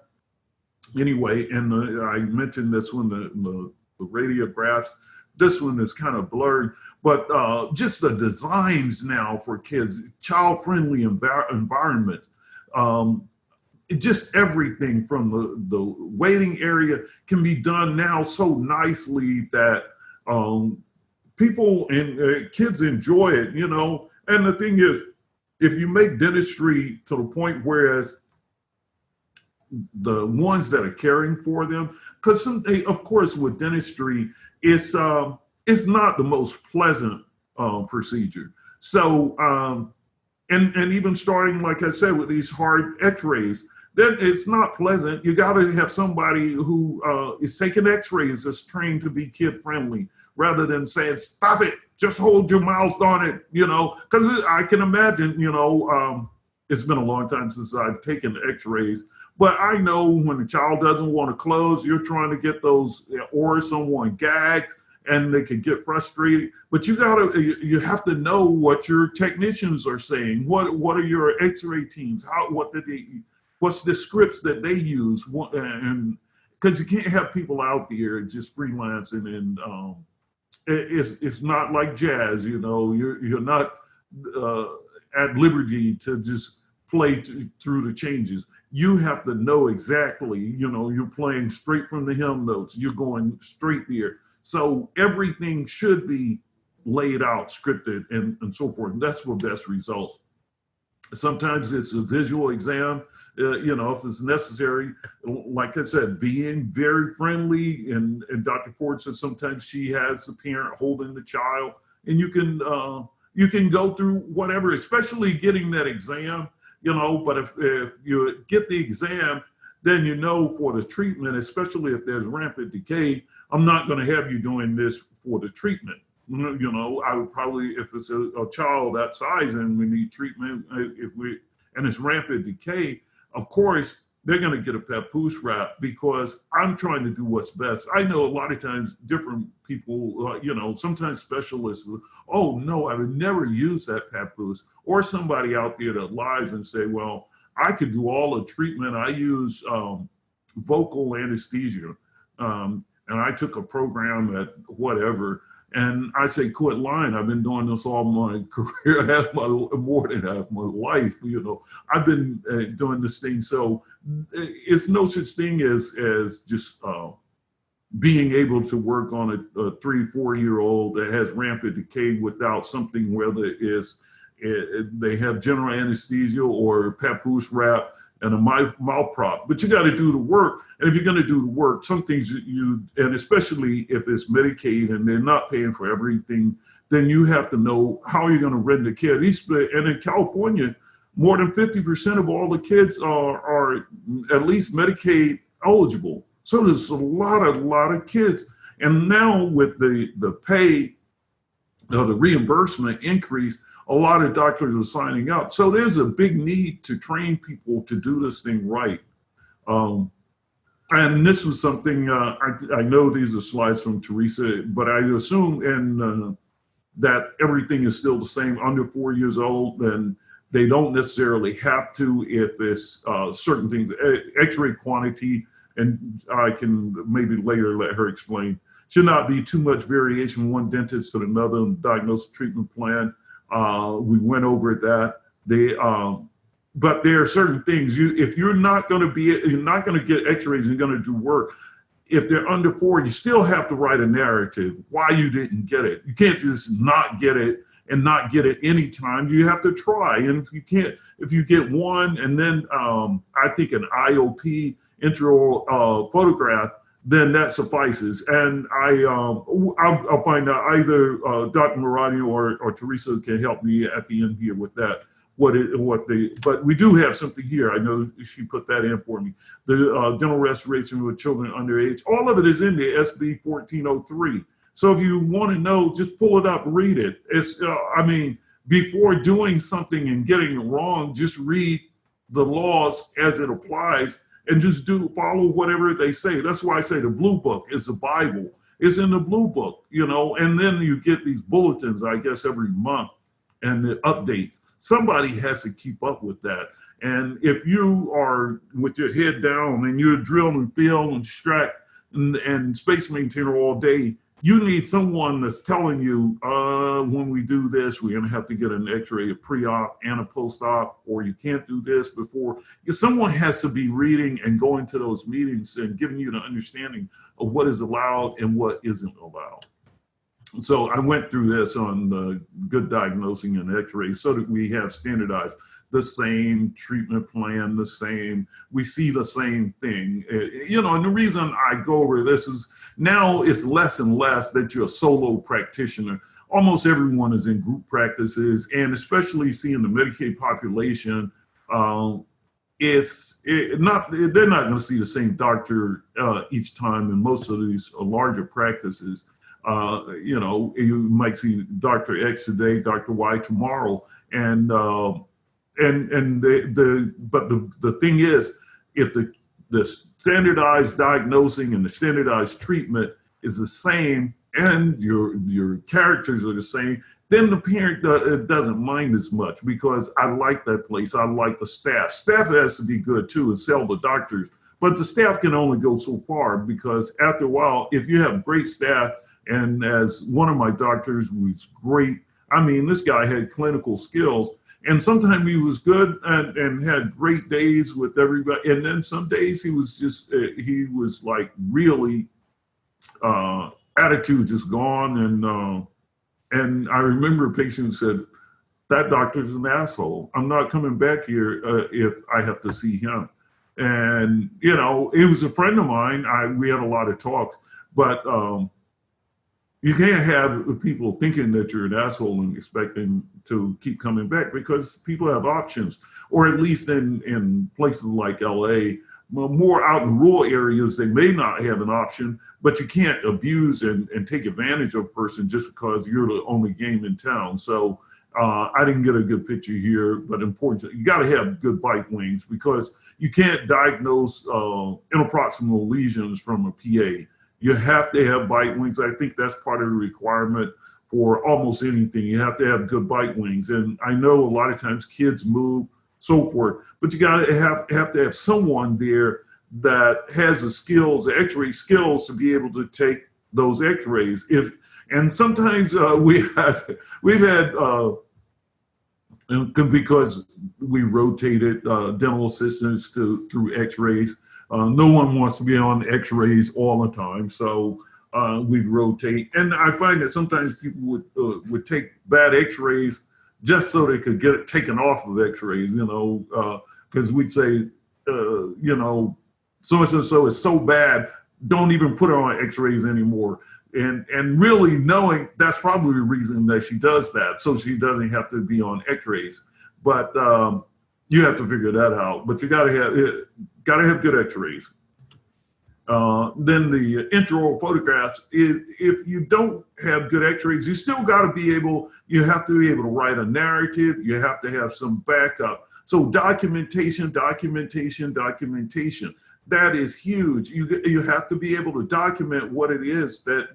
Anyway, and I mentioned this one, the radiographs. This one is kind of blurred, but just the designs now for kids, child-friendly environment, just everything from the waiting area can be done now so nicely that people and kids enjoy it, And the thing is, if you make dentistry to the point whereas the ones that are caring for them, because of course with dentistry, it's not the most pleasant procedure. So and even starting, like I said, with these hard X-rays, then it's not pleasant. You got to have somebody who is taking X-rays that's trained to be kid friendly, rather than saying, "Stop it, just hold your mouth on it," Because I can imagine, it's been a long time since I've taken X-rays. But I know when the child doesn't want to close, you're trying to get those, or someone gags and they can get frustrated. But you have to know what your technicians are saying. What are your X-ray teams? What's the scripts that they use? And because you can't have people out there just freelancing, and it's not like jazz. You're not at liberty to just play through the changes. You have to know exactly, you're playing straight from the hymn notes. You're going straight there. So everything should be laid out, scripted, and so forth. And that's for best results. Sometimes it's a visual exam, if it's necessary. Like I said, being very friendly, and Dr. Ford says sometimes she has the parent holding the child, and you can go through whatever, especially getting that exam, but if you get the exam, then for the treatment, especially if there's rampant decay, I'm not going to have you doing this for the treatment. I would probably, if it's a child that size and we need treatment, and it's rampant decay, of course, they're going to get a papoose wrap, because I'm trying to do what's best. I know a lot of times different people, sometimes specialists, oh no, I would never use that papoose. Or somebody out there that lies and say, well, I could do all the treatment. I use vocal anesthesia. And I took a program at whatever. And I say, quit lying. I've been doing this all my career, more than half my life. I've been doing this thing. So it's no such thing as just being able to work on a 3-4-year-old that has rampant decay without something, whether it's they have general anesthesia or papoose wrap and a mouth prop. But you got to do the work. And if you're going to do the work, some things and especially if it's Medicaid and they're not paying for everything, then you have to know how you're going to render care. And in California, more than 50% of all the kids are at least Medicaid eligible. So there's a lot of kids. And now with the pay, the reimbursement increase, a lot of doctors are signing up. So there's a big need to train people to do this thing right. And this was something, I know these are slides from Teresa, but I assume that everything is still the same under 4 years old, and they don't necessarily have to if it's certain things, x-ray quantity, and I can maybe later let her explain. Should not be too much variation from one dentist to another in diagnosis treatment plan. We went over that. But there are certain things if you're not going to get x-rays, you're going to do work. If they're under 4, you still have to write a narrative why you didn't get it. You can't just not get it and not get it anytime. You have to try. And if you get one, and then I think an IOP, intraoral photograph, then that suffices. And I'll find out either Dr. Maradi or Teresa can help me at the end here with that. But we do have something here. I know she put that in for me. The dental restoration with children underage. All of it is in the SB 1403. So if you want to know, just pull it up, read it. It's before doing something and getting it wrong, just read the laws as it applies. And just follow whatever they say. That's why I say the Blue Book is the Bible. It's in the Blue Book, and then you get these bulletins, I guess, every month, and the updates. Somebody has to keep up with that. And if you are with your head down and you're drilling and field and extract and space maintainer all day, you need someone that's telling you, when we do this, we're going to have to get an x-ray, a pre-op and a post-op, or you can't do this before. Because someone has to be reading and going to those meetings and giving you the understanding of what is allowed and what isn't allowed. So I went through this on the good diagnosing and x-rays so that we have standardized the same treatment plan, we see the same thing. And the reason I go over this is now it's less and less that you're a solo practitioner. Almost everyone is in group practices, and especially seeing the Medicaid population, they're not going to see the same doctor each time in most of these larger practices. You might see Dr. X today, Dr. Y tomorrow, but the thing is, if the standardized diagnosing and the standardized treatment is the same, and your characters are the same, then the parent doesn't mind as much, because I like that place. I like the staff. Staff has to be good too and sell the doctors, but the staff can only go so far, because after a while, if you have great staff, and as one of my doctors was great, this guy had clinical skills, and sometimes he was good and had great days with everybody. And then some days he was like really, attitude just gone. And I remember a patient who said, that doctor's an asshole. I'm not coming back here if I have to see him. And, you know, it was a friend of mine. We had a lot of talks, but you can't have people thinking that you're an asshole and expecting to keep coming back, because people have options, or at least in places like LA, more out in rural areas, they may not have an option, but you can't abuse and take advantage of a person just because you're the only game in town. So I didn't get a good picture here, but important, you got to have good bite wings, because you can't diagnose interproximal lesions from a PA. You have to have bite wings. I think that's part of the requirement for almost anything. You have to have good bite wings. And I know a lot of times kids move, so forth, but you got to have someone there that has the skills, the X-ray skills, to be able to take those X-rays. And sometimes we've had because we rotated dental assistants through X-rays. No one wants to be on X-rays all the time, so we rotate. And I find that sometimes people would take bad X-rays just so they could get it taken off of X-rays, you know, because we'd say, you know, so is so bad, don't even put her on X-rays anymore. And really knowing that's probably the reason that she does that, so she doesn't have to be on X-rays. But you have to figure that out. But you gotta have good X-rays. Then the intraoral photographs, if you don't have good X-rays, you still got to be able, you have to be able to write a narrative. You have to have some backup. So documentation. That is huge. You have to be able to document what it is that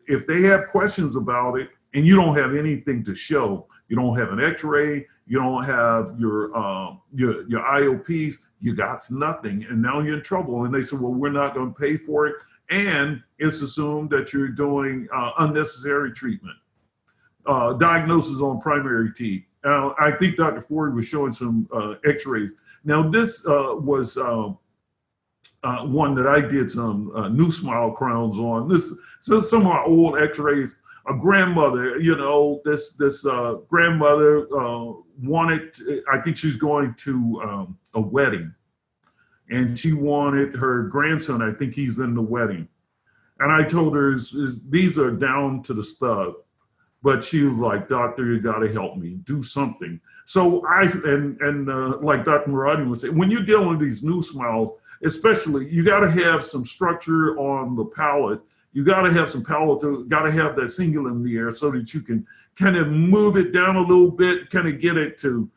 if they have questions about it and you don't have anything to show, you don't have an X-ray, you don't have your IOPs, you got nothing, and now you're in trouble. And they said, well, we're not going to pay for it, and it's assumed that you're doing unnecessary treatment. Diagnosis on primary teeth. I think Dr. Ford was showing some X-rays. Now this was one that I did some new smile crowns on. So some of my old X-rays. A grandmother, you know, this grandmother wanted, I think she was going to a wedding, and she wanted her grandson, I think he's in the wedding. And I told her, these are down to the stub. But she was like, doctor, you got to help me, do something. So like Dr. Muradi was saying, when you're dealing with these new smiles, especially, you got to have some structure on the palate. You got to have some palate, got to have that cingulum in the air so that you can kind of move it down a little bit, kind of get it to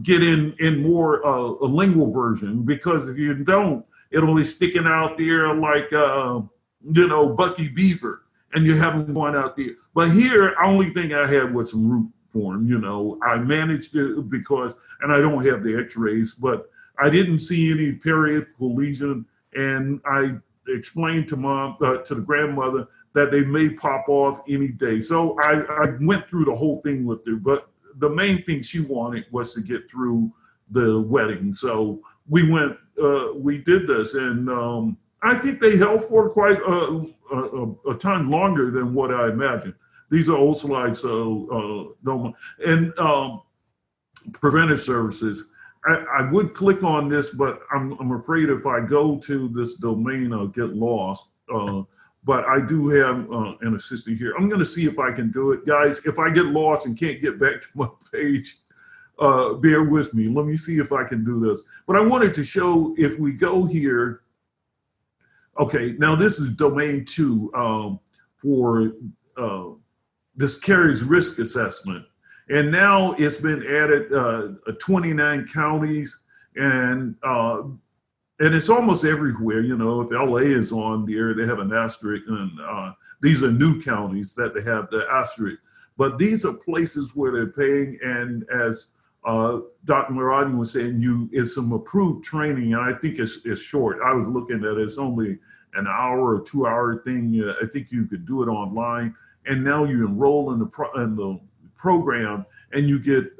get in more a lingual version. Because if you don't, it'll be sticking out there like, you know, Bucky Beaver, and you haven't gone out there. But here, the only thing I had was some root form, you know. I managed it because, and I don't have the X-rays, but I didn't see any periapical lesion, and I explained to the grandmother that they may pop off any day. So I went through the whole thing with her, but the main thing she wanted was to get through the wedding. So we did this, and I think they held for quite a time longer than what I imagined. These are old slides, so and preventive services. I would click on this, but I'm afraid if I go to this domain, I'll get lost. But I do have an assistant here. I'm going to see if I can do it. Guys, if I get lost and can't get back to my page, bear with me. Let me see if I can do this. But I wanted to show, if we go here, okay, now this is domain 2 for this carries risk assessment. And now it's been added 29 counties, and it's almost everywhere. You know, if LA is on there, they have an asterisk, and these are new counties that they have the asterisk. But these are places where they're paying, and as Dr. Muradi was saying, it's some approved training, and I think it's short. I was looking at it, it's only an hour or 2 hour thing. I think you could do it online, and now you enroll in the program, and you get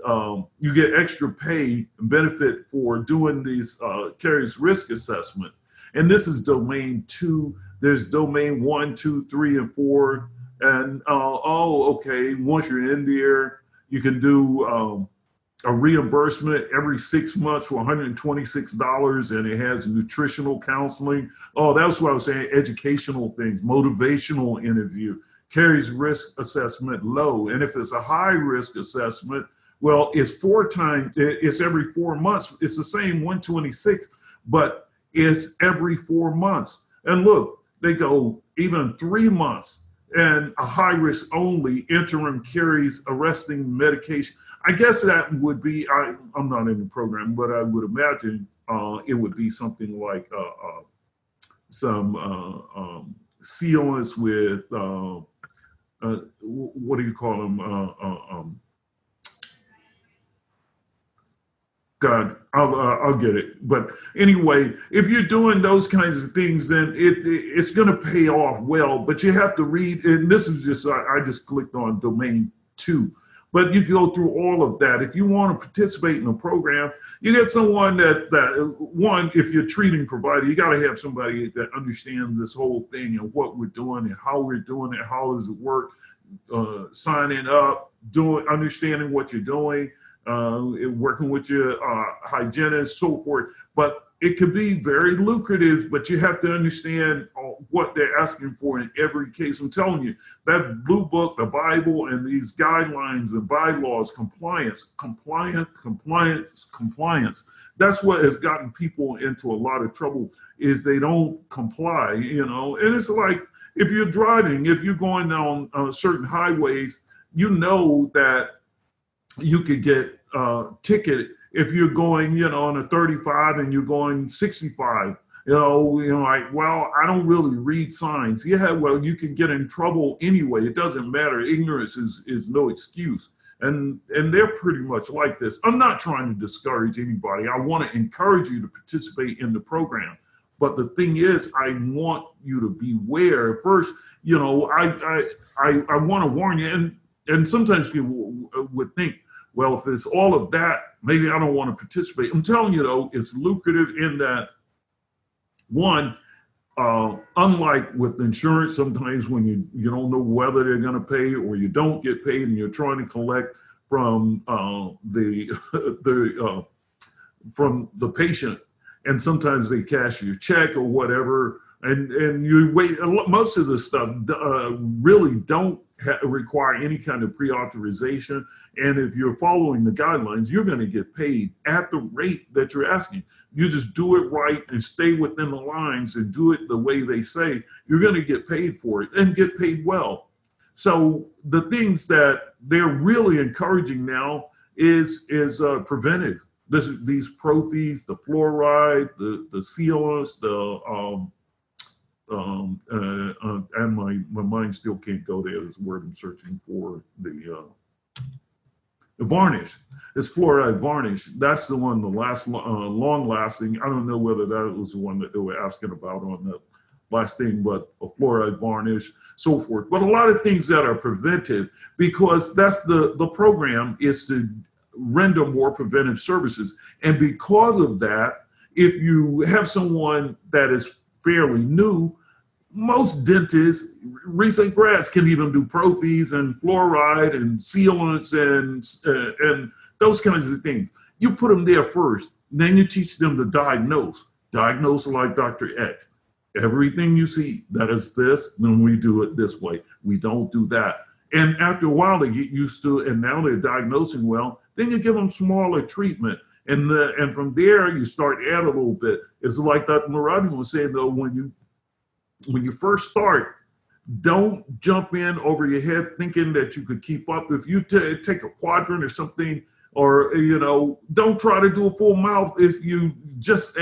extra pay and benefit for doing these carries risk assessment. And this is domain 2. There's domain 1, 2, 3, and 4. And oh, okay, once you're in there, you can do a reimbursement every 6 months for $126, and it has nutritional counseling. Oh, that's what I was saying, educational things, motivational interview, carries risk assessment low. And if it's a high risk assessment, well, it's every 4 months. It's the same 126, but it's every 4 months. And look, they go even 3 months, and a high risk only interim carries arresting medication. I guess that would be, I'm not in the program, but I would imagine it would be something like some sealants with, what do you call them? God, I'll get it. But anyway, if you're doing those kinds of things, then it's going to pay off well. But you have to read, and this is just, I just clicked on domain 2. But you can go through all of that. If you want to participate in a program, you get someone that one, if you're treating provider, you got to have somebody that understands this whole thing and what we're doing and how we're doing it, how does it work, signing up, understanding what you're doing, working with your hygienist, so forth. But it could be very lucrative, but you have to understand what they're asking for in every case. I'm telling you, that blue book, the Bible, and these guidelines and bylaws, compliance. That's what has gotten people into a lot of trouble, is they don't comply, And it's like, if you're driving, if you're going down certain highways, you know that you could get ticketed if you're going, on a 35 and you're going 65, like, well, I don't really read signs. Yeah, well, you can get in trouble anyway. It doesn't matter. Ignorance is no excuse. And they're pretty much like this. I'm not trying to discourage anybody. I want to encourage you to participate in the program. But the thing is, I want you to beware. First, I want to warn you. And sometimes people would think, well, if it's all of that, maybe I don't want to participate. I'm telling you, though, it's lucrative in that, one, unlike with insurance, sometimes when you don't know whether they're going to pay or you don't get paid and you're trying to collect from from the patient, and sometimes they cash your check or whatever, and you wait. Most of the stuff really don't require any kind of pre-authorization. And if you're following the guidelines, you're going to get paid at the rate that you're asking. You just do it right and stay within the lines and do it the way they say. You're going to get paid for it and get paid well. So the things that they're really encouraging now is preventive. These prophies, the fluoride, the sealants, and my mind still can't go there. This word I'm searching for, the varnish. It's fluoride varnish. That's the one, the last long lasting. I don't know whether that was the one that they were asking about on the last thing, but a fluoride varnish, so forth. But a lot of things that are preventive, because that's the program is to render more preventive services. And because of that, if you have someone that is fairly new, most dentists, recent grads, can even do prophies and fluoride and sealants and those kinds of things. You put them there first, then you teach them to diagnose like Dr. X. Everything you see that is this, then we do it this way. We don't do that. And after a while, they get used to it, and now they're diagnosing well. Then you give them smaller treatment. And from there, you start add a little bit. It's like Dr. Maradi was saying, though, when you first start, don't jump in over your head thinking that you could keep up. If you take a quadrant or something, or, don't try to do a full mouth if you just,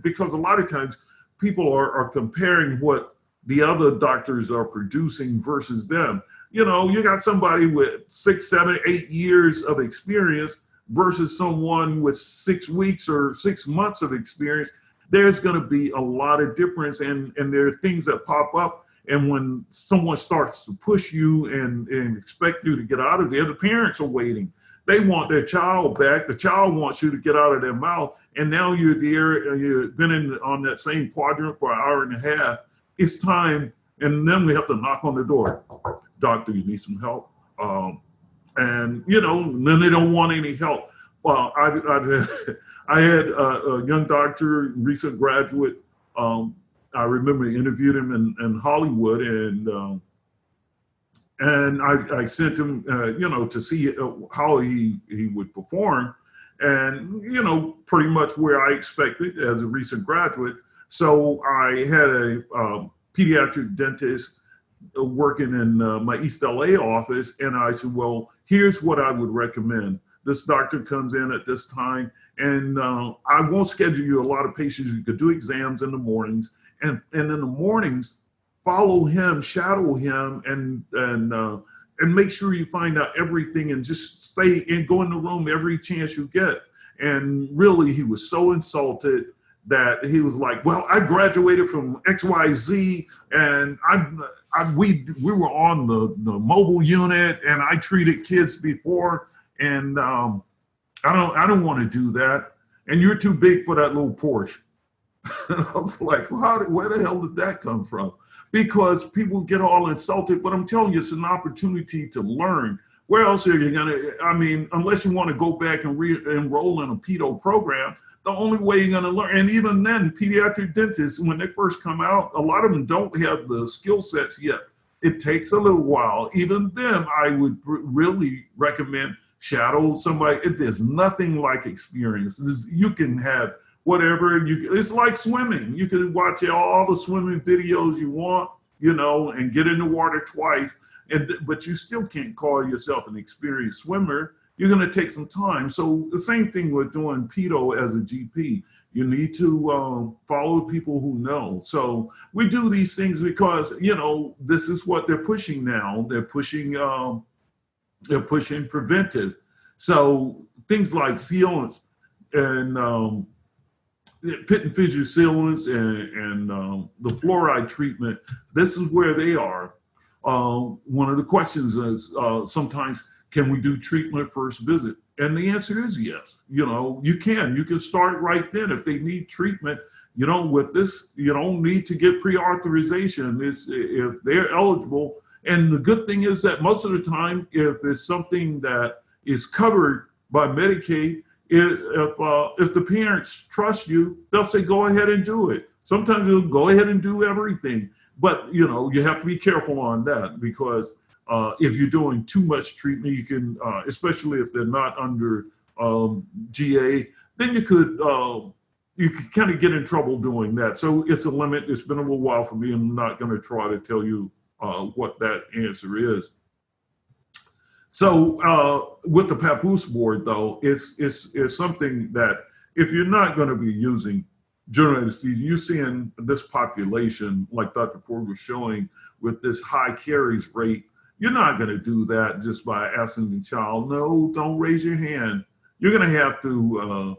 because a lot of times people are comparing what the other doctors are producing versus them. You got somebody with 6, 7, 8 years of experience versus someone with 6 weeks or 6 months of experience. There's going to be a lot of difference, and there are things that pop up. And when someone starts to push you and expect you to get out of there, the parents are waiting. They want their child back. The child wants you to get out of their mouth. And now you're there, you've been on that same quadrant for an hour and a half. It's time And then we have to knock on the door. Doctor, you need some help? And, you know, then they don't want any help. Well, I had a young doctor, recent graduate. I remember I interviewed him in Hollywood, and I sent him, you know, to see how he would perform, and, you know, pretty much where I expected as a recent graduate. So I had a pediatric dentist working in my East LA office, and I said, well, here's what I would recommend. This doctor comes in at this time, and I won't schedule you a lot of patients. You could do exams in the mornings, and in the mornings, follow him, shadow him, and make sure you find out everything, and just stay and go in the room every chance you get. And really, he was so insulted that he was like, well, I graduated from XYZ, and we were on the mobile unit, and I treated kids before, and I don't want to do that. And you're too big for that little Porsche. And I was like, well, where the hell did that come from? Because people get all insulted, but I'm telling you, it's an opportunity to learn. Where else are you gonna, I mean, unless you want to go back and re-enroll in a pedo program, the only way you're gonna learn, and even then, pediatric dentists, when they first come out, a lot of them don't have the skill sets yet. It takes a little while. Even then, I would really recommend shadow somebody. There's nothing like experience. You can have whatever, it's like swimming. You can watch all the swimming videos you want, you know, and get in the water twice, but you still can't call yourself an experienced swimmer. You're going to take some time. So the same thing with doing pedo as a GP. You need to follow people who know. So we do these things because, you know, this is what they're pushing now. They're pushing preventive. So things like sealants and pit and fissure sealants and the fluoride treatment, this is where they are. One of the questions is sometimes, can we do treatment first visit? And the answer is yes. You know, you can start right then. If they need treatment, you know, with this, you don't need to get pre-authorization. If they're eligible. And the good thing is that most of the time, if it's something that is covered by Medicaid, if the parents trust you, they'll say, go ahead and do it. Sometimes they'll go ahead and do everything. But, you know, you have to be careful on that, because if you're doing too much treatment, you can, especially if they're not under GA, then you could kind of get in trouble doing that. So it's a limit. It's been a little while for me. I'm not going to try to tell you what that answer is. So with the papoose board, though, it's something that if you're not going to be using general anesthesia, you're seeing this population, like Dr. Ford was showing, with this high caries rate. You're not going to do that just by asking the child, no, don't raise your hand. You're going to have to,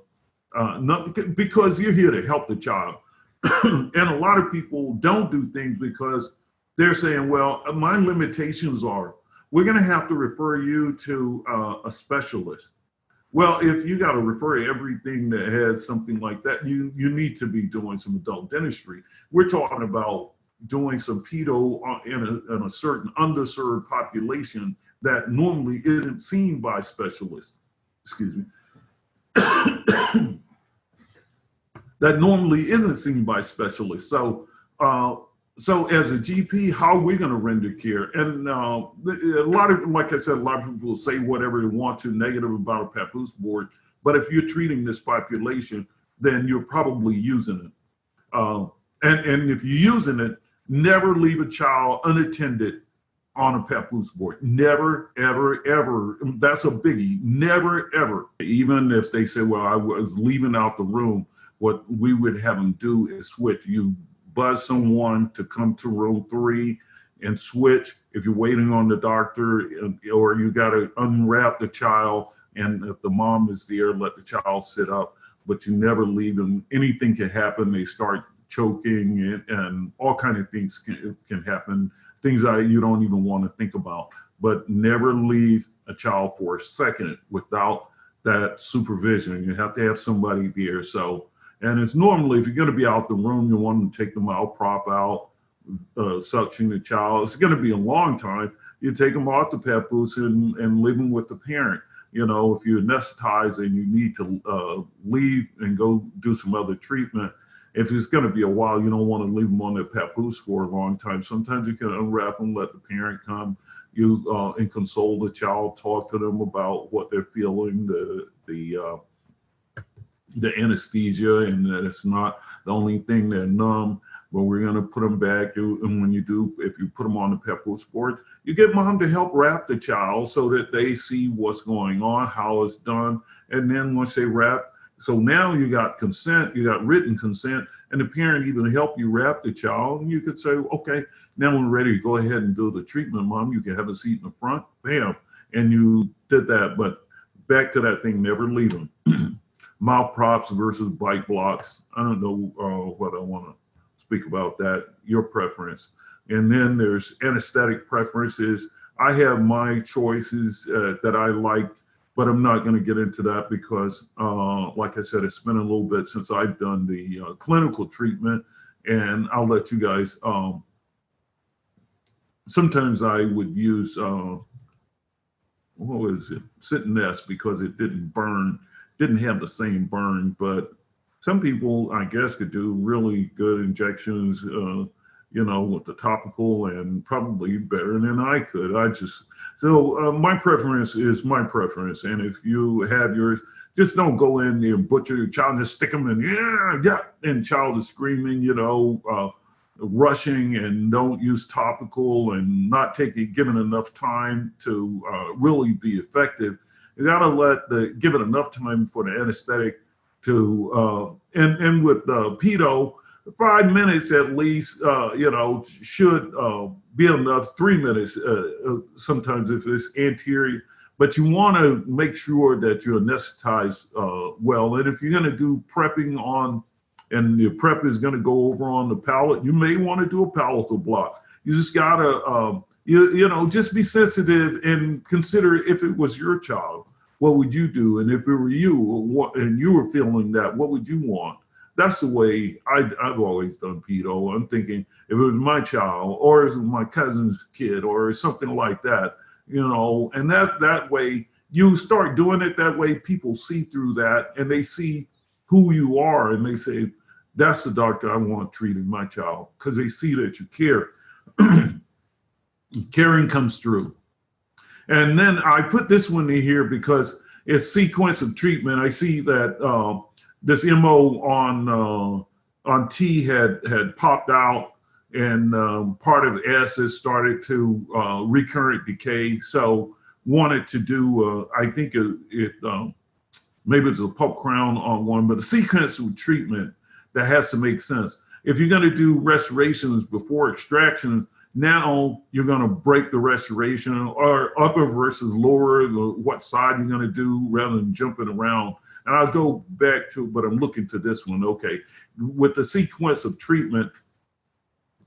because you're here to help the child. And a lot of people don't do things because they're saying, well, my limitations are, we're going to have to refer you to a specialist. Well, if you got to refer everything that has something like that, you need to be doing some adult dentistry. We're talking about doing some pedo in a certain underserved population that normally isn't seen by specialists. Excuse me. That normally isn't seen by specialists. So, so as a GP, how are we going to render care? And a lot of, like I said, a lot of people will say whatever they want to negative about a papoose board. But if you're treating this population, then you're probably using it. And if you're using it, never leave a child unattended on a papoose board. Never, ever, ever. That's a biggie. Never, ever. Even if they say, well, I was leaving out the room, what we would have them do is switch. You buzz someone to come to room 3 and switch. If you're waiting on the doctor, or you got to unwrap the child, and if the mom is there, let the child sit up, but you never leave them. Anything can happen. They start choking and all kinds of things can happen, things that you don't even want to think about. But never leave a child for a second without that supervision. You have to have somebody there. So, and it's normally, if you're going to be out the room, you want to take the mouth prop out, suction the child. It's going to be a long time. You take them off the papoose and leave them with the parent. You know, if you're anesthetized and you need to leave and go do some other treatment, if it's going to be a while, you don't want to leave them on their papoose for a long time. Sometimes you can unwrap them, let the parent come, and console the child, talk to them about what they're feeling, the anesthesia, and that it's not the only thing. They're numb, but we're going to put them back. And when you do, if you put them on the papoose board, you get mom to help wrap the child so that they see what's going on, how it's done. And then once they wrap, so now you got consent, you got written consent, and the parent even help you wrap the child. And you could say, okay, now we're ready to go ahead and do the treatment, mom. You can have a seat in the front, bam. And you did that. But back to that thing, never leave them. Mouth props versus bite blocks. I don't know what I want to speak about that, your preference. And then there's anesthetic preferences. I have my choices that I like, but I'm not going to get into that because, like I said, it's been a little bit since I've done the clinical treatment, and I'll let you guys. Sometimes I would use, what was it, sit nest, because it didn't burn, didn't have the same burn, but some people, I guess, could do really good injections, you know, with the topical, and probably better than I could. My preference is my preference. And if you have yours, just don't go in there and butcher your child, just stick them in, yeah, and child is screaming, you know, rushing, and don't use topical and not giving enough time to really be effective. You gotta give it enough time for the anesthetic to, and with pedo, 5 minutes at least, you know, should be enough. 3 minutes, sometimes if it's anterior, but you want to make sure that you anesthetize well. And if you're going to do prepping on, and your prep is going to go over on the palate, you may want to do a palatal block. You just got to, you know, just be sensitive and consider, if it was your child, what would you do? And if it were you, and you were feeling that, what would you want? That's the way I've always done pedo. I'm thinking, if it was my child, or if it was my cousin's kid, or something like that, you know, and that way you start doing it that way, people see through that, and they see who you are, and they say, that's the doctor I want treating my child, because they see that you care. Caring comes through. And then I put this one in here because it's sequence of treatment. I see that this MO on T had popped out, and part of S has started to recurrent decay. So wanted to do, I think maybe it's a pulp crown on one, but a sequence of treatment that has to make sense. If you're going to do restorations before extraction, now you're going to break the restoration, or upper versus lower, what side you're going to do, rather than jumping around. And I'll go back to, but I'm looking to this one. Okay, with the sequence of treatment,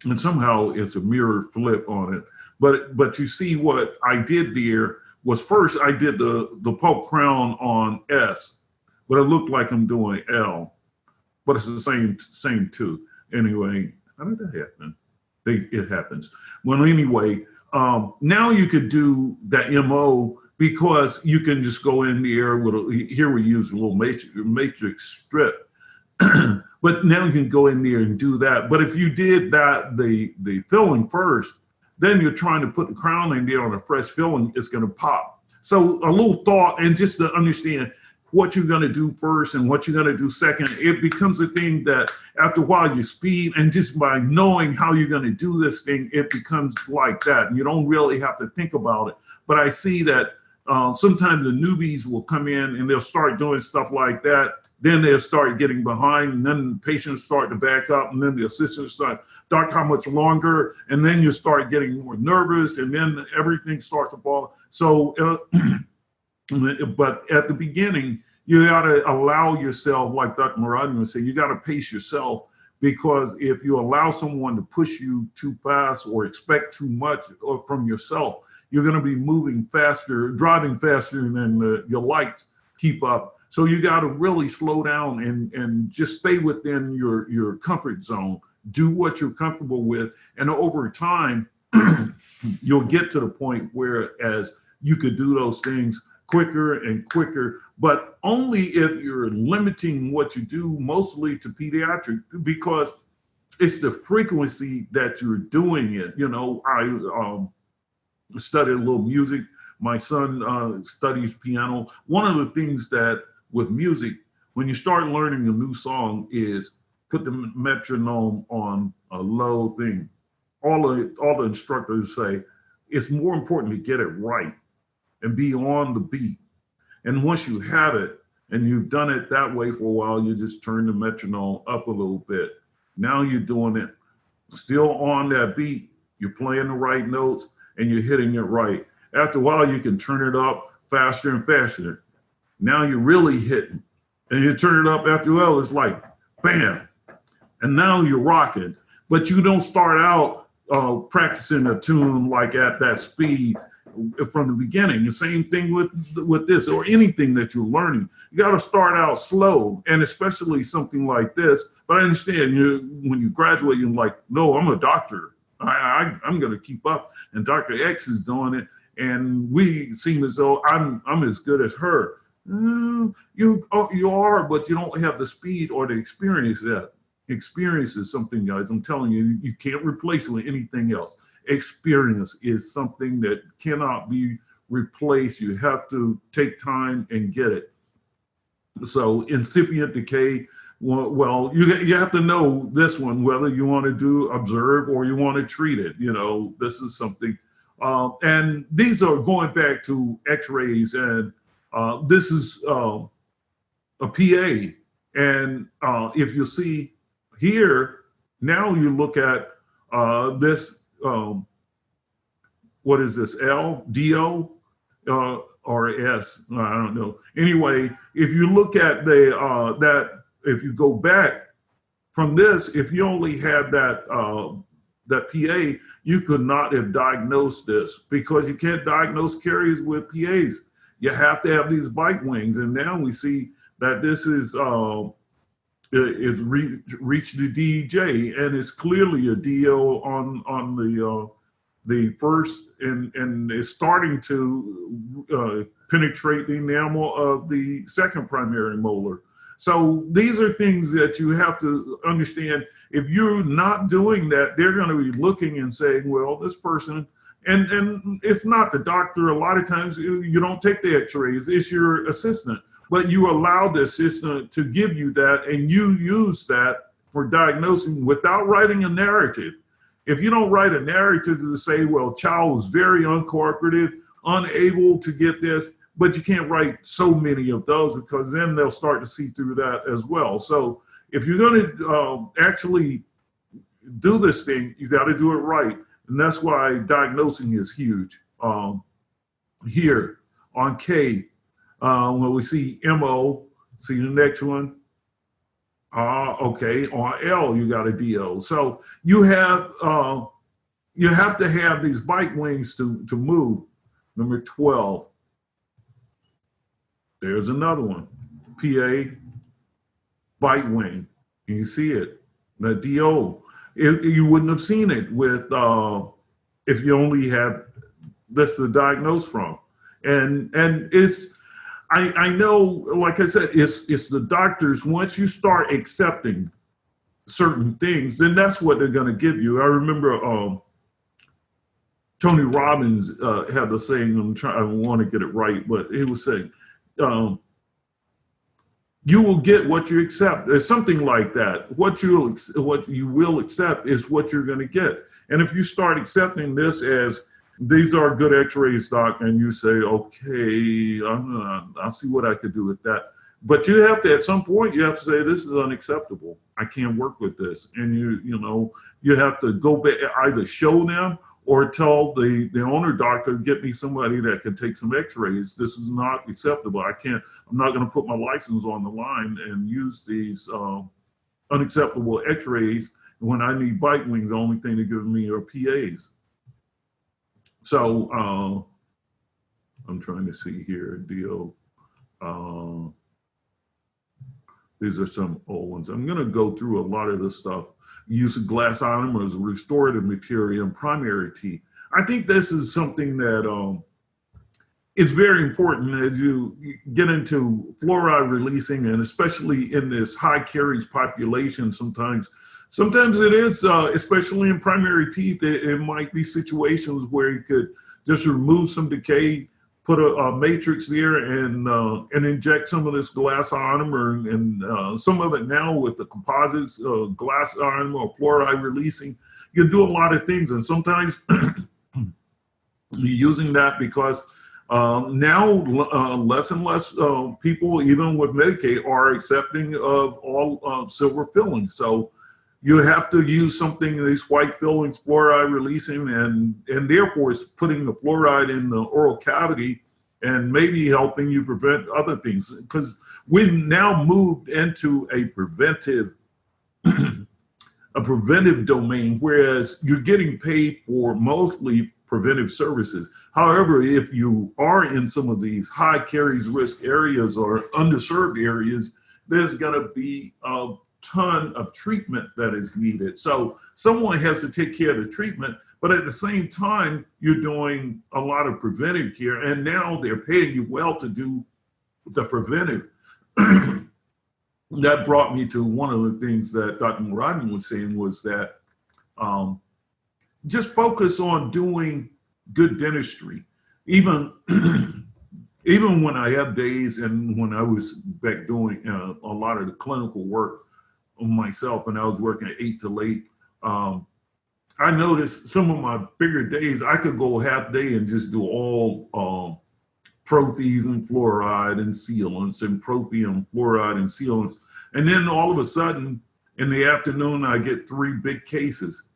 and somehow it's a mirror flip on it. But you see what I did there was, first I did the pulp crown on S, but it looked like I'm doing L, but it's the same two. Anyway, how did that happen? It happens. Well, anyway, now you could do that MO, because you can just go in there with here we use a little matrix strip, but now you can go in there and do that. But if you did that, the filling first, then you're trying to put the crown in there on a fresh filling, it's going to pop. So a little thought, and just to understand what you're going to do first and what you're going to do second, it becomes a thing that after a while you speed, and just by knowing how you're going to do this thing, it becomes like that. And you don't really have to think about it. But I see that sometimes the newbies will come in and they'll start doing stuff like that. Then they'll start getting behind, and then patients start to back up, and then the assistants start, Doc, how much longer? And then you start getting more nervous, and then everything starts to fall. So, but at the beginning, you got to allow yourself, like Dr. Muradi would say, you got to pace yourself, because if you allow someone to push you too fast or expect too much from yourself, you're going to be moving faster, driving faster than your lights keep up. So you got to really slow down and just stay within your comfort zone. do what you're comfortable with. And over time, you'll get to the point where as you could do those things quicker and quicker, but only if you're limiting what you do mostly to pediatric, because it's the frequency that you're doing it. You know, I studied a little music. My son studies piano. One of the things that with music, when you start learning a new song, is put the metronome on a low thing. All the instructors say it's more important to get it right and be on the beat. And once you have it and you've done it that way for a while, you just turn the metronome up a little bit. Now you're doing it still on that beat. You're playing the right notes and you're hitting it right. After a while, you can turn it up faster and faster. Now you're really hitting. And you turn it up after a while, it's like, bam. And now you're rocking. But you don't start out practicing a tune like at that speed from the beginning. The same thing with this or anything that you're learning. You got to start out slow, and especially something like this. But I understand when you graduate, you're like, no, I'm a doctor. I'm going to keep up. And Dr. X is doing it. And we seem as though I'm as good as her. You are, but you don't have the speed or the experience yet. Experience is something, guys, I'm telling you, you can't replace it with anything else. Experience is something that cannot be replaced. You have to take time and get it. So incipient decay, well, you have to know this one, whether you want to do observe or you want to treat it. You know, this is something, and these are going back to x-rays, and this is a PA. And if you see here, now you look at this, what is this, L, DO, or S, I don't know. Anyway, if you look at the, if you go back from this, if you only had that PA, you could not have diagnosed this, because you can't diagnose caries with PAs. You have to have these bite wings. And now we see that this is, it's reached the DJ, and it's clearly a DO on the first, and it's starting to penetrate the enamel of the second primary molar. So these are things that you have to understand. If you're not doing that, they're going to be looking and saying, well, this person, and it's not the doctor. A lot of times you don't take the x-rays, it's your assistant. But you allow the assistant to give you that, and you use that for diagnosing without writing a narrative. If you don't write a narrative to say, well, child was very uncooperative, unable to get this, but you can't write so many of those, because then they'll start to see through that as well. So if you're going to actually do this thing, you got to do it right. And that's why diagnosing is huge. Here on K, when we see MO, see the next one. Okay, on L, you got a DO. So you have to have these bite wings to move. Number 12. There's another one. PA, bite wing. And you see it, the DO. You wouldn't have seen it with if you only had this to diagnose from. And it's, I know, like I said, it's the doctors. Once you start accepting certain things, then that's what they're going to give you. I remember Tony Robbins had the saying, I want to get it right, but he was saying, you will get what you accept. It's something like that. What you will accept is what you're going to get. And if you start accepting this as, these are good x-rays, doc, and you say, okay, I'll see what I could do with that. But you have to, at some point, you have to say, this is unacceptable. I can't work with this. And you have to go back, either show them or tell the owner doctor, get me somebody that can take some x-rays. This is not acceptable. I'm not going to put my license on the line and use these unacceptable x-rays when I need bite wings. The only thing they give me are PAs. So I'm trying to see here, DO. These are some old ones. I'm going to go through a lot of this stuff. Use of glass ionomer as a restorative material in primary teeth. I think this is something that is very important as you get into fluoride releasing, and especially in this high caries population. Sometimes it is, especially in primary teeth, it might be situations where you could just remove some decay, put a matrix there, and inject some of this glass ionomer, and some of it now with the composites, glass ionomer or fluoride releasing. You can do a lot of things, and sometimes you're using that because now less and less people, even with Medicaid, are accepting of all silver fillings. So you have to use something, these white fillings, fluoride releasing, and therefore it's putting the fluoride in the oral cavity and maybe helping you prevent other things. Because we've now moved into a preventive domain, whereas you're getting paid for mostly preventive services. However, if you are in some of these high caries risk areas or underserved areas, there's going to be a ton of treatment that is needed. So someone has to take care of the treatment, but at the same time, you're doing a lot of preventive care, and now they're paying you well to do the preventive. That brought me to one of the things that Dr. Muradin was saying, was that just focus on doing good dentistry. Even when I have days, and when I was back doing a lot of the clinical work myself, and I was working 8 to 8, I noticed some of my bigger days, I could go half day and just do all prophies and fluoride and sealants, and prophy and fluoride and sealants. And then all of a sudden in the afternoon, I get 3 big cases.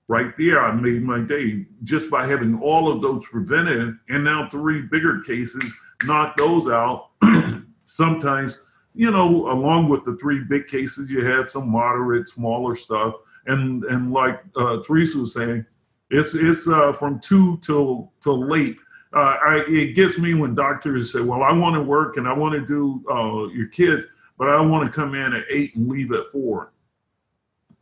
Right there, I made my day just by having all of those prevented, and now 3 bigger cases, knock those out. Sometimes, you know, along with the 3 big cases, you had some moderate, smaller stuff. And like Teresa was saying, it's from 2 till late. It gets me when doctors say, well, I want to work and I want to do your kids, but I want to come in at 8 and leave at 4.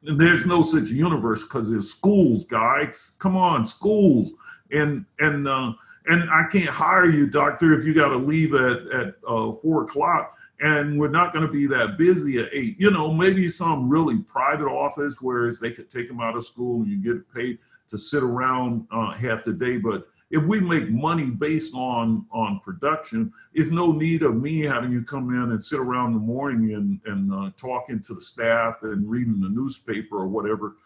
And there's no such universe, because there's schools, guys. Come on, schools. And I can't hire you, doctor, if you got to leave at 4 o'clock. And we're not going to be that busy at 8. You know, maybe some really private office, whereas they could take them out of school and you get paid to sit around half the day. But if we make money based on production, there's no need of me having you come in and sit around in the morning and talking to the staff and reading the newspaper or whatever.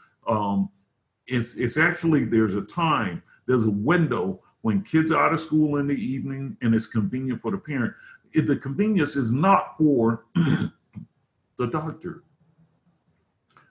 It's actually, there's a time, there's a window when kids are out of school in the evening and it's convenient for the parent. The convenience is not for the doctor,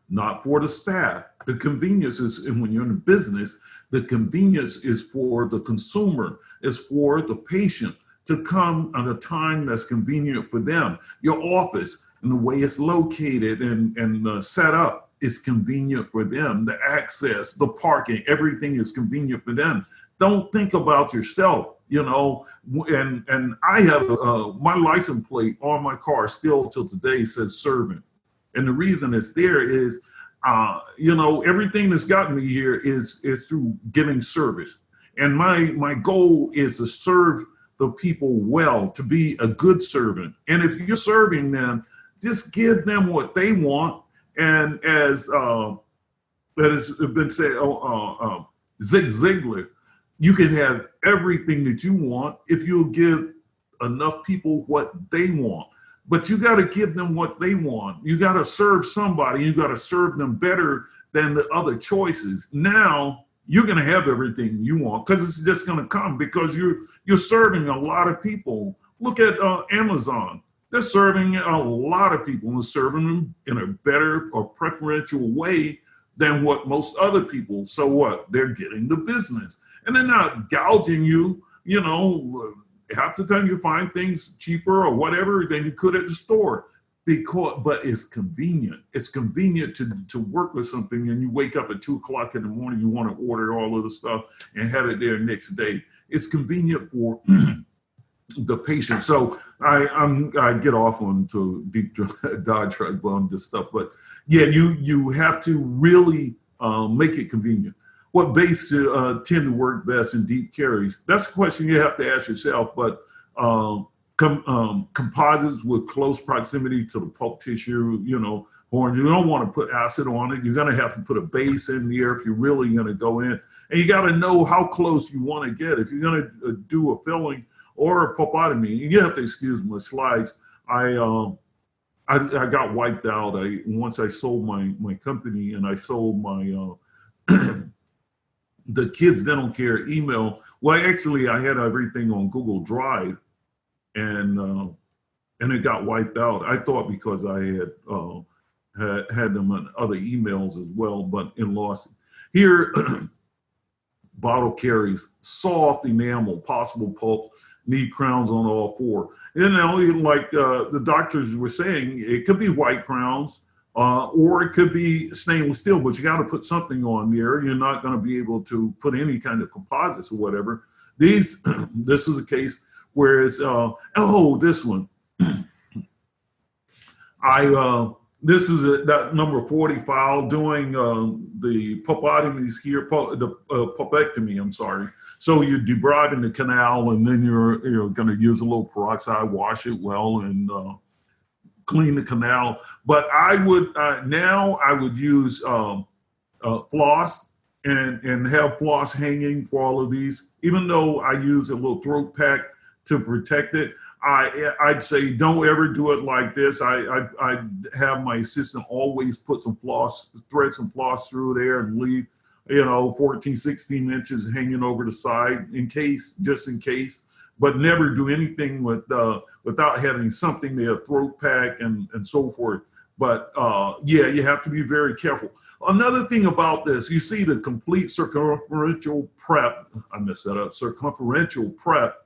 not for the staff. The convenience is, and when you're in business, the convenience is for the consumer, is for the patient to come at a time that's convenient for them. Your office and the way it's located and set up is convenient for them. The access, the parking, everything is convenient for them. Don't think about yourself, you know. And I have my license plate on my car still till today says servant. And the reason it's there is, you know, everything that's gotten me here is through giving service. And my goal is to serve the people well, to be a good servant. And if you're serving them, just give them what they want. And as that has been said, Zig Ziglar, you can have everything that you want if you'll give enough people what they want. But you got to give them what they want. You got to serve somebody. You got to serve them better than the other choices. Now you're going to have everything you want, because it's just going to come, because you're serving a lot of people. Look at Amazon. They're serving a lot of people and serving them in a better or preferential way than what most other people. So what? They're getting the business. And they're not gouging you, you know. Half the time you find things cheaper or whatever than you could at the store, but it's convenient. It's convenient to work with something, and you wake up at 2 o'clock in the morning, you want to order all of the stuff and have it there next day. It's convenient for the patient. So I get off onto deep diatribe on this stuff, but yeah, you have to really make it convenient. What base tend to work best in deep caries? That's a question you have to ask yourself. But composites with close proximity to the pulp tissue, horns. You don't want to put acid on it. You're going to have to put a base in there if you're really going to go in, and you got to know how close you want to get. If you're going to do a filling or a pulpotomy, you have to excuse my slides. I got wiped out. Once I sold my company and I sold my the kids' dental care email. Well, actually, I had everything on Google Drive, and it got wiped out. I thought because I had them on other emails as well, but it lost. Here, bottle caries, soft enamel, possible pulps, need crowns on all four. And only like the doctors were saying, it could be white crowns or it could be stainless steel, but you got to put something on there. You're not going to be able to put any kind of composites or whatever. This is a case where it's, this one. This is that number 40 file doing the pulpotomies here, the pulpectomy, I'm sorry. So you're debriding the canal, and then you're going to use a little peroxide, wash it well, and clean the canal. But I would now I would use floss and have floss hanging for all of these. Even though I use a little throat pack to protect it, I'd say don't ever do it like this. I have my assistant always put some floss, thread some floss through there and leave 14, 16 inches hanging over the side just in case, but never do anything without having something there, throat pack and so forth. But yeah, you have to be very careful. Another thing about this, you see the complete circumferential prep. I messed that up, circumferential prep.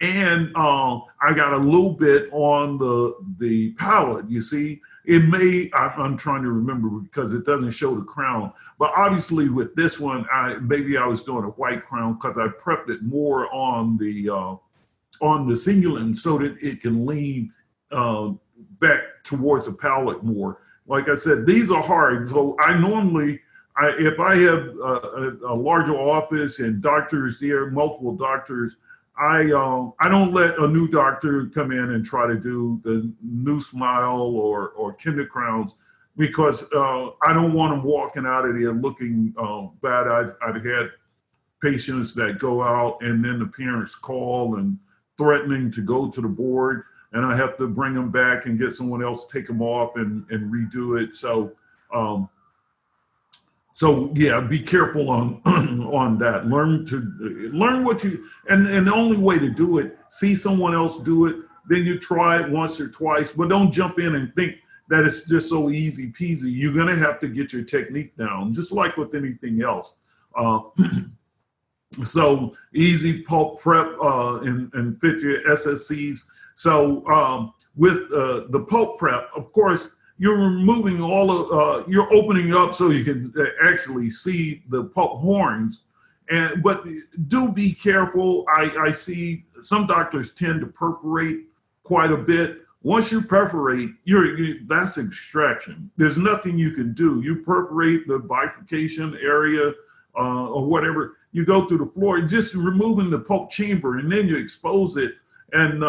And I got a little bit on the palate, you see. It may, I'm trying to remember because it doesn't show the crown. But obviously with this one, maybe I was doing a white crown because I prepped it more on the cingulate so that it can lean back towards the palate more. Like I said, these are hard. So I normally, if I have a larger office and doctors there, multiple doctors, I don't let a new doctor come in and try to do the new smile or kinder crowns because I don't want them walking out of there looking bad. I've had patients that go out and then the parents call and threatening to go to the board, and I have to bring them back and get someone else to take them off and redo it. So yeah, be careful on on that. Learn what you and the only way to do it, see someone else do it, then you try it once or twice, but don't jump in and think that it's just so easy peasy. You're gonna have to get your technique down, just like with anything else. So easy pulp prep and fit your SSCs. So with the pulp prep, of course, you're removing all of, you're opening up so you can actually see the pulp horns. But do be careful. I see some doctors tend to perforate quite a bit. Once you perforate, that's extraction. There's nothing you can do. You perforate the bifurcation area or whatever. You go through the floor, just removing the pulp chamber, and then you expose it, and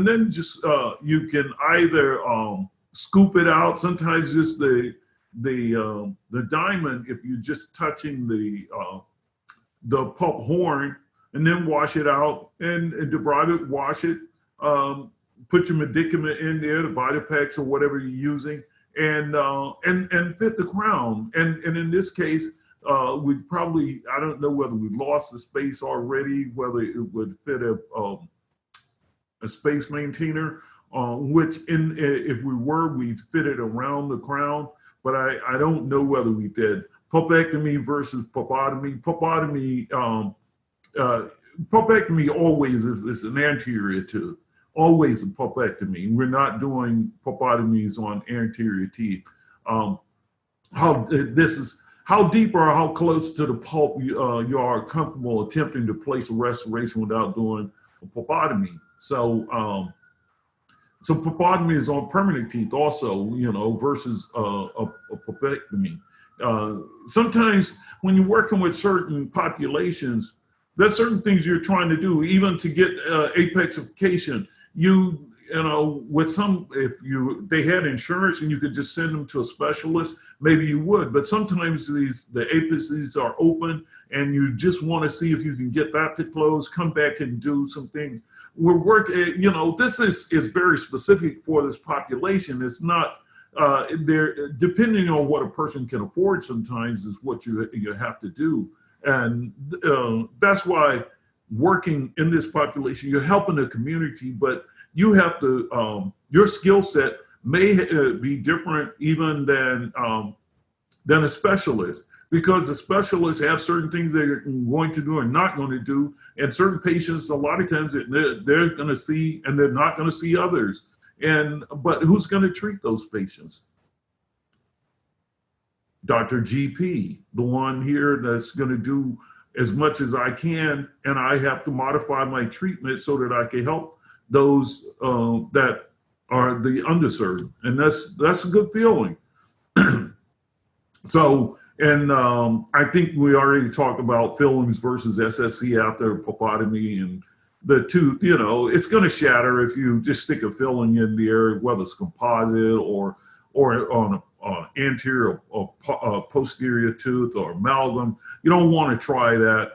then just you can either scoop it out. Sometimes just the diamond, if you're just touching the pulp horn, and then wash it out and debride it, wash it, put your medicament in there, the Vitapex or whatever you're using, and fit the crown. And in this case, we probably, I don't know whether we lost the space already, whether it would fit a space maintainer. Which if we were, we'd fit it around the crown, but I don't know whether we did. Pulpectomy versus pulpotomy. Pulpectomy always is an anterior tooth, always a pulpectomy. We're not doing pulpotomies on anterior teeth. How deep or how close to the pulp you are comfortable attempting to place a restoration without doing a pulpotomy. So pulpotomy is on permanent teeth also, versus a pulpectomy. Sometimes when you're working with certain populations, there's certain things you're trying to do, even to get apexification. With some, if they had insurance and you could just send them to a specialist, maybe you would. But sometimes the apices are open and you just want to see if you can get that to close, come back and do some things. We're working, this is very specific for this population. It's not, depending on what a person can afford sometimes is what you have to do. And that's why working in this population, you're helping the community, but you have to, your skill set may be different even than a specialist, because the specialists have certain things they're going to do or not going to do. And certain patients, a lot of times they're going to see and they're not going to see others. But who's going to treat those patients? Dr. GP, the one here that's going to do as much as I can, and I have to modify my treatment so that I can help those that are the underserved, and that's a good feeling. So, and I think we already talked about fillings versus SSC after pulpotomy, and the two, it's going to shatter if you just stick a filling in there, whether it's composite or on an anterior or posterior tooth or amalgam. You don't want to try that,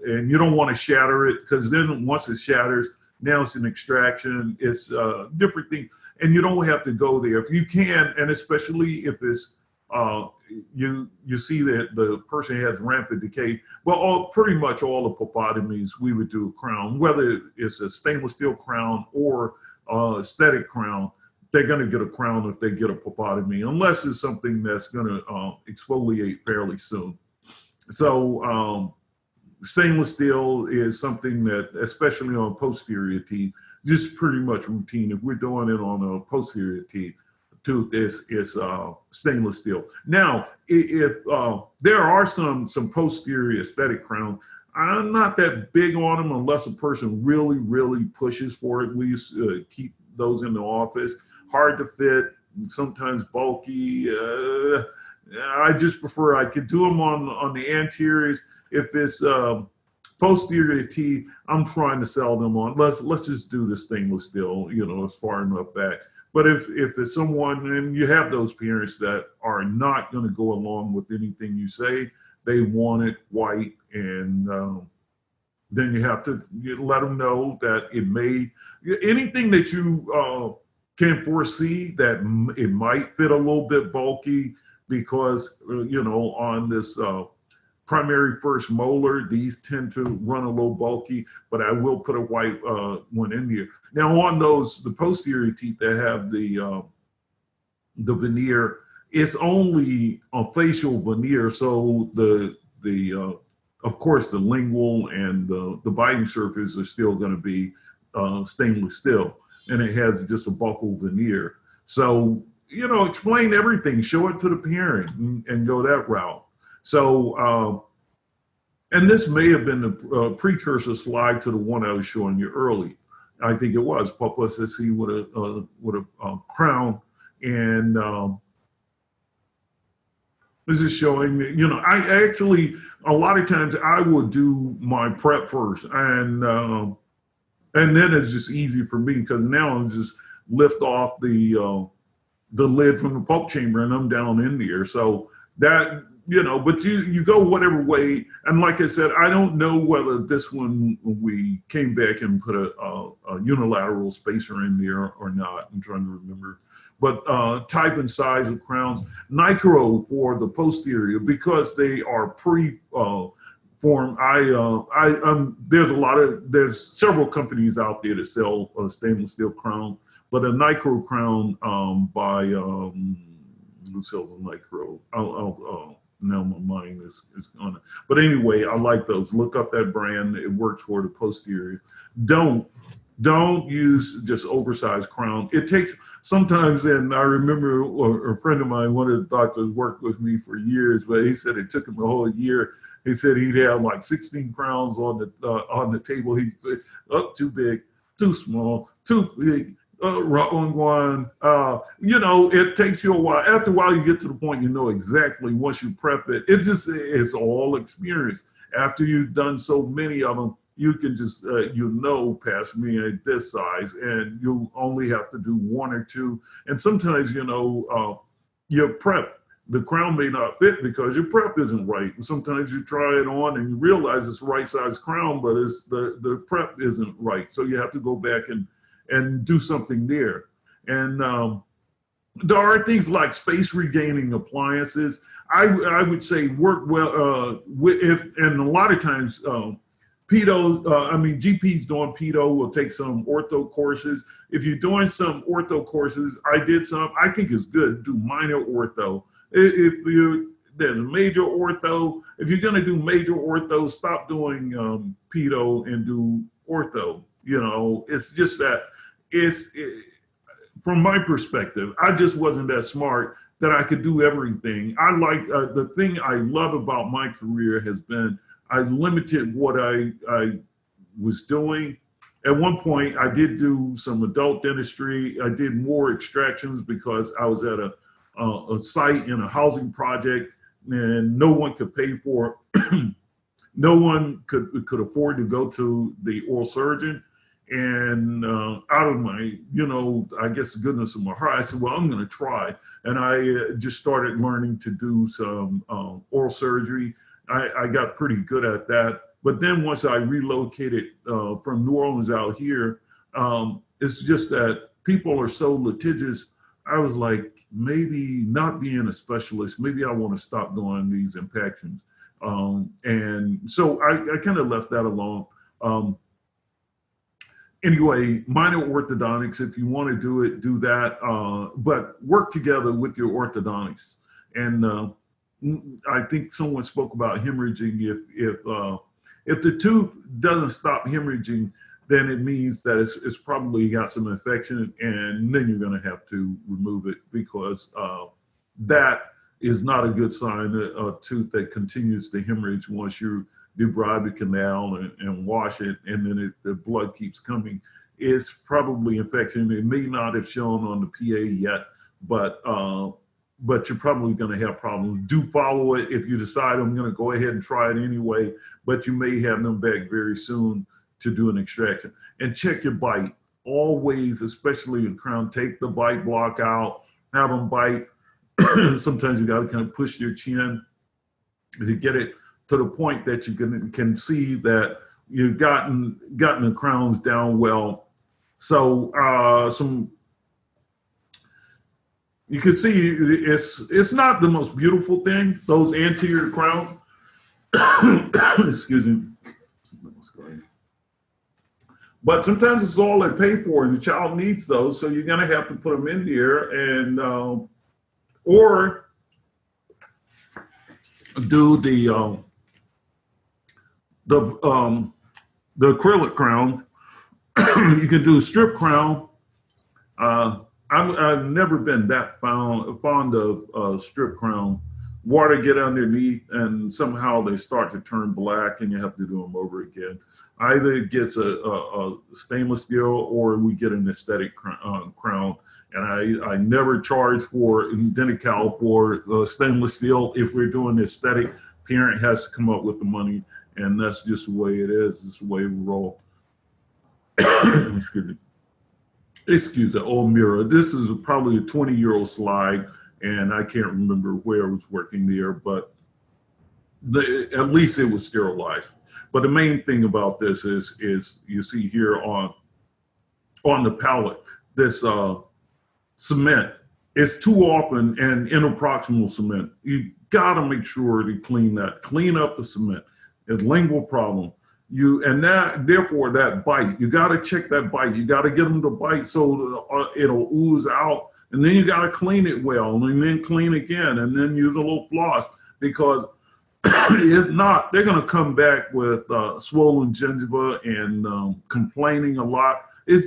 and you don't want to shatter it, because then once it shatters, now it's an extraction. It's a different thing, and you don't have to go there if you can, and especially if it's you see that the person has rampant decay. Well, pretty much all the pulpotomies we would do a crown, whether it's a stainless steel crown or aesthetic crown. They're going to get a crown if they get a pulpotomy, unless it's something that's going to exfoliate fairly soon. So stainless steel is something that, especially on posterior teeth, just pretty much routine. If we're doing it on a posterior teeth, tooth is stainless steel. Now, if there are some posterior aesthetic crowns, I'm not that big on them unless a person really, really pushes for it. We used to keep those in the office. Hard to fit, sometimes bulky. I just prefer, I could do them on the anteriors. If it's posterior teeth, I'm trying to sell them on. Let's just do the stainless steel, it's far enough back. But if it's someone, and you have those parents that are not going to go along with anything you say, they want it white, and then you have to let them know that it may, anything that you can foresee that it might fit a little bit bulky, because, on this primary first molar, these tend to run a little bulky, but I will put a white one in here. Now on the posterior teeth that have the veneer, it's only a facial veneer. So of course the lingual and the biting surface are still going to be stainless steel, and it has just a buccal veneer. So, explain everything, show it to the parent and go that route. So, and this may have been a precursor slide to the one I was showing you early. I think it was pulpus SC with a crown, and this is showing, I actually, a lot of times I would do my prep first, and then it's just easy for me, because now I just lift off the lid from the pulp chamber and I'm down in there. So that, but you go whatever way. And like I said, I don't know whether this one, we came back and put a unilateral spacer in there or not. I'm trying to remember. But type and size of crowns, Nicro for the posterior, because they are pre-formed. There's several companies out there that sell a stainless steel crown, but a Nicro crown by who sells a Nicro? Now my mind is gone. But anyway, I like those. Look up that brand. It works for the posterior. Don't use just oversized crown. It takes sometimes, and I remember a friend of mine, one of the doctors worked with me for years, but he said it took him a whole year. He said he'd have like 16 crowns on the table. He up too big. too small, too big, wrong one. It takes you a while. After a while, you get to the point you know exactly once you prep it. It's all experience. After you've done so many of them, you can just, pass me at this size, and you only have to do one or two. And sometimes, your prep, the crown may not fit because your prep isn't right. And sometimes you try it on and you realize it's the right size crown, but it's the prep isn't right. So you have to go back and do something there. And there are things like space regaining appliances. I would say work well and a lot of times GPs doing pedo will take some ortho courses. If you're doing some ortho courses, I did some. I think it's good to do minor ortho. There's major ortho. If you're gonna do major ortho, stop doing pedo and do ortho. It's just that from my perspective, I just wasn't that smart that I could do everything. I like the thing I love about my career has been I limited what I was doing. At one point, I did do some adult dentistry. I did more extractions because I was at a site in a housing project and no one could pay for it. No one could afford to go to the oral surgeon. And out of my, I guess the goodness of my heart, I said, well, I'm going to try. And I just started learning to do some oral surgery. I got pretty good at that. But then once I relocated from New Orleans out here, it's just that people are so litigious. I was like, maybe not being a specialist, maybe I want to stop doing these impactions. And so I kind of left that alone. Anyway, minor orthodontics, if you want to do it, do that, but work together with your orthodontics. And I think someone spoke about hemorrhaging. If the tooth doesn't stop hemorrhaging, then it means that it's probably got some infection, and then you're going to have to remove it because that is not a good sign. A tooth that continues to hemorrhage once you debride the canal and wash it, and then the blood keeps coming. It's probably infection. It may not have shown on the PA yet, but you're probably going to have problems. Do follow it. If you decide I'm going to go ahead and try it anyway, but you may have them back very soon to do an extraction. And check your bite. Always, especially in crown, take the bite block out, have them bite. Sometimes you got to kind of push your chin to get it to the point that you can see that you've gotten the crowns down well. So you can see it's not the most beautiful thing, those anterior crowns. Excuse me. But sometimes it's all they pay for, and the child needs those, so you're gonna have to put them in there, and or do the acrylic crown. You can do a strip crown. I've never been that fond of strip crown. Water get underneath, and somehow they start to turn black, and you have to do them over again. Either it gets a stainless steel, or we get an aesthetic crown. And I never charge for Denti-Cal for stainless steel. If we're doing aesthetic, parent has to come up with the money, and that's just the way it is. It's the way we roll. Excuse the old mirror. This is probably a 20-year-old slide, and I can't remember where I was working there, but at least it was sterilized. But the main thing about this is you see here on the palette, this cement is too often an interproximal cement. You gotta make sure to clean up the cement. It's a lingual problem. Therefore that bite, you gotta check that bite. You gotta get them to bite so it'll ooze out, and then you gotta clean it well, and then clean again, and then use a little floss, because if not, they're going to come back with swollen gingiva and complaining a lot. And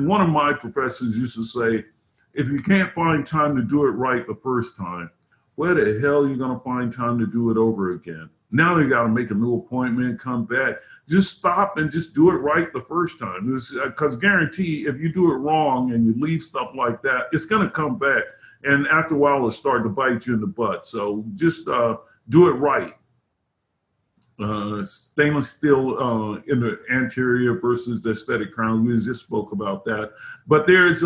one of my professors used to say, if you can't find time to do it right the first time, where the hell are you going to find time to do it over again? Now they got to make a new appointment, come back. Just stop and just do it right the first time. Because guarantee, if you do it wrong and you leave stuff like that, it's going to come back. And after a while, it'll start to bite you in the butt. So just do it right. Stainless steel in the anterior versus the aesthetic crown. We just spoke about that. But there's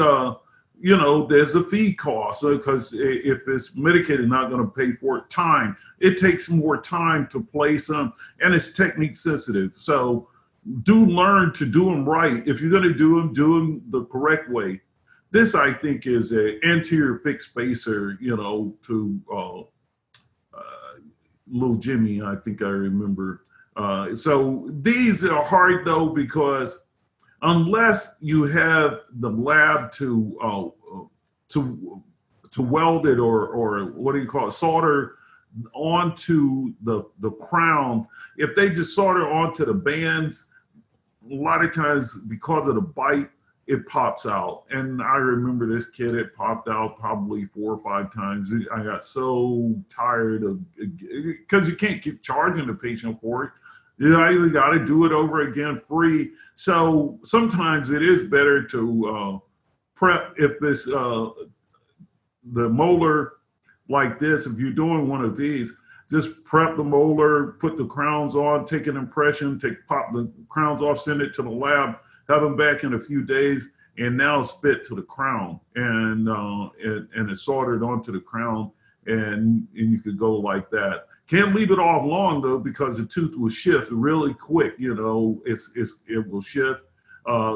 there's a fee cost, because if it's Medicaid, not going to pay for it. Time. It takes more time to place them, and it's technique sensitive. So do learn to do them right. If you're going to do them the correct way. This, I think, is an anterior fixed spacer, to little Jimmy, I think I remember. So these are hard, though, because unless you have the lab to weld it or what do you call it, solder onto the crown. If they just solder onto the bands, a lot of times because of the bite, it pops out. And I remember this kid, it popped out probably 4 or 5 times. I got so tired of, because you can't keep charging the patient for it. You either got to do it over again free. So sometimes it is better to prep. If it's the molar like this, if you're doing one of these, just prep the molar, put the crowns on, take an impression, pop the crowns off, send it to the lab, have them back in a few days, and now it's fit to the crown, and it's soldered onto the crown, and you could go like that. Can't leave it off long, though, because the tooth will shift really quick. It will shift.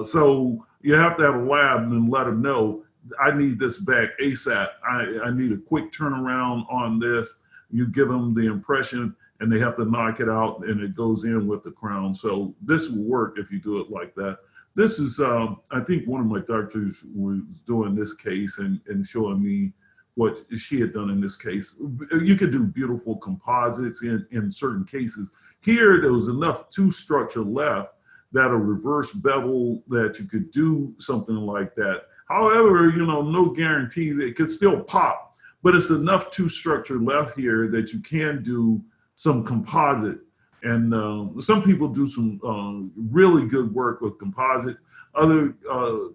So you have to have a lab and let them know, I need this back ASAP. I need a quick turnaround on this. You give them the impression, and they have to knock it out, and it goes in with the crown. So this will work if you do it like that. This is, I think one of my doctors was doing this case and showing me what she had done in this case. You could do beautiful composites in certain cases. Here, there was enough tooth structure left that a reverse bevel that you could do something like that. However, no guarantee that it could still pop, but it's enough tooth structure left here that you can do some composite. And some people do some really good work with composite. Other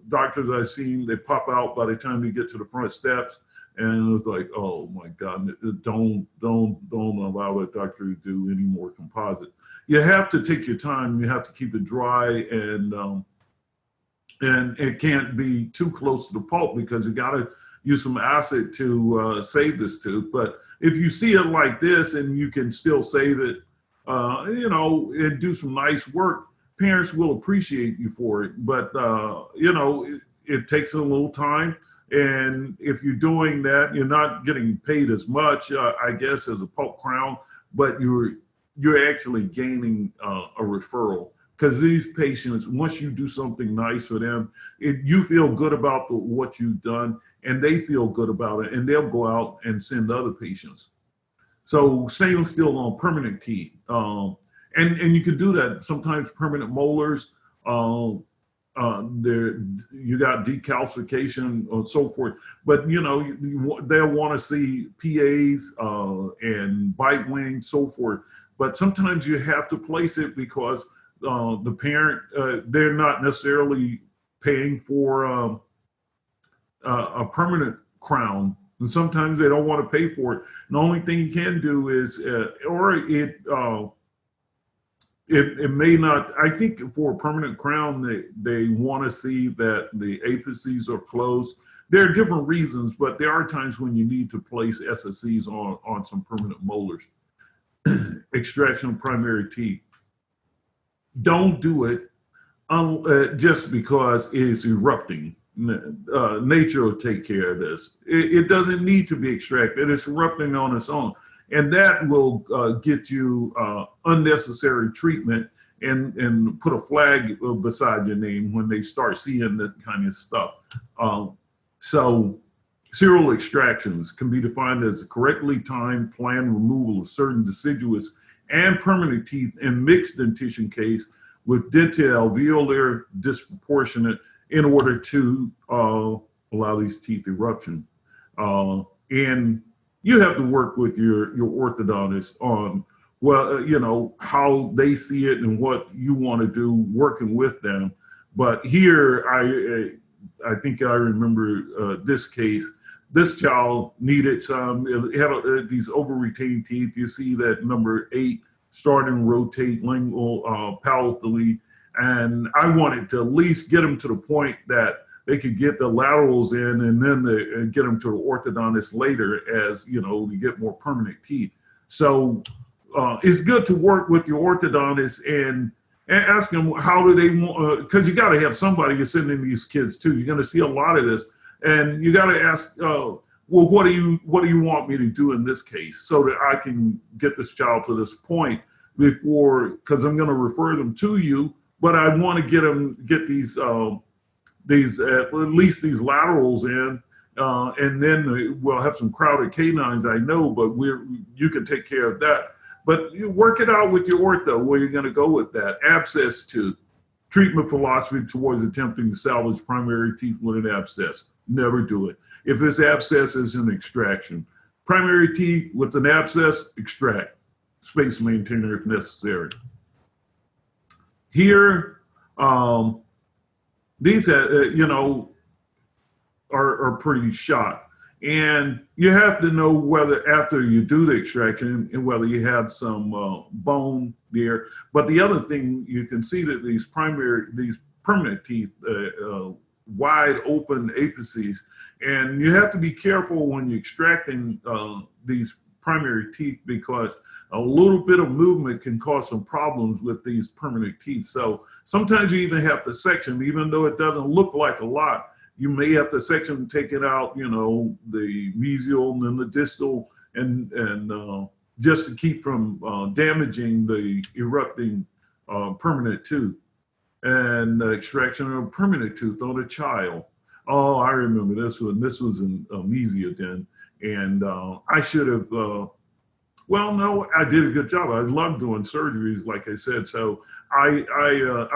doctors I've seen, they pop out by the time you get to the front steps. And it's like, oh my God, don't allow that doctor to do any more composite. You have to take your time. You have to keep it dry, and it can't be too close to the pulp, because you got to use some acid to save this tooth. But if you see it like this and you can still save it, and do some nice work, parents will appreciate you for it. But it takes a little time. And if you're doing that, you're not getting paid as much, I guess, as a pulp crown, but you're actually gaining a referral, because these patients, once you do something nice for them, you feel good about what you've done, and they feel good about it, and they'll go out and send other patients. So stainless steel on permanent teeth, and you can do that. Sometimes permanent molars. You got decalcification and so forth, but they'll want to see PAs and bite wings, so forth. But sometimes you have to place it because the parent, they're not necessarily paying for a permanent crown, and sometimes they don't want to pay for it. And the only thing you can do is, it may not. I think for a permanent crown, they want to see that the apices are closed. There are different reasons, but there are times when you need to place SSCs on some permanent molars. Extraction of primary teeth. Don't do it just because it is erupting. Nature will take care of this. It doesn't need to be extracted. It's erupting on its own. And that will get you unnecessary treatment and put a flag beside your name when they start seeing that kind of stuff. So serial extractions can be defined as correctly timed, planned removal of certain deciduous and permanent teeth in mixed dentition case with dental-alveolar disproportionate in order to allow these teeth eruption. And you have to work with your orthodontist on well, you know, how they see it and what you want to do working with them. But here, I think I remember this case. This child needed some, it had these over-retained teeth. You see that number 8 starting to rotate lingual palatally. And I wanted to at least get them to the point that they could get the laterals in and then get them to the orthodontist later as, you know, to get more permanent teeth. So it's good to work with your orthodontist and ask them how do they want, because you got to have somebody who's sending these kids too. You're going to see a lot of this. And you got to ask, well, what do you want me to do in this case so that I can get this child to this point before, because I'm going to refer them to you, but I want to get these at least these laterals in, and then we'll have some crowded canines, I know, but you can take care of that. But you work it out with your ortho where you're going to go with that. Abscess tooth, treatment philosophy towards attempting to salvage primary teeth with an abscess. Never do it. If this abscess is an extraction, primary teeth with an abscess, extract. Space maintainer if necessary. Here, these, you know, are pretty shot. And you have to know whether after you do the extraction and whether you have some bone there. But the other thing, you can see that these permanent teeth, wide open apices, and you have to be careful when you're extracting these primary teeth because a little bit of movement can cause some problems with these permanent teeth. So sometimes you even have to section, even though it doesn't look like a lot. You may have to section, take it out, you know, the mesial and then the distal, and just to keep from damaging the erupting permanent tooth. And extraction of a permanent tooth on a child. Oh, I remember this one. This was in Mesia then. And I should have, well, no, I did a good job. I love doing surgeries, like I said. So I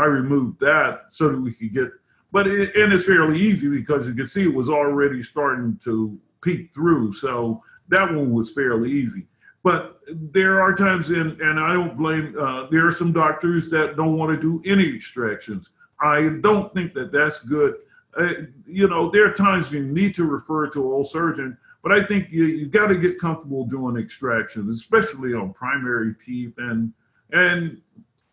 removed that so that we could get, but and it's fairly easy because you can see it was already starting to peek through. So that one was fairly easy. But there are times and I don't blame, there are some doctors that don't want to do any extractions. I don't think that that's good. You know, there are times you need to refer to an oral surgeon, but I think you got to get comfortable doing extractions, especially on primary teeth and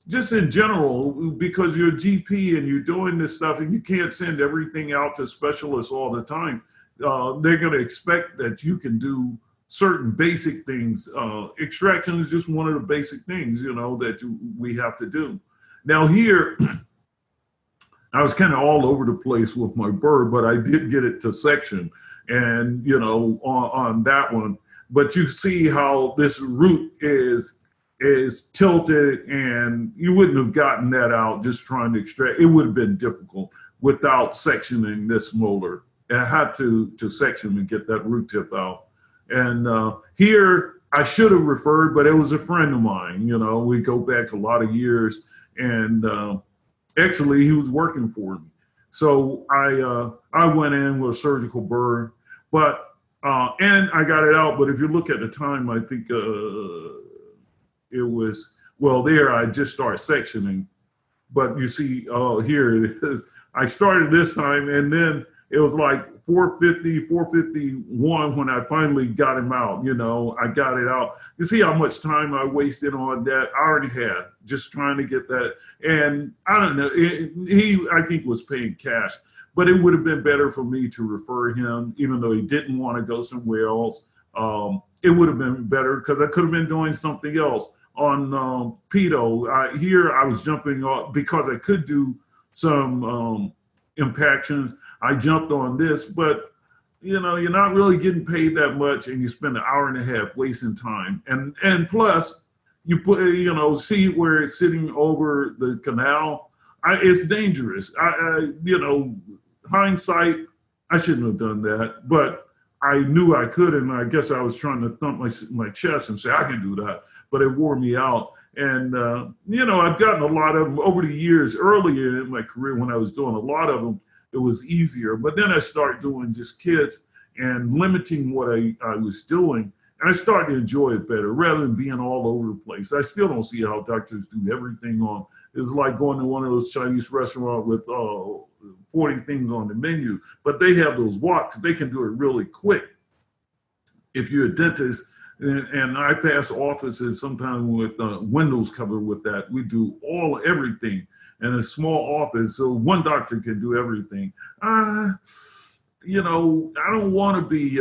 just in general, because you're a GP and you're doing this stuff and you can't send everything out to specialists all the time. They're going to expect that you can do certain basic things. Extraction is just one of the basic things, you know, that we have to do. Now here, I was kind of all over the place with my burr, but I did get it to section and, you know, on that one. But you see how this root is tilted and you wouldn't have gotten that out just trying to extract. It would have been difficult without sectioning this molar. I had to section and get that root tip out. And here I should have referred, but it was a friend of mine. You know, we go back a lot of years, and actually he was working for me. So I went in with a surgical burr, but and I got it out. But if you look at the time, I think it was, well, there I just started sectioning. But you see, here it is. I started this time, and then it was like 450, 451 when I finally got him out. You know, I got it out. You see how much time I wasted on that? I already had just trying to get that. And I don't know, he, I think, was paying cash, but it would have been better for me to refer him, even though he didn't want to go somewhere else. It would have been better because I could have been doing something else. On pedo, here I was jumping off because I could do some impactions. I jumped on this, but you know, you're not really getting paid that much, and you spend an hour and a half wasting time. And plus, you put, you know, see where it's sitting over the canal. It's dangerous. You know, hindsight, I shouldn't have done that, but I knew I could, and I guess I was trying to thump my chest and say I can do that, but it wore me out. And you know, I've gotten a lot of them over the years. Earlier in my career, when I was doing a lot of them, it was easier. But then I started doing just kids and limiting what I was doing. And I started to enjoy it better rather than being all over the place. I still don't see how doctors do everything on. It's like going to one of those Chinese restaurants with 40 things on the menu, but they have those walks. They can do it really quick. If you're a dentist, and I pass offices sometimes with windows covered with that, we do everything in a small office, so one doctor can do everything. You know, I don't want to be,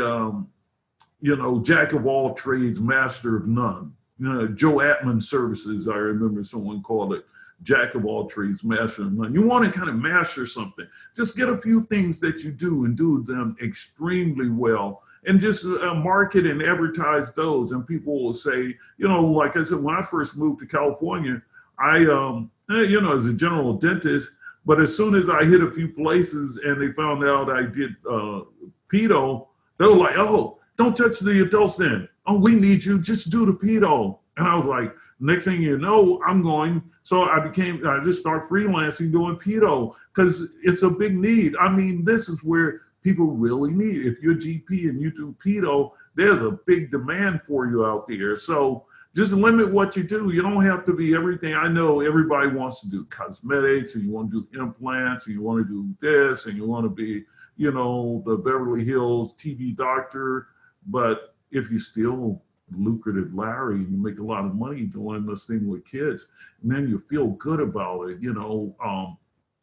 you know, jack of all trades, master of none. You know, Joe Atman Services, I remember someone called it jack of all trades, master of none. You want to kind of master something. Just get a few things that you do and do them extremely well. And just market and advertise those. And people will say, you know, like I said, when I first moved to California, I, you know, as a general dentist, but as soon as I hit a few places and they found out I did pedo, they were like, oh, don't touch the adults then. Oh, we need you, just do the pedo. And I was like, next thing you know, I'm going. So I just started freelancing doing pedo because it's a big need. I mean, this is where people really need. If you're a GP and you do pedo, there's a big demand for you out there. So just limit what you do. You don't have to be everything. I know everybody wants to do cosmetics and you want to do implants and you want to do this and you want to be, you know, the Beverly Hills TV doctor. But if you still lucrative Larry and you make a lot of money doing this thing with kids, and then you feel good about it, you know,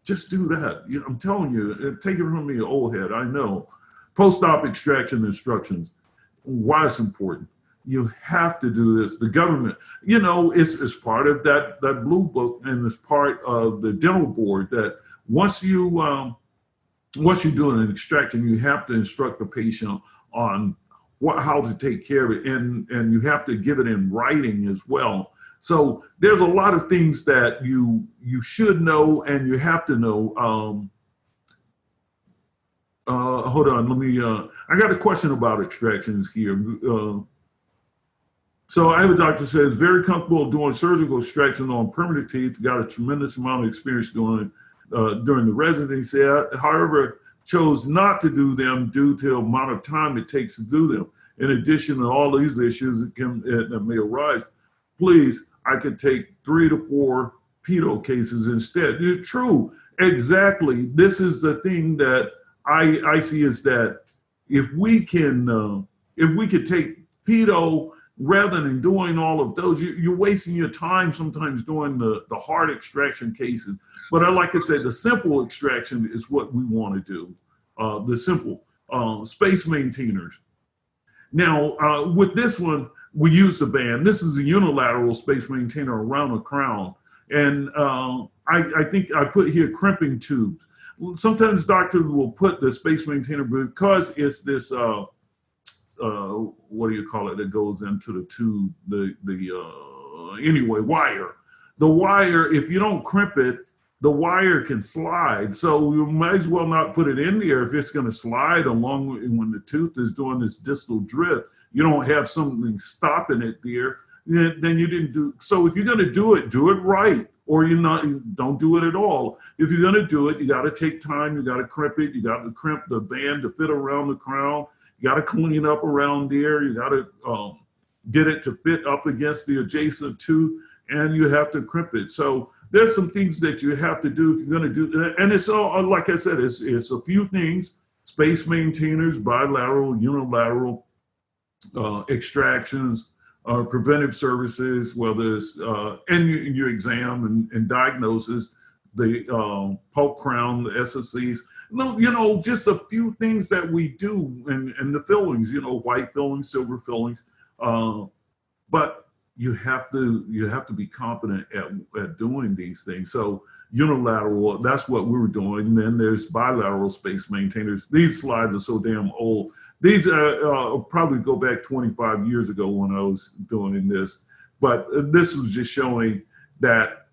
just do that. I'm telling you, take it from me, old head. I know. Post-op extraction instructions. Why it's important. You have to do this. The government, you know, it's part of that blue book, and it's part of the dental board that once you're doing an extraction, you have to instruct the patient on how to take care of it, and you have to give it in writing as well. So there's a lot of things that you should know and you have to know. Hold on, let me, I got a question about extractions here. So I have a doctor who says very comfortable doing surgical extraction on permanent teeth, got a tremendous amount of experience doing during the residency, however, chose not to do them due to the amount of time it takes to do them. In addition to all these issues that may arise, please, I could take 3 to 4 pedo cases instead. It's true, exactly. This is the thing that I see is that if we could take pedo rather than doing all of those, you're wasting your time sometimes doing the hard extraction cases. But like I said, the simple extraction is what we want to do. The simple space maintainers. Now, with this one, we use the band. This is a unilateral space maintainer around the crown. And I think I put here crimping tubes. Sometimes doctors will put the space maintainer because it's this, what do you call it, that goes into the tube, anyway, wire. The wire, if you don't crimp it, the wire can slide. So you might as well not put it in there if it's going to slide along when the tooth is doing this distal drift. You don't have something stopping it there, then you didn't do. So if you're going to do it right, or don't do it at all. If you're going to do it, you got to take time. You got to crimp it. You got to crimp the band to fit around the crown. You got to clean up around there. You got to get it to fit up against the adjacent tooth, and you have to crimp it. So there's some things that you have to do if you're going to do that. And it's all, like I said, it's a few things: space maintainers, bilateral, unilateral extractions, preventive services, whether it's and your exam and diagnosis, the pulp crown, the SSCs. No, you know, just a few things that we do, and the fillings, you know, white fillings, silver fillings, but you have to be competent at doing these things. So unilateral, that's what we were doing. And then there's bilateral space maintainers. These slides are so damn old. These probably go back 25 years ago when I was doing this, but this was just showing that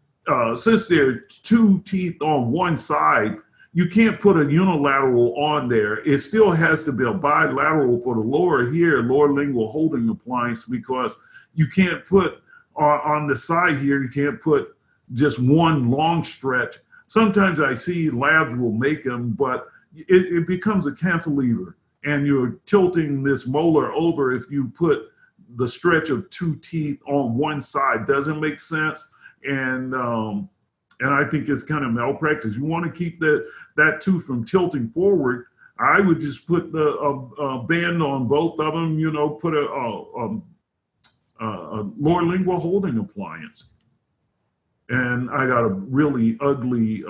since there are 2 teeth on one side, you can't put a unilateral on there. It still has to be a bilateral for the lower lingual holding appliance, because you can't put on the side here, you can't put just one long stretch. Sometimes I see labs will make them, but it becomes a cantilever, and you're tilting this molar over if you put the stretch of two teeth on one side doesn't make sense. And I think it's kind of malpractice. You want to keep that tooth from tilting forward. I would just put the band on both of them, you know, put a lower lingual holding appliance. And I got a really ugly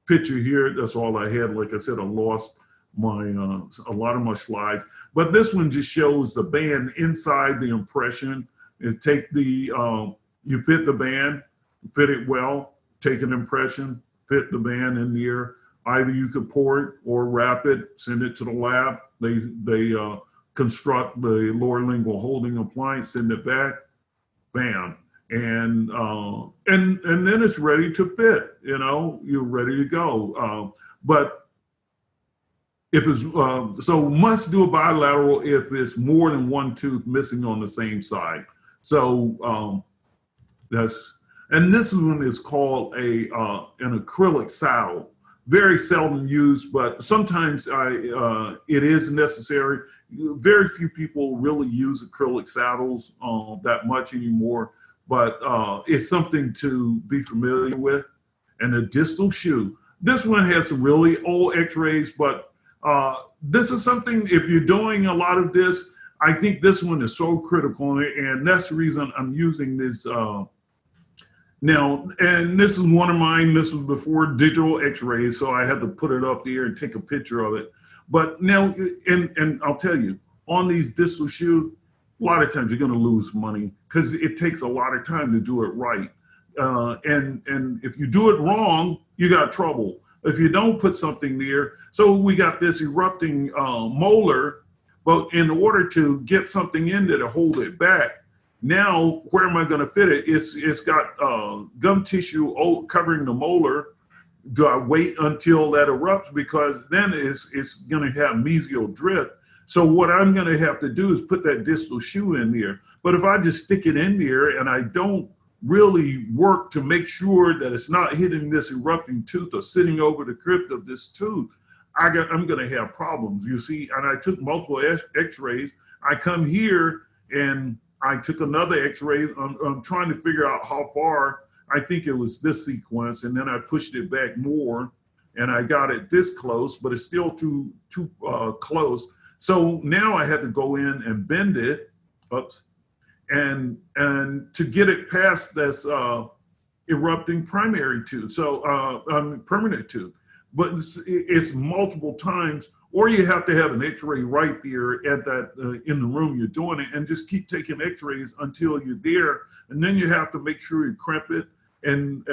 picture here. That's all I had. Like I said, I lost my a lot of my slides. But this one just shows the band inside the impression. You take the, you fit the band, fit it well, take an impression, fit the band in the ear. Either you could pour it or wrap it, send it to the lab. They construct the lower lingual holding appliance, send it back, bam. And then it's ready to fit, you know, you're ready to go. But if it's, so must do a bilateral if it's more than one tooth missing on the same side. So and this one is called an acrylic saddle. Very seldom used, but sometimes it is necessary. Very few people really use acrylic saddles that much anymore, but it's something to be familiar with. And a distal shoe. This one has some really old x-rays, but this is something, if you're doing a lot of this, I think this one is so critical, and that's the reason I'm using this now. And this is one of mine. This was before digital x-rays, so I had to put it up there and take a picture of it. But now, and I'll tell you, on these distal shoes, a lot of times you're going to lose money because it takes a lot of time to do it right. And if you do it wrong, you got trouble. If you don't put something there, so we got this erupting molar, but in order to get something in there to hold it back, now where am I going to fit it? It's got gum tissue covering the molar. Do I wait until that erupts? Because then it's going to have mesial drift. So what I'm going to have to do is put that distal shoe in there. But if I just stick it in there and I don't really work to make sure that it's not hitting this erupting tooth or sitting over the crypt of this tooth, I'm going to have problems, you see. And I took multiple x-rays. I come here and I took another x-ray. I'm trying to figure out how far. I think it was this sequence, and then I pushed it back more, and I got it this close, but it's still too close. So now I had to go in and bend it, and to get it past this erupting primary tooth, so permanent tooth. But it's multiple times, or you have to have an x-ray right there at that in the room you're doing it, and just keep taking x-rays until you're there, and then you have to make sure you crimp it and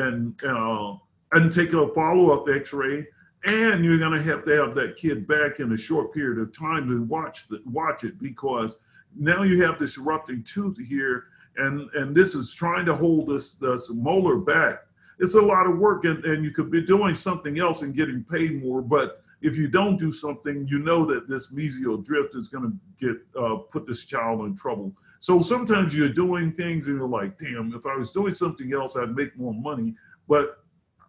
take a follow-up x-ray, and you're going to have that kid back in a short period of time to watch it, because now you have this erupting tooth here, and this is trying to hold this molar back. It's a lot of work, and you could be doing something else and getting paid more, but if you don't do something, you know that this mesial drift is going to get put this child in trouble. So sometimes you're doing things and you're like, damn, if I was doing something else, I'd make more money, but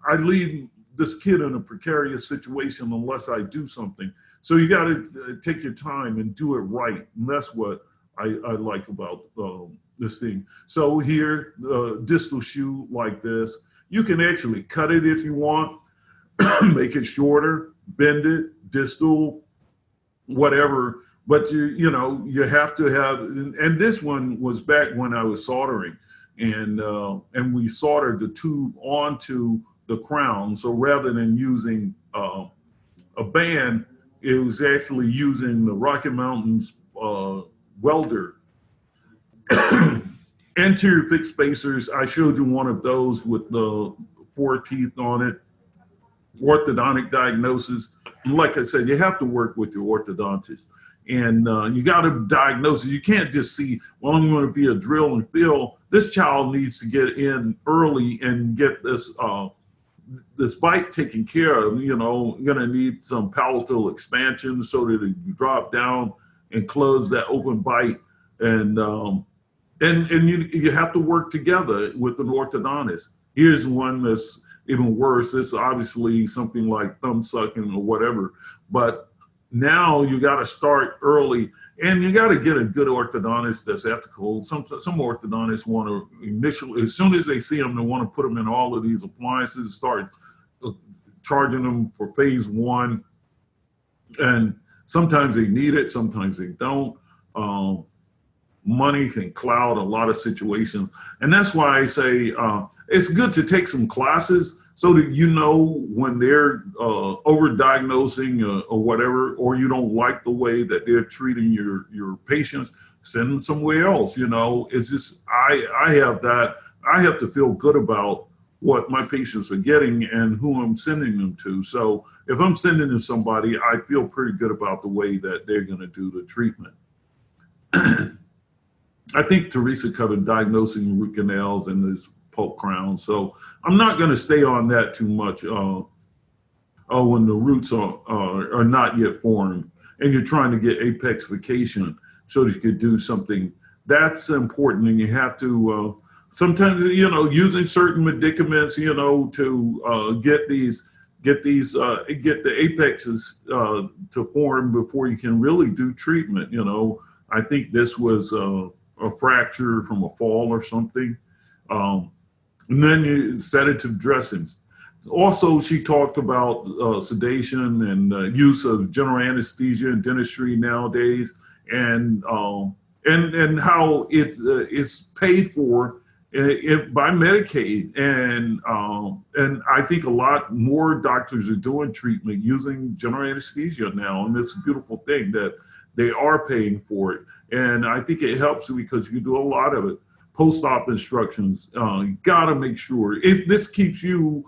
I leave this kid in a precarious situation unless I do something. So you got to take your time and do it right, and that's what I like about this thing. So here, distal shoe like this, you can actually cut it if you want, make it shorter, bend it, distal, whatever. But you know, you have to have, and this one was back when I was soldering, and we soldered the tube onto the crown. So rather than using a band, it was actually using the Rocky Mountains welder. Anterior fixed spacers, I showed you one of those with the 4 teeth on it. Orthodontic diagnosis. And like I said, you have to work with your orthodontist. And you got to diagnose it. You can't just see, well, I'm going to be a drill and fill. This child needs to get in early and get this bite taken care of. You know, going to need some palatal expansion so that it can drop down and close that open bite. And you have to work together with an orthodontist. Here's one that's even worse. It's obviously something like thumb sucking or whatever, but now you got to start early. And you got to get a good orthodontist that's ethical. Some orthodontists want to initially, as soon as they see them, they want to put them in all of these appliances, start charging them for phase one. And sometimes they need it, sometimes they don't. Money can cloud a lot of situations. And that's why I say it's good to take some classes so that you know when they're overdiagnosing or whatever, or you don't like the way that they're treating your patients, send them somewhere else. You know, it's just, I have to feel good about what my patients are getting and who I'm sending them to. So if I'm sending to somebody, I feel pretty good about the way that they're going to do the treatment. I think Teresa covered diagnosing root canals and this pulp crown, so I'm not going to stay on that too much. When the roots are not yet formed and you're trying to get apexification so that you could do something that's important, and you have to sometimes, you know, using certain medicaments, you know, to get the apexes to form before you can really do treatment. You know, I think this was a fracture from a fall or something. And then you sedative dressings. Also, she talked about sedation and use of general anesthesia in dentistry nowadays, and how it's paid for by Medicaid, and I think a lot more doctors are doing treatment using general anesthesia now, and it's a beautiful thing that they are paying for it. And I think it helps because you do a lot of it. Post-op instructions, you gotta make sure, if this keeps you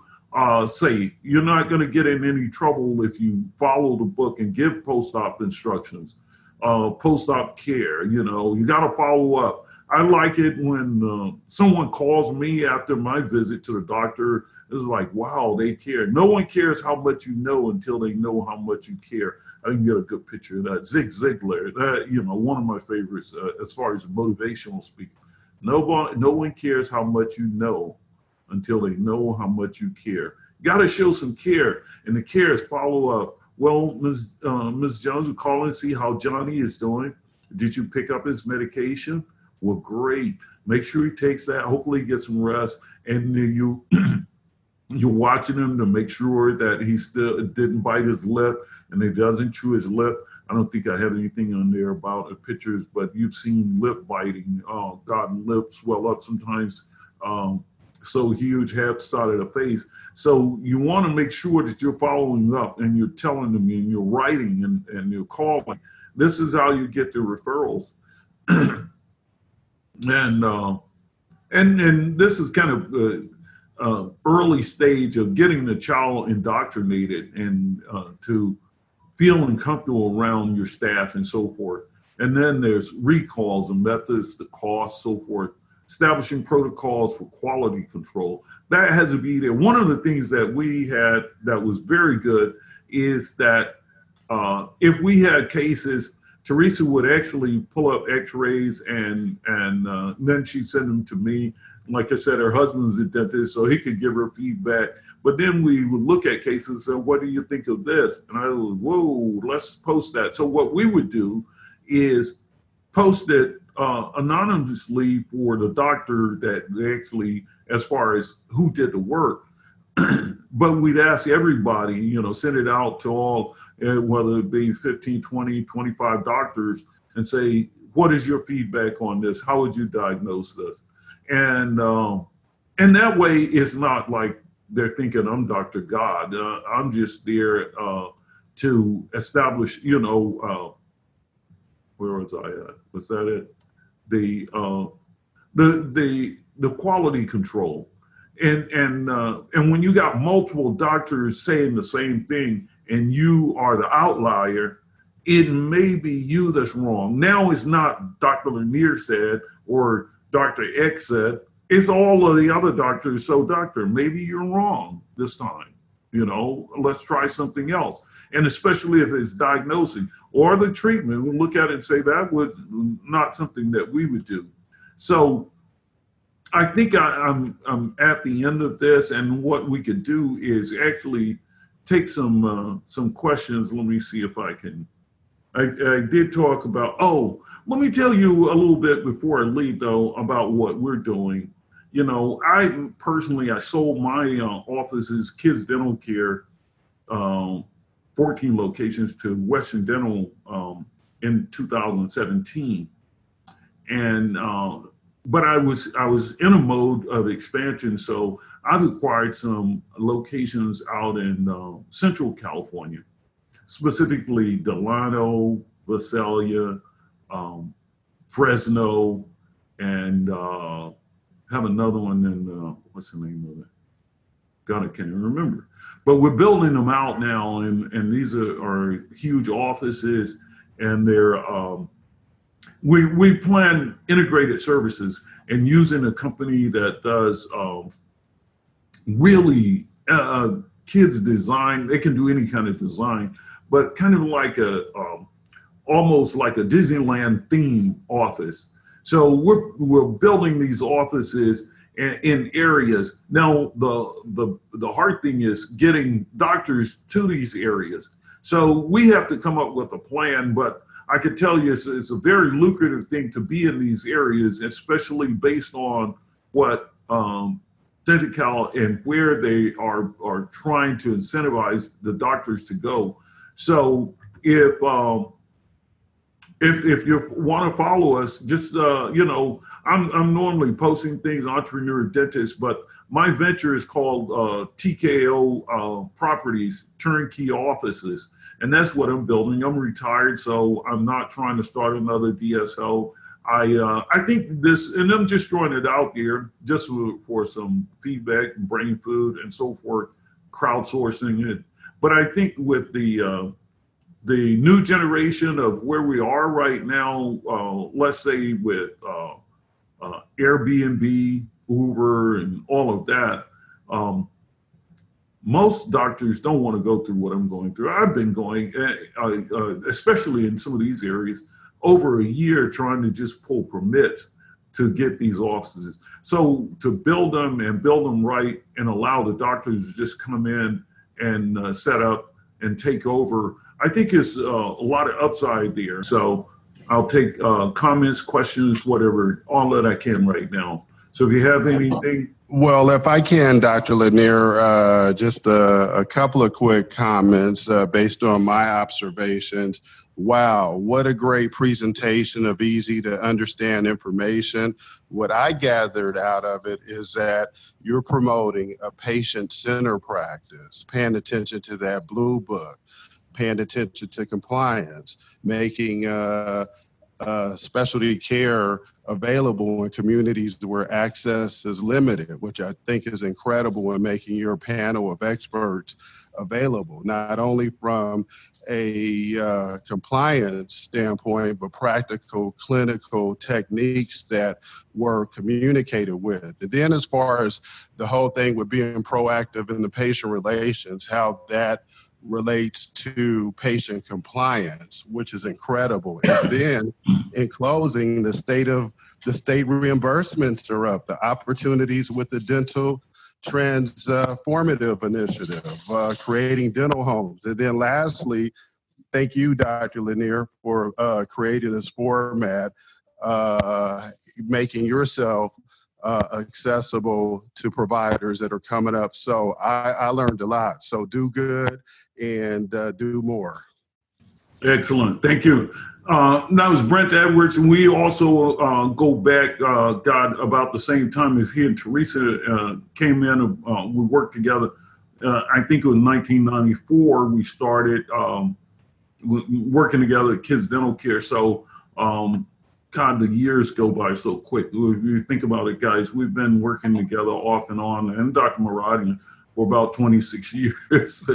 safe, you're not gonna get in any trouble if you follow the book and give post-op instructions. Post-op care, you know, you gotta follow up. I like it when someone calls me after my visit to the doctor. It's like, wow, they care. No one cares how much you know until they know how much you care. I can get a good picture of that. Zig Ziglar, that, you know, one of my favorites as far as motivational speaking. No one cares how much you know until they know how much you care. You got to show some care, and the care is follow up. Well, Ms. Jones, will call and see how Johnny is doing. Did you pick up his medication? Well, great. Make sure he takes that. Hopefully he gets some rest. And you're watching him to make sure that he still didn't bite his lip and he doesn't chew his lip. I don't think I have anything on there about pictures, but you've seen lip biting. Oh, God, lips swell up sometimes so huge, half the side of the face. So you want to make sure that you're following up and you're telling them and you're writing and you're calling. This is how you get the referrals. And this is kind of early stage of getting the child indoctrinated and to feeling comfortable around your staff and so forth. And then there's recalls and methods, the cost, so forth, establishing protocols for quality control. That has to be there. One of the things that we had that was very good is that if we had cases, Teresa would actually pull up x-rays and then she'd send them to me. Like I said, her husband's a dentist, so he could give her feedback. But then we would look at cases and say, what do you think of this? And I was, whoa, let's post that. So what we would do is post it anonymously for the doctor that actually, as far as who did the work. But we'd ask everybody, you know, send it out to all, whether it be 15, 20, 25 doctors, and say, what is your feedback on this? How would you diagnose this? And that way it's not like they're thinking I'm Dr. God. I'm just there to establish, you know, where was I at? Was that it? The quality control. And when you got multiple doctors saying the same thing and you are the outlier, it may be you that's wrong. Now it's not Dr. Lanier said or Dr. X said, it's all of the other doctors. So doctor, maybe you're wrong this time. You know, let's try something else. And especially if it's diagnosing or the treatment, we'll look at it and say that was not something that we would do. So I think I'm at the end of this, and what we could do is actually take some questions. Let me see if I can I did talk about, oh, let me tell you a little bit before I leave, though, about what we're doing. You know, I personally, I sold my offices, Kids Dental Care, 14 locations to Western Dental in 2017. And but I was in a mode of expansion, so I've acquired some locations out in Central California, specifically Delano, Visalia, Fresno, and have another one in what's the name of it? God, I can't even remember. But we're building them out now, and these are huge offices, and they're we plan integrated services and using a company that does really kids design. They can do any kind of design, but kind of like almost like a Disneyland theme office. So we're building these offices in areas. Now the hard thing is getting doctors to these areas. So we have to come up with a plan, but I could tell you it's a very lucrative thing to be in these areas, especially based on what Denti-Cal and where they are trying to incentivize the doctors to go. So if you want to follow us, just you know, I'm normally posting things, Entrepreneur Dentist, but my venture is called TKO Properties, Turnkey Offices. And that's what I'm building. I'm retired, so I'm not trying to start another DSO. I think this, and I'm just throwing it out there just for some feedback, brain food, and so forth, crowdsourcing it. But I think with the new generation of where we are right now, let's say with Airbnb, Uber, and all of that, most doctors don't want to go through what I'm going through. I've been going, especially in some of these areas, over a year trying to just pull permits to get these offices. So to build them right and allow the doctors to just come in and set up and take over, I think is a lot of upside there. So I'll take comments, questions, whatever, all that I can right now. So if you have anything. Well, if I can, Dr. Lanier, just a couple of quick comments based on my observations. Wow, what a great presentation of easy to understand information. What I gathered out of it is that you're promoting a patient-centered practice, paying attention to that blue book, paying attention to compliance, making specialty care available in communities where access is limited, which I think is incredible in making your panel of experts available, not only from a compliance standpoint, but practical clinical techniques that were communicated with. And then as far as the whole thing with being proactive in the patient relations, how that relates to patient compliance, which is incredible. And then in closing, the state reimbursements are up, the opportunities with the dental transformative initiative, creating dental homes. And then lastly, thank you, Dr. Lanier, for creating this format, making yourself accessible to providers that are coming up. So I learned a lot. So do good and do more. Excellent. Thank you. That was Brent Edwards, and we also go back, God, about the same time as he and Teresa came in. We worked together. I think it was 1994 we started working together at Kids Dental Care. So, God, the years go by so quick. If you think about it, guys, we've been working together off and on, and Dr. Maradian for about 26 years.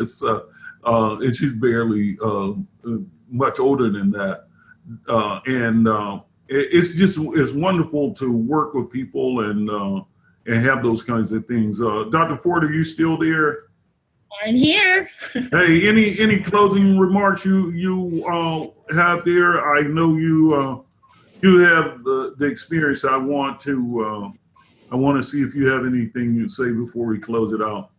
And she's barely much older than that. It's wonderful to work with people and have those kinds of things. Dr. Ford, are you still there? I'm here. Hey, any closing remarks you have there? I know you have the experience. I want to see if you have anything you say before we close it out.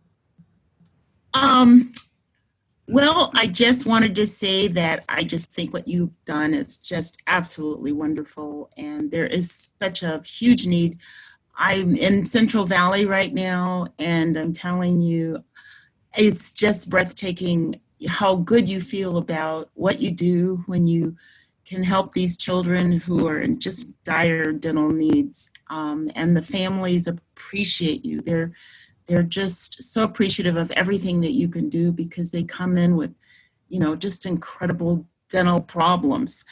Well, I just wanted to say that I just think what you've done is just absolutely wonderful. And there is such a huge need. I'm in Central Valley right now, and I'm telling you, it's just breathtaking how good you feel about what you do when you can help these children who are in just dire dental needs. And the families appreciate you. They're just so appreciative of everything that you can do because they come in with, just incredible dental problems.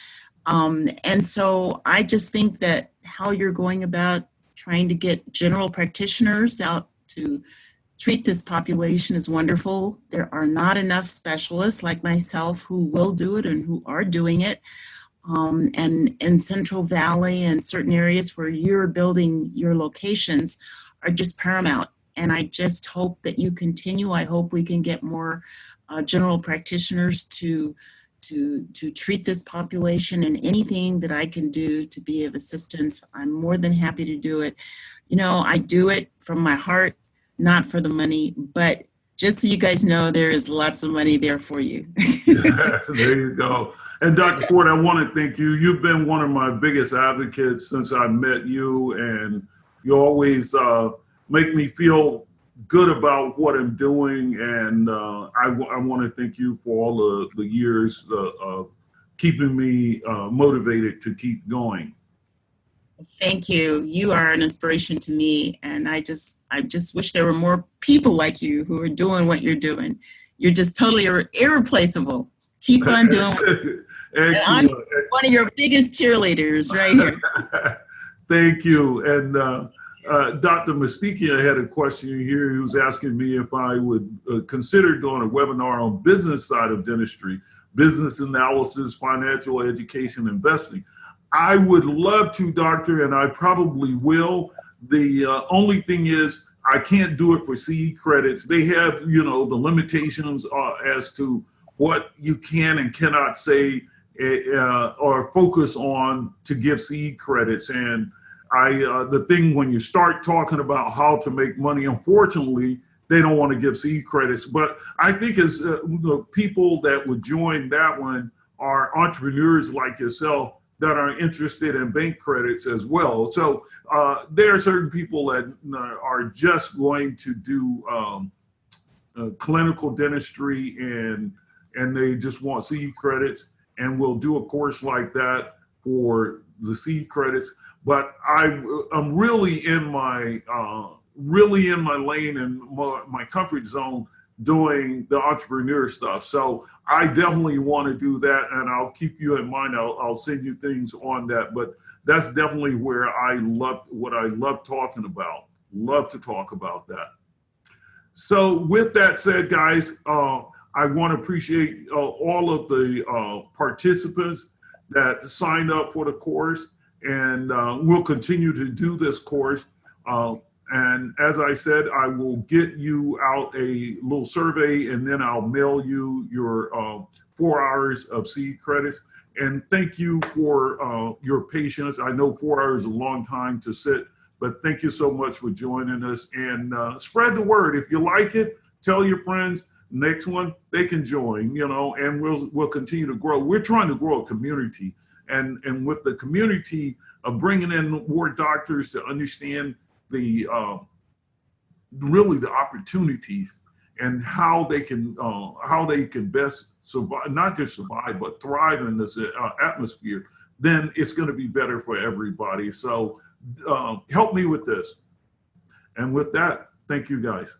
And so I just think that how you're going about trying to get general practitioners out to treat this population is wonderful. There are not enough specialists like myself who will do it and who are doing it. And in Central Valley and certain areas where you're building your locations are just paramount. And I just hope that you continue. I hope we can get more general practitioners to treat this population, and anything that I can do to be of assistance, I'm more than happy to do it. I do it from my heart, not for the money, but just so you guys know, there is lots of money there for you. Yes, there you go. And Dr. Ford, I want to thank you. You've been one of my biggest advocates since I met you, and you always make me feel good about what I'm doing. And I want to thank you for all the years of keeping me motivated to keep going. Thank you. You are an inspiration to me, and I just wish there were more people like you who are doing what you're doing. You're just totally irreplaceable. Keep on doing. Excellent. I'm one of your biggest cheerleaders right here. Thank you. And Dr. Mastikia had a question here. He was asking me if I would consider doing a webinar on business side of dentistry, business analysis, financial education, investing. I would love to, doctor, and I probably will. The only thing is I can't do it for CE credits. They have, the limitations as to what you can and cannot say or focus on to give CE credits. And the thing when you start talking about how to make money, unfortunately, they don't want to give CE credits. But I think as the people that would join that one are entrepreneurs like yourself that are interested in bank credits as well. So there are certain people that are just going to do clinical dentistry and they just want CE credits, and we'll do a course like that for the CE credits. But I'm really in my lane and my comfort zone doing the entrepreneur stuff. So I definitely want to do that, and I'll keep you in mind. I'll send you things on that, but that's definitely where I love talking about. Love to talk about that. So with that said, guys, I want to appreciate all of the participants that signed up for the course, and we'll continue to do this course. And as I said, I will get you out a little survey, and then I'll mail you your 4 hours of CE credits. And thank you for your patience. I know 4 hours is a long time to sit, but thank you so much for joining us. And spread the word. If you like it, tell your friends. Next one, they can join, and we'll continue to grow. We're trying to grow a community. And with the community of bringing in more doctors to understand the really the opportunities and how they can best survive, not just survive, but thrive in this atmosphere, then it's going to be better for everybody. So help me with this. And with that, thank you guys.